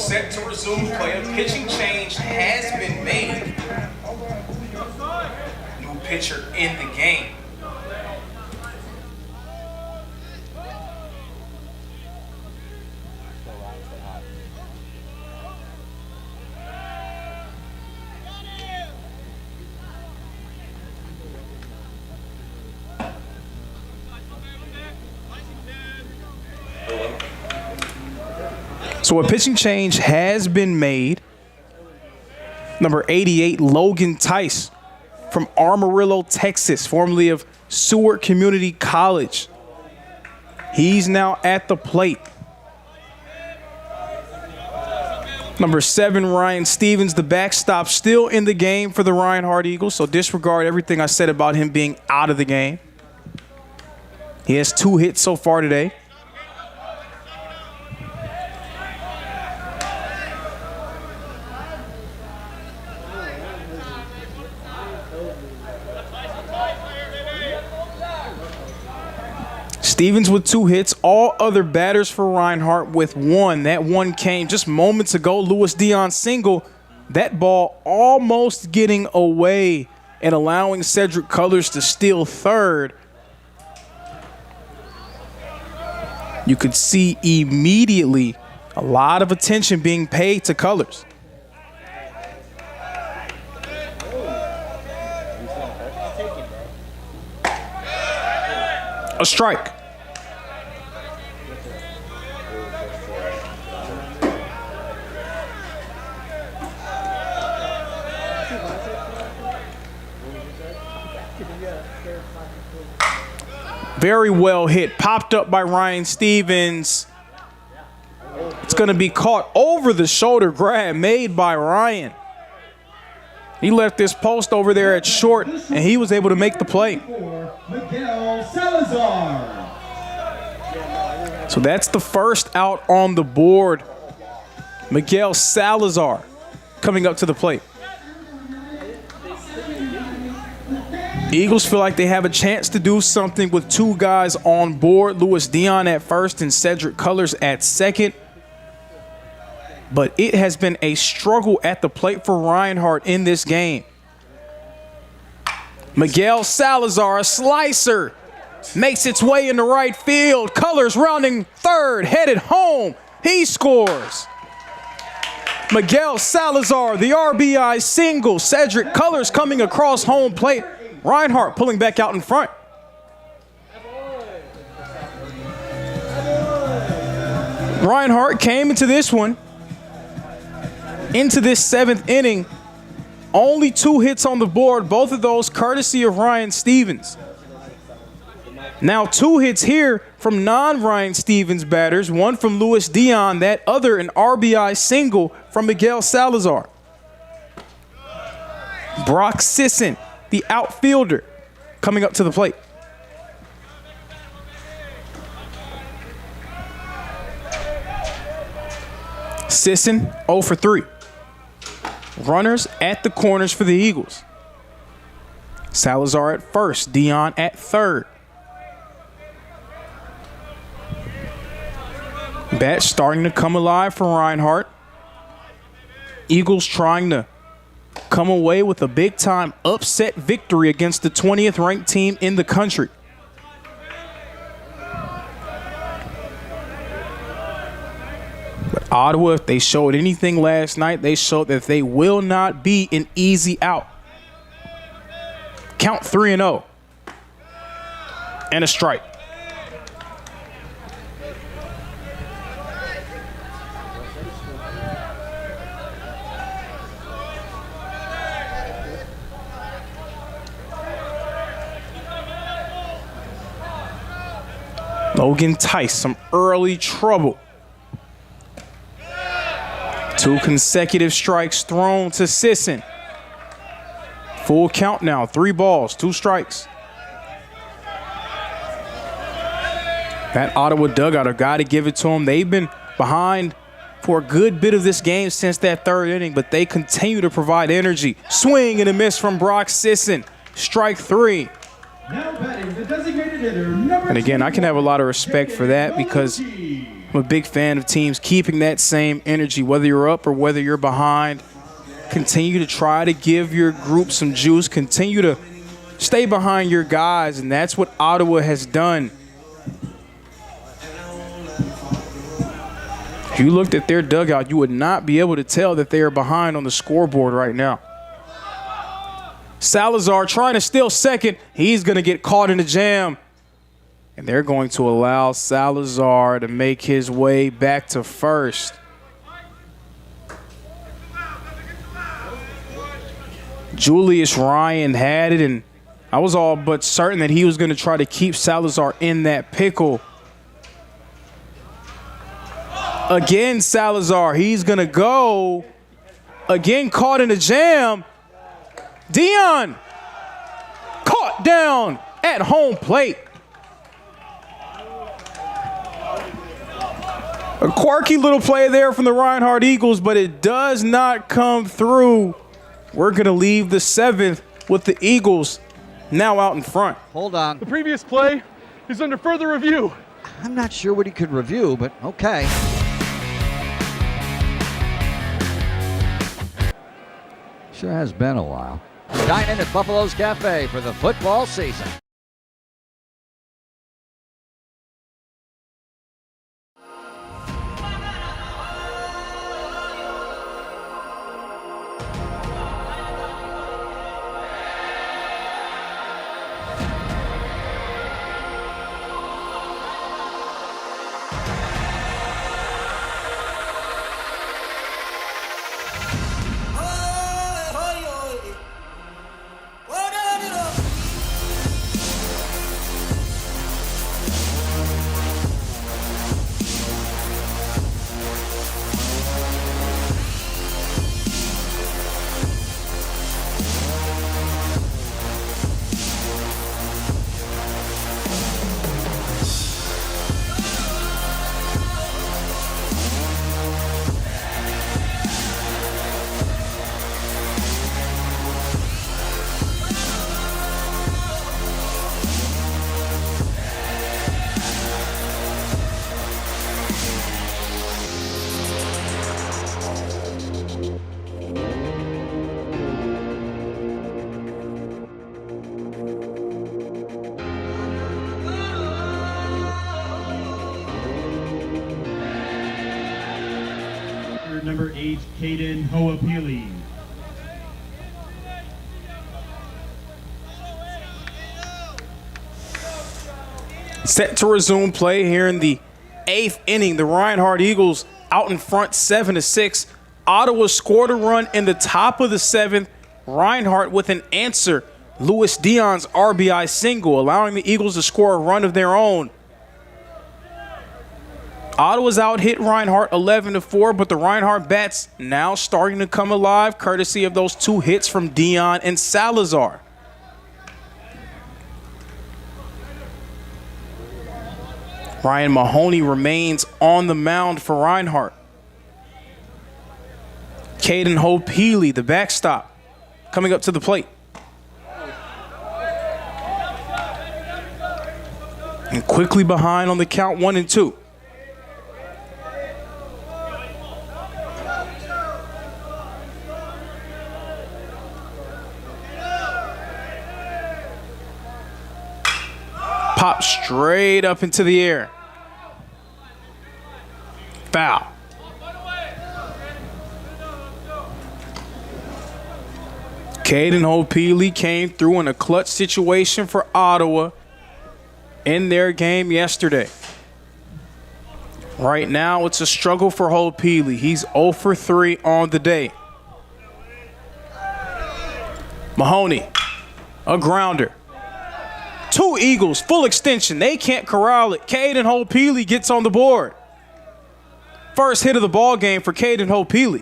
set to resume play. A pitching change has been made. New pitcher in the game. So a pitching change has been made. Number 88, Logan Tice from Amarillo, Texas, formerly of Seward Community College. He's now at the plate. Number 7, Ryan Stevens, the backstop, still in the game for the Reinhardt Eagles, so disregard everything I said about him being out of the game. He has 2 hits so far today. Stevens with 2 hits, all other batters for Reinhardt with 1. That one came just moments ago. Louis Dion single. That ball almost getting away and allowing Cedric Colors to steal third. You could see immediately a lot of attention being paid to Colors. A strike. Very well hit. Popped up by Ryan Stevens. It's going to be caught over the shoulder grab made by Ryan. He left this post over there at short, and he was able to make the play. So that's the first out on the board. Miguel Salazar coming up to the plate. Eagles feel like they have a chance to do something with 2 guys on board. Louis Dion at first and Cedric Colors at second. But it has been a struggle at the plate for Reinhardt in this game. Miguel Salazar, a slicer, makes its way into right field. Colors rounding third, headed home. He scores. Miguel Salazar, the RBI single. Cedric Colors coming across home plate. Reinhardt pulling back out in front. Reinhardt came into this one, into this 7th inning, only 2 hits on the board, both of those courtesy of Ryan Stevens. Now 2 hits here from non-Ryan Stevens batters, 1 from Louis Dion, that other an RBI single from Miguel Salazar. Brock Sisson, the outfielder, coming up to the plate. Sisson 0 for 3. Runners at the corners for the Eagles. Salazar at first, Dion at third. Bat starting to come alive for Reinhardt. Eagles trying to come away with a big-time upset victory against the 20th ranked team in the country. But Ottawa, if they showed anything last night, they showed that they will not be an easy out. Count 3-0. And a strike. Logan Tice, some early trouble. 2 consecutive strikes thrown to Sisson. Full count now, 3 balls, 2 strikes. That Ottawa dugout, I got to give it to them. They've been behind for a good bit of this game since that 3rd inning, but they continue to provide energy. Swing and a miss from Brock Sisson. Strike 3. Now batting the designated hitter, number And again, I can have a lot of respect for that because I'm a big fan of teams keeping that same energy, whether you're up or whether you're behind. Continue to try to give your group some juice. Continue to stay behind your guys, and that's what Ottawa has done. If you looked at their dugout, you would not be able to tell that they are behind on the scoreboard right now. Salazar trying to steal second. He's going to get caught in the jam. And they're going to allow Salazar to make his way back to first. Julius Ryan had it, and I was all but certain that he was going to try to keep Salazar in that pickle. Again, Salazar, he's going to go. Again, caught in a jam. Dion caught down at home plate. A quirky little play there from the Reinhardt Eagles, but it does not come through. We're going to leave the 7th with the Eagles now out in front. Hold on. The previous play is under further review. I'm not sure what he could review, but okay. Sure has been a while. Dine in at Buffalo's Cafe for the football season. Number 8, Caden Hoapili. Set to resume play here in the 8th inning. The Reinhardt Eagles out in front 7-6. Ottawa scored a run in the top of the 7th. Reinhardt with an answer. Louis Dion's RBI single, allowing the Eagles to score a run of their own. Ottawa's out hit Reinhardt 11-4, but the Reinhardt bats now starting to come alive, courtesy of those 2 hits from Dion and Salazar. Ryan Mahoney remains on the mound for Reinhardt. Caden Hope-Healy, the backstop, coming up to the plate. And quickly behind on the count 1-2. Pop straight up into the air. Foul. Caden Hope-Healy came through in a clutch situation for Ottawa in their game yesterday. Right now, it's a struggle for Hope-Healy. He's 0 for 3 on the day. Mahoney, a grounder. 2 Eagles, full extension. They can't corral it. Caden Hope-Healy gets on the board. First hit of the ball game for Caden Hope-Healy.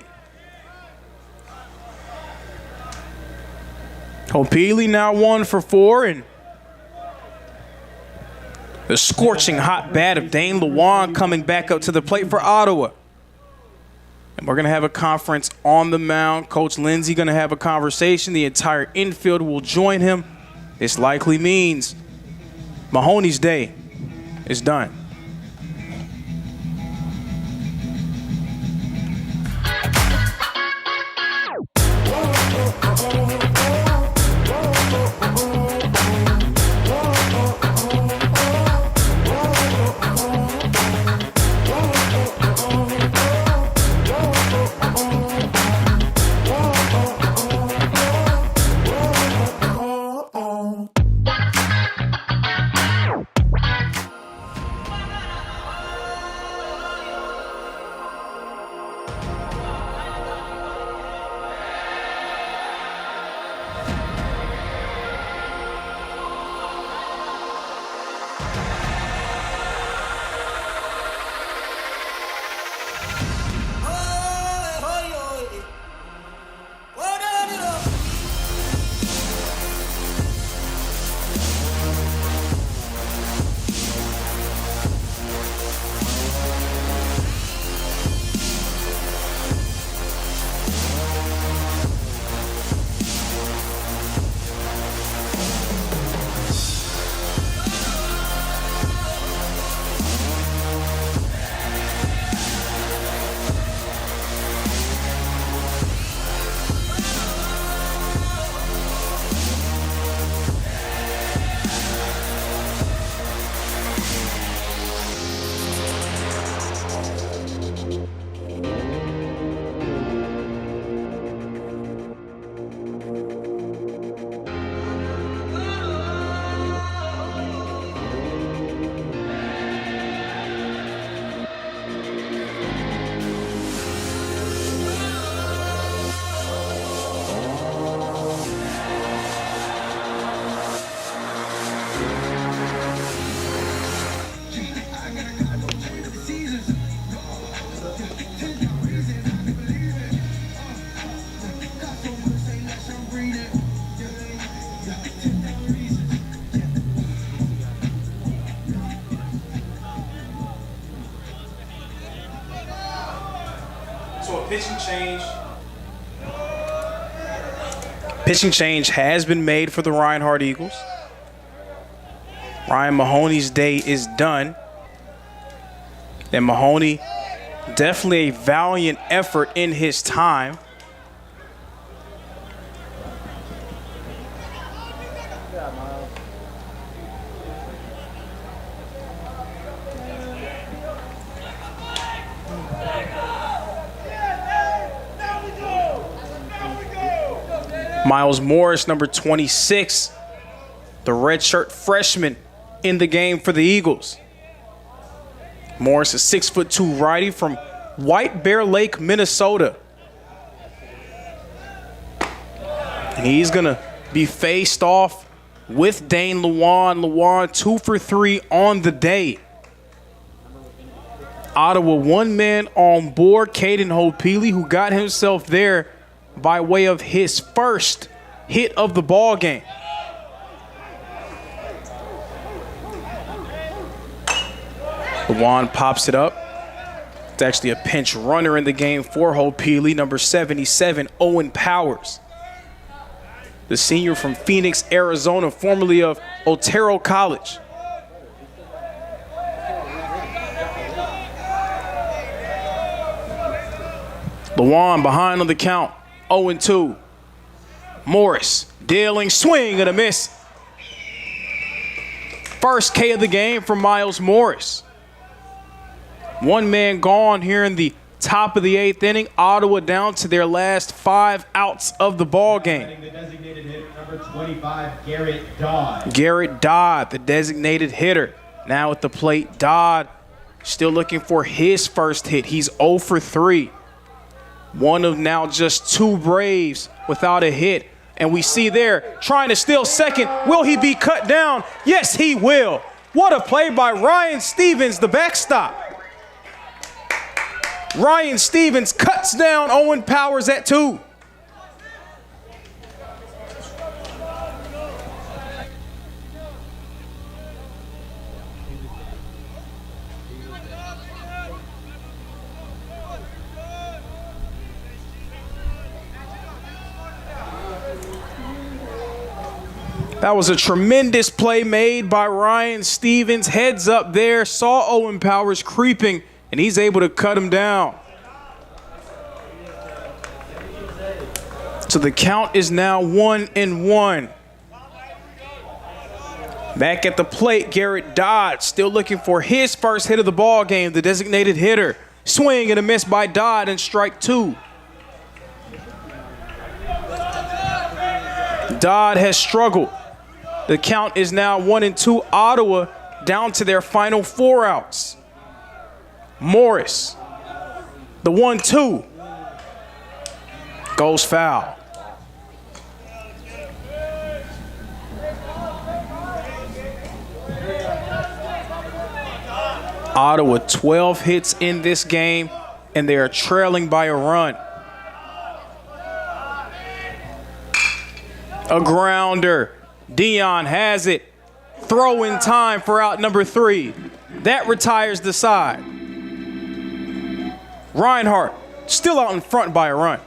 Hope-Healy now 1 for 4, and the scorching hot bat of Dane Lewan coming back up to the plate for Ottawa. And we're going to have a conference on the mound. Coach Lindsay going to have a conversation. The entire infield will join him. This likely means Mahoney's day is done. So a pitching change. Pitching change has been made for the Reinhardt Eagles. Ryan Mahoney's day is done. And Mahoney, definitely a valiant effort in his time. Miles Morris, number 26, the redshirt freshman in the game for the Eagles. Morris, a 6'2" righty from White Bear Lake, Minnesota. And he's going to be faced off with Dane Lewan. Lewan 2 for 3 on the day. Ottawa, one man on board, Caden Hopeely, who got himself there by way of his first hit of the ball game. Lewan pops it up. It's actually a pinch runner in the game for Hopeely, number 77, Owen Powers. The senior from Phoenix, Arizona, formerly of Otero College. Lewan behind on the count, 0-2. Morris dealing, swing and a miss. First K of the game for Miles Morris. One man gone here in the top of the 8th inning. Ottawa down to their last 5 outs of the ball game. The designated hitter, number 25, Garrett Dodd. Garrett Dodd, the designated hitter. Now at the plate, Dodd still looking for his first hit. He's 0 for 3. One of now just 2 Braves without a hit. And we see there, trying to steal second. Will he be cut down? Yes, he will. What a play by Ryan Stevens, the backstop. Ryan Stevens cuts down Owen Powers at 2. That was a tremendous play made by Ryan Stevens. Heads up there, saw Owen Powers creeping, and he's able to cut him down. So the count is now 1-1. Back at the plate, Garrett Dodd still looking for his first hit of the ball game, the designated hitter. Swing and a miss by Dodd, and strike 2. Dodd has struggled. The count is now 1-2. Ottawa down to their final 4 outs. Morris, the 1-2, goes foul. Ottawa 12 hits in this game, and they are trailing by a run. A grounder. Dion has it. Throw in time for out number 3. That retires the side. Reinhardt still out in front by a run.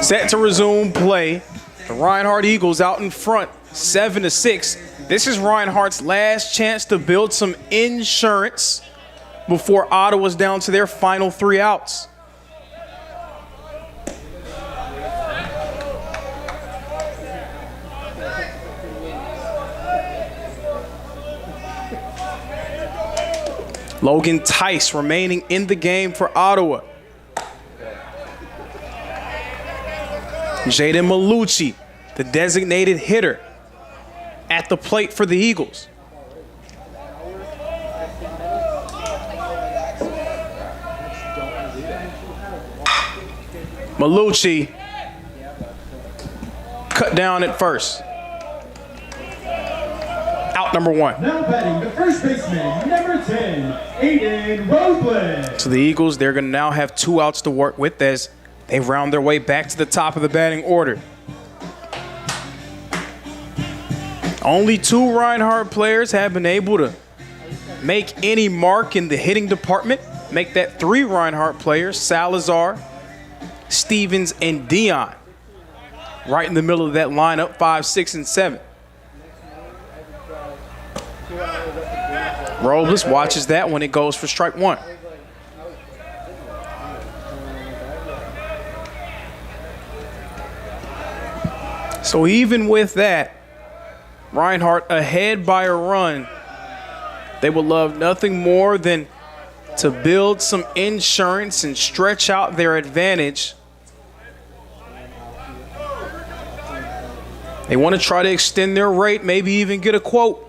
Set to resume play. The Reinhardt Eagles out in front, 7-6. This is Reinhardt's last chance to build some insurance before Ottawa's down to their final 3 outs. Logan Tice remaining in the game for Ottawa. Jaden Malucci, the designated hitter, at the plate for the Eagles. Malucci cut down at first. Out number 1. Now batting the first baseman, number 10, Aiden Robles. So the Eagles, they're going to now have 2 outs to work with as they round their way back to the top of the batting order. Only 2 Reinhardt players have been able to make any mark in the hitting department. Make that 3 Reinhardt players, Salazar, Stevens, and Dion. Right in the middle of that lineup, 5, 6, and 7. Robles watches that when it goes for strike 1. So even with that, Reinhardt ahead by a run, they would love nothing more than to build some insurance and stretch out their advantage. They want to try to extend their rate, maybe even get a quote.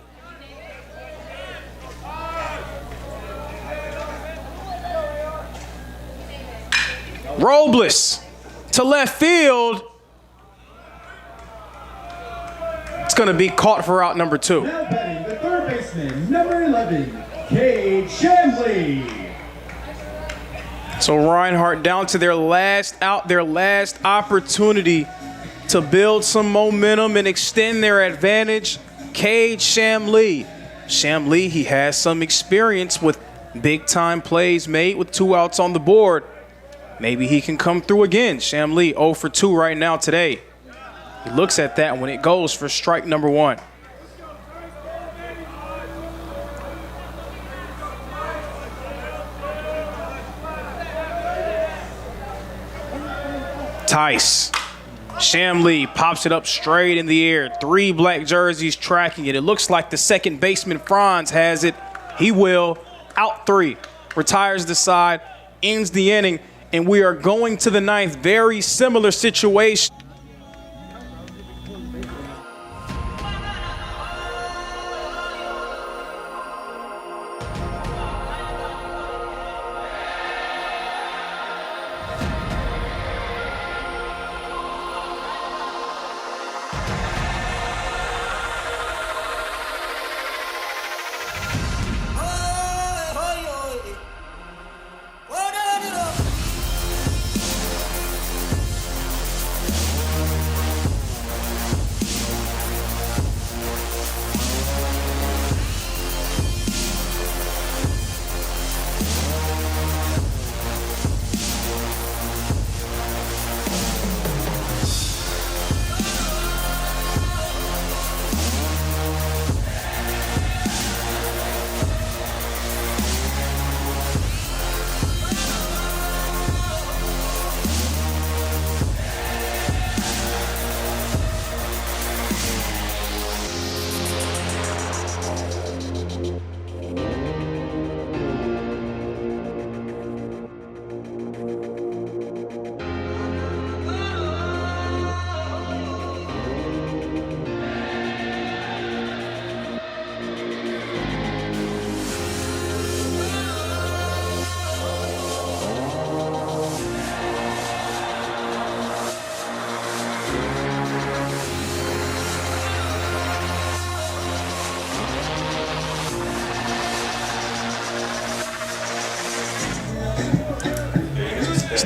Robles to left field. It's going to be caught for out number 2. Now batting the third baseman, number 11, Cade Shanley. So Reinhardt down to their last out, their last opportunity to build some momentum and extend their advantage. Cade Shanley. Shanley, he has some experience with big-time plays made with 2 outs on the board. Maybe he can come through again. Shanley 0 for 2 right now today. He looks at that when it goes for strike number 1. Tice. Shanley pops it up straight in the air. 3 black jerseys tracking it. It looks like the second baseman, Franz, has it. He will. Out 3. Retires the side. Ends the inning. And we are going to the 9th. Very similar situation.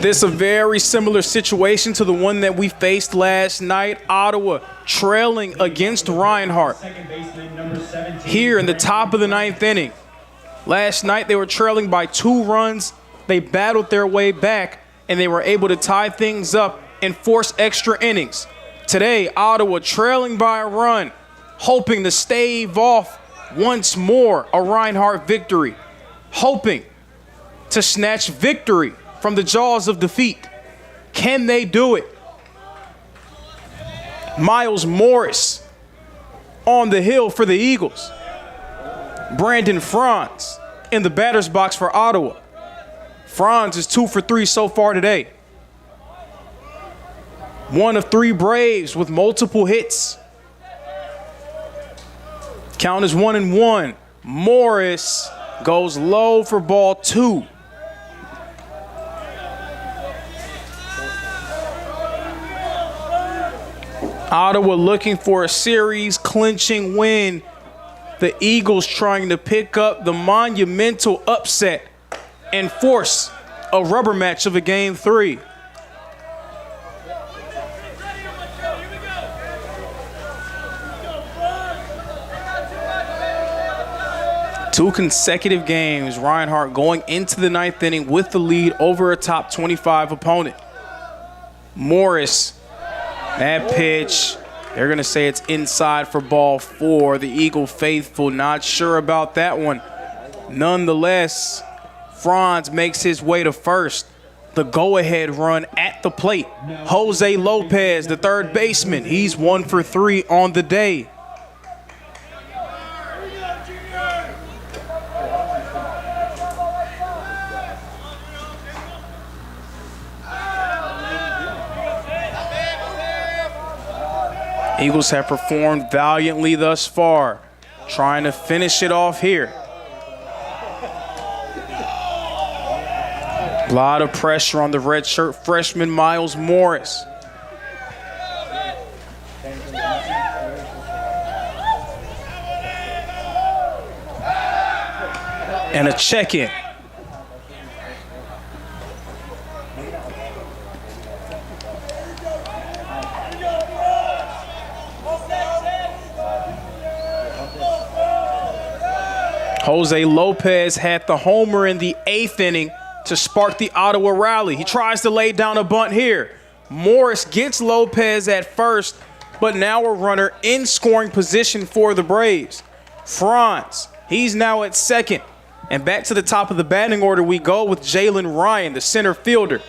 This is a very similar situation to the one that we faced last night. Ottawa trailing against Reinhardt here in the top of the 9th inning. Last night they were trailing by 2 runs. They battled their way back and they were able to tie things up and force extra innings. Today, Ottawa trailing by a run, hoping to stave off once more a Reinhardt victory, hoping to snatch victory from the jaws of defeat. Can they do it? Miles Morris on the hill for the Eagles. Brandon Franz in the batter's box for Ottawa. Franz is 2 for 3 so far today. One of 3 Braves with multiple hits. Count is 1-1. Morris goes low for ball 2. Ottawa looking for a series clinching win. The Eagles trying to pick up the monumental upset and force a rubber match of a game 3. Two consecutive games, Reinhardt going into the 9th inning with the lead over a top 25 opponent. Morris, that pitch, they're going to say it's inside for ball 4. The Eagle faithful not sure about that one. Nonetheless, Franz makes his way to first. The go-ahead run at the plate. Jose Lopez, the third baseman, he's 1 for 3 on the day. Eagles have performed valiantly thus far, trying to finish it off here. A lot of pressure on the redshirt freshman Miles Morris. And a check-in. Jose Lopez had the homer in the 8th inning to spark the Ottawa rally. He tries to lay down a bunt here. Morris gets Lopez at first, but now a runner in scoring position for the Braves. Franz, he's now at second. And back to the top of the batting order we go with Jalen Ryan, the center fielder.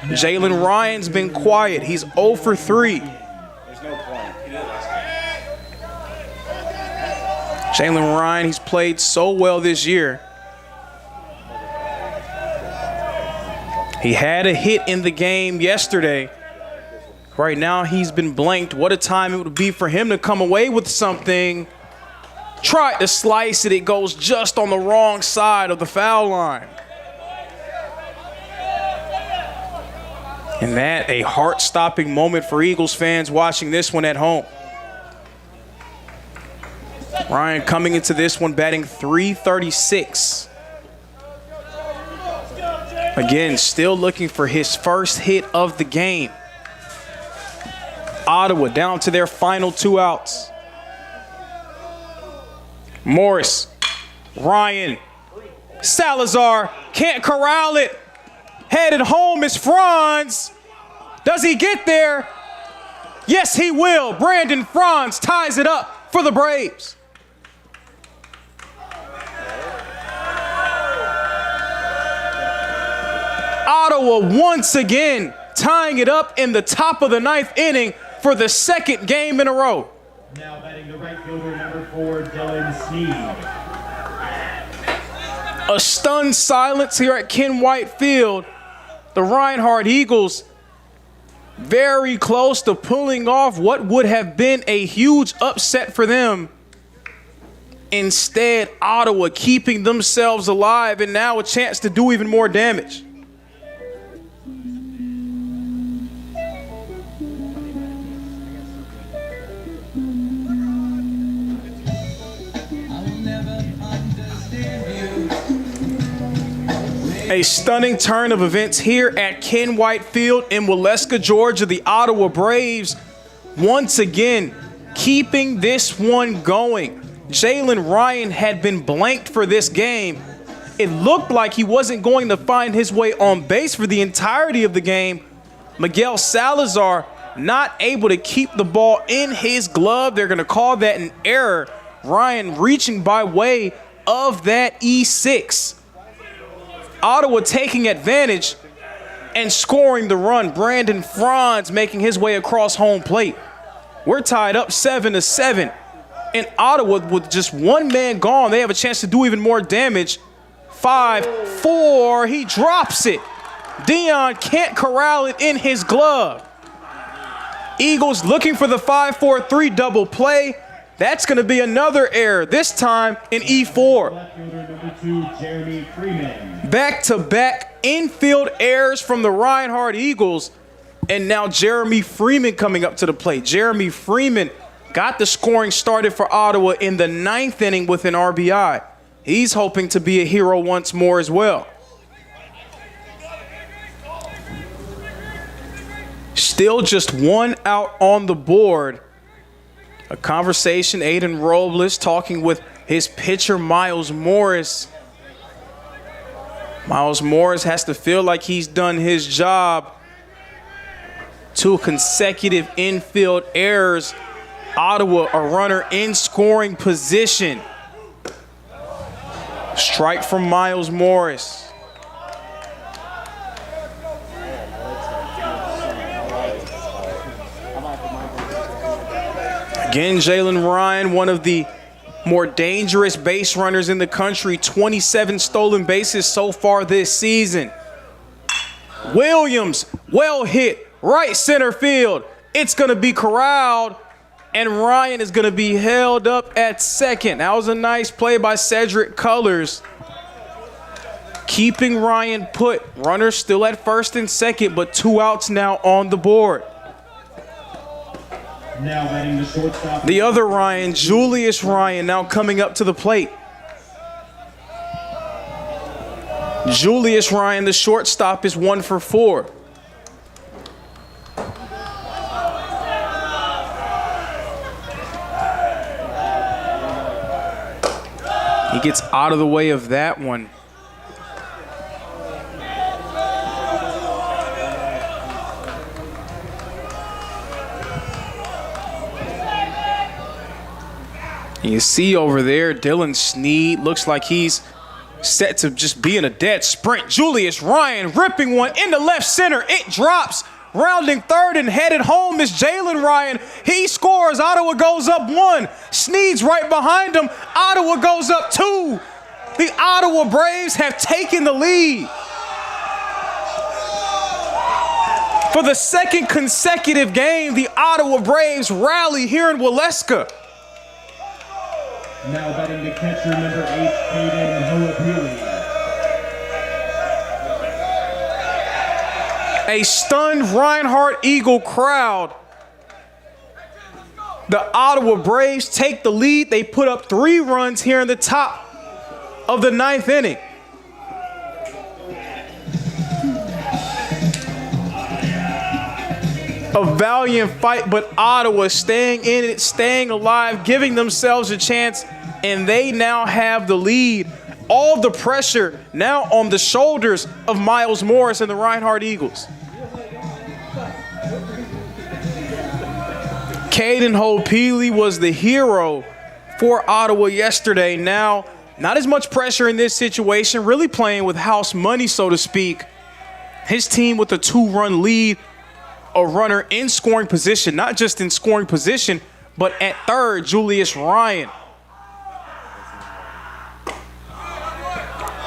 Jalen Ryan's been quiet. He's 0 for 3. Jalen Ryan, he's played so well this year. He had a hit in the game yesterday. Right now, he's been blanked. What a time it would be for him to come away with something. Tried to slice it. It goes just on the wrong side of the foul line. And that, a heart-stopping moment for Eagles fans watching this one at home. Ryan coming into this one batting .336. Again, still looking for his first hit of the game. Ottawa down to their final 2 outs. Morris, Ryan, Salazar can't corral it. Headed home is Franz. Does he get there? Yes, he will. Brandon Franz ties it up for the Braves. Ottawa once again tying it up in the top of the 9th inning for the 2nd game in a row. Now batting the right fielder, number 4, Dylan Sneed. A stunned silence here at Ken White Field. The Reinhardt Eagles very close to pulling off what would have been a huge upset for them. Instead, Ottawa keeping themselves alive and now a chance to do even more damage. A stunning turn of events here at Ken White Field in Waleska, Georgia. The Ottawa Braves once again keeping this one going. Jalen Ryan had been blanked for this game, It looked like he wasn't going to find his way on base for the entirety of the game. Miguel Salazar not able to keep the ball in his glove. They're going to call that an error. Ryan reaching by way of that E6. Ottawa taking advantage and scoring the run. Brandon Franz making his way across home plate. We're tied up 7-7. And Ottawa, with just one man gone, they have a chance to do even more damage. 5-4, he drops it. Dion can't corral it in his glove. Eagles looking for the 5-4-3 double play. That's going to be another error, this time in E4. Number 2, Jeremy Freeman. Back-to-back infield errors from the Reinhardt Eagles. And now Jeremy Freeman coming up to the plate. Jeremy Freeman got the scoring started for Ottawa in the 9th inning with an RBI. He's hoping to be a hero once more as well. Still just one out on the board. A conversation, Aiden Robles talking with his pitcher, Miles Morris. Miles Morris has to feel like he's done his job. 2 consecutive infield errors. Ottawa, a runner in scoring position. Strike from Miles Morris. Again, Jalen Ryan, one of the more dangerous base runners in the country. 27 stolen bases so far this season. Williams, well hit, right center field. It's going to be corralled, and Ryan is going to be held up at second. That was a nice play by Cedric Cullors. Keeping Ryan put. Runners still at first and second, but 2 outs now on the board. Now batting the shortstop. The other Ryan, Julius Ryan, now coming up to the plate. Julius Ryan, the shortstop, is 1 for 4. He gets out of the way of that one. You see over there, Dylan Sneed looks like he's set to just be in a dead sprint. Julius Ryan ripping one into left center. It drops. Rounding third and headed home is Jalen Ryan. He scores. Ottawa goes up 1. Sneed's right behind him. Ottawa goes up 2. The Ottawa Braves have taken the lead. For the second consecutive game, the Ottawa Braves rally here in Waleska. Now batting the catcher, number 8, Caden Hoapili. A stunned Reinhardt Eagle crowd. The Ottawa Braves take the lead. They put up 3 runs here in the top of the 9th inning. A valiant fight, but Ottawa staying in it, staying alive, giving themselves a chance, and they now have the lead. All the pressure now on the shoulders of Miles Morris and the Reinhardt Eagles. Caden Hoapili was the hero for Ottawa yesterday. Now, not as much pressure in this situation, really playing with house money, so to speak. His team with a 2-run lead, a runner in scoring position, not just in scoring position, but at third, Julius Ryan.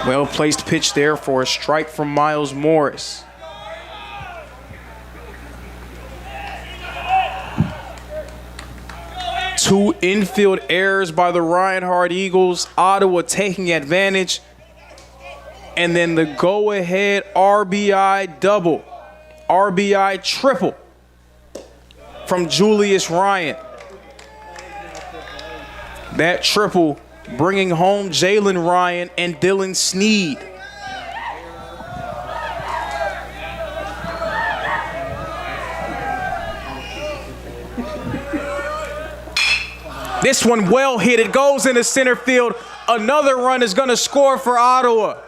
Well-placed pitch there for a strike from Miles Morris. Two infield errors by the Reinhardt Eagles. Ottawa taking advantage. And then the go-ahead RBI double. RBI triple from Julius Ryan. That triple bringing home Jalen Ryan and Dylan Sneed. This one well hit. It goes into center field. Another run is going to score for Ottawa.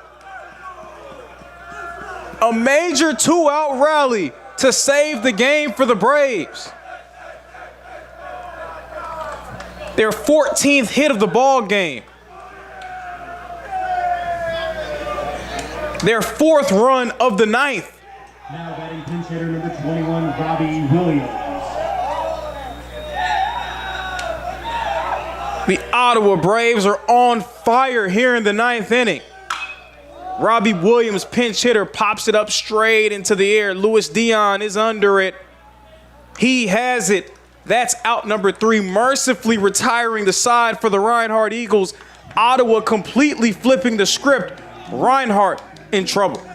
A major 2-out rally to save the game for the Braves. Their 14th hit of the ball game. Their 4th run of the 9th. Now batting pinch hitter number 21, Robbie Williams. The Ottawa Braves are on fire here in the 9th inning. Robbie Williams, pinch hitter, pops it up straight into the air. Louis Dion is under it. He has it. That's out number 3, mercifully retiring the side for the Reinhardt Eagles. Ottawa completely flipping the script. Reinhardt in trouble.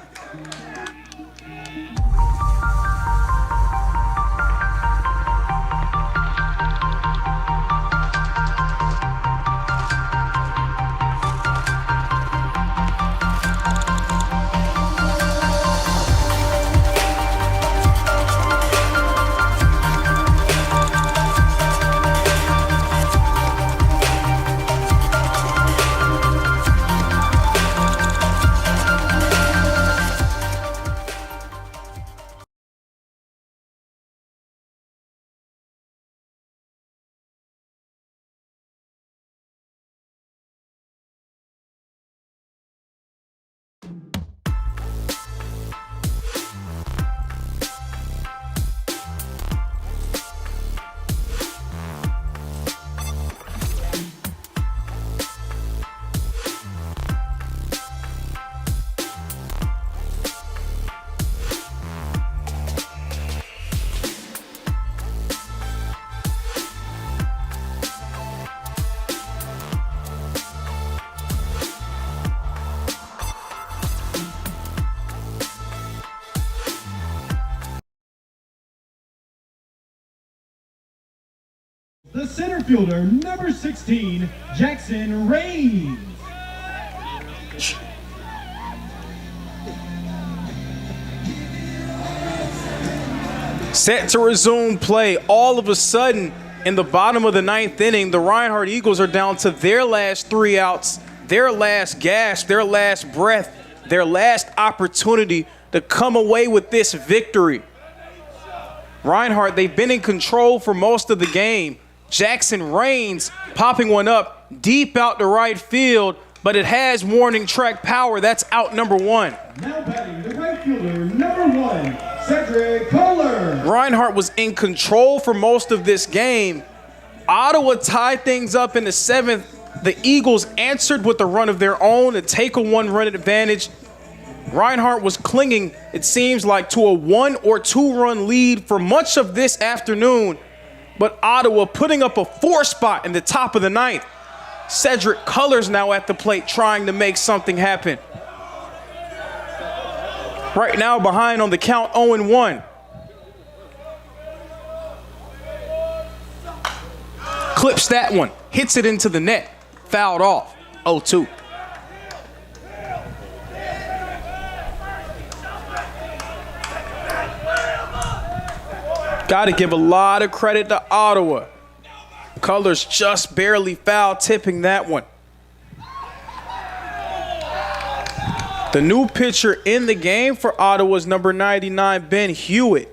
The center fielder, number 16, Jackson Raines. Set to resume play. All of a sudden, in the bottom of the 9th inning, the Reinhardt Eagles are down to their last 3 outs, their last gasp, their last breath, their last opportunity to come away with this victory. Reinhardt, they've been in control for most of the game. Jackson Raines popping one up deep out to right field, but it has warning track power. That's out number 1. Now batting the right fielder, number 1, Cedric Kohler. Reinhardt was in control for most of this game. Ottawa tied things up in the 7th. The Eagles answered with a run of their own to take a 1-run advantage. Reinhardt was clinging, it seems like, to a 1 or 2-run lead for much of this afternoon. But Ottawa putting up a 4 spot in the top of the 9th. Cedric Kohler's now at the plate trying to make something happen. Right now behind on the count 0-1. Clips that one, hits it into the net, fouled off, 0-2. Got to give a lot of credit to Ottawa. Colors just barely foul tipping that one. The new pitcher in the game for Ottawa is number 99, Ben Hewitt.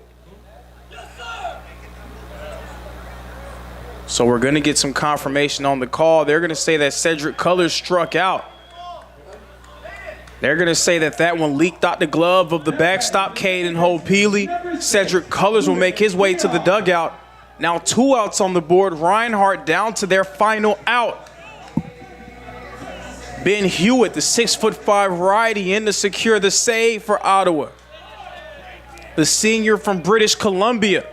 So we're going to get some confirmation on the call. They're going to say that Cedric Kohler struck out. They're going to say that that one leaked out the glove of the backstop, Caden Hopeely. Cedric Kohler will make his way to the dugout. Now 2 outs on the board. Reinhardt down to their final out. Ben Hewitt, the 6'5" righty, in to secure the save for Ottawa. The senior from British Columbia.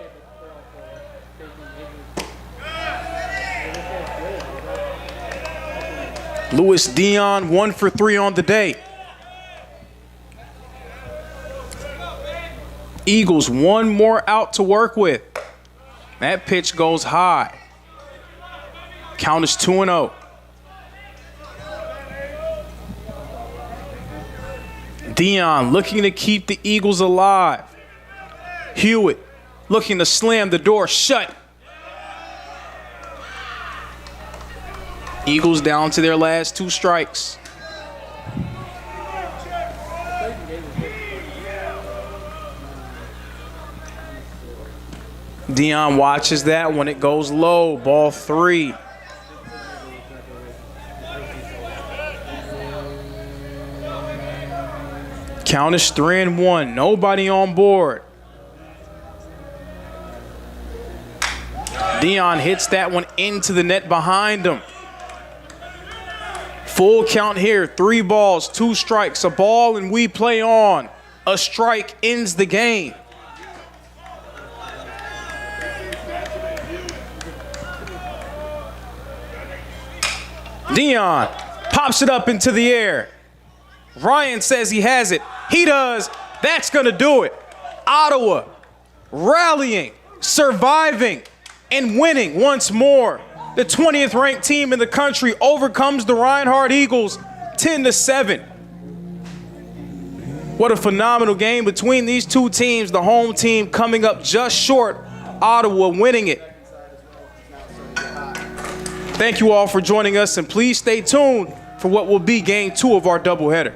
Louis Dion, 1 for 3 on the day. Eagles 1 more out to work with. That pitch goes high. Count is 2-0. Dion looking to keep the Eagles alive. Hewitt looking to slam the door shut. Eagles down to their last 2 strikes. Dion watches that when it goes low. Ball 3. Count is 3-1. Nobody on board. Dion hits that one into the net behind him. Full count here. 3 balls, 2 strikes, a ball, and we play on. A strike ends the game. Dion pops it up into the air. Ryan says he has it. He does. That's going to do it. Ottawa rallying, surviving, and winning once more. The 20th ranked team in the country overcomes the Reinhardt Eagles 10-7. What a phenomenal game between these 2 teams. The home team coming up just short. Ottawa winning it. Thank you all for joining us, and please stay tuned for what will be game 2 of our doubleheader.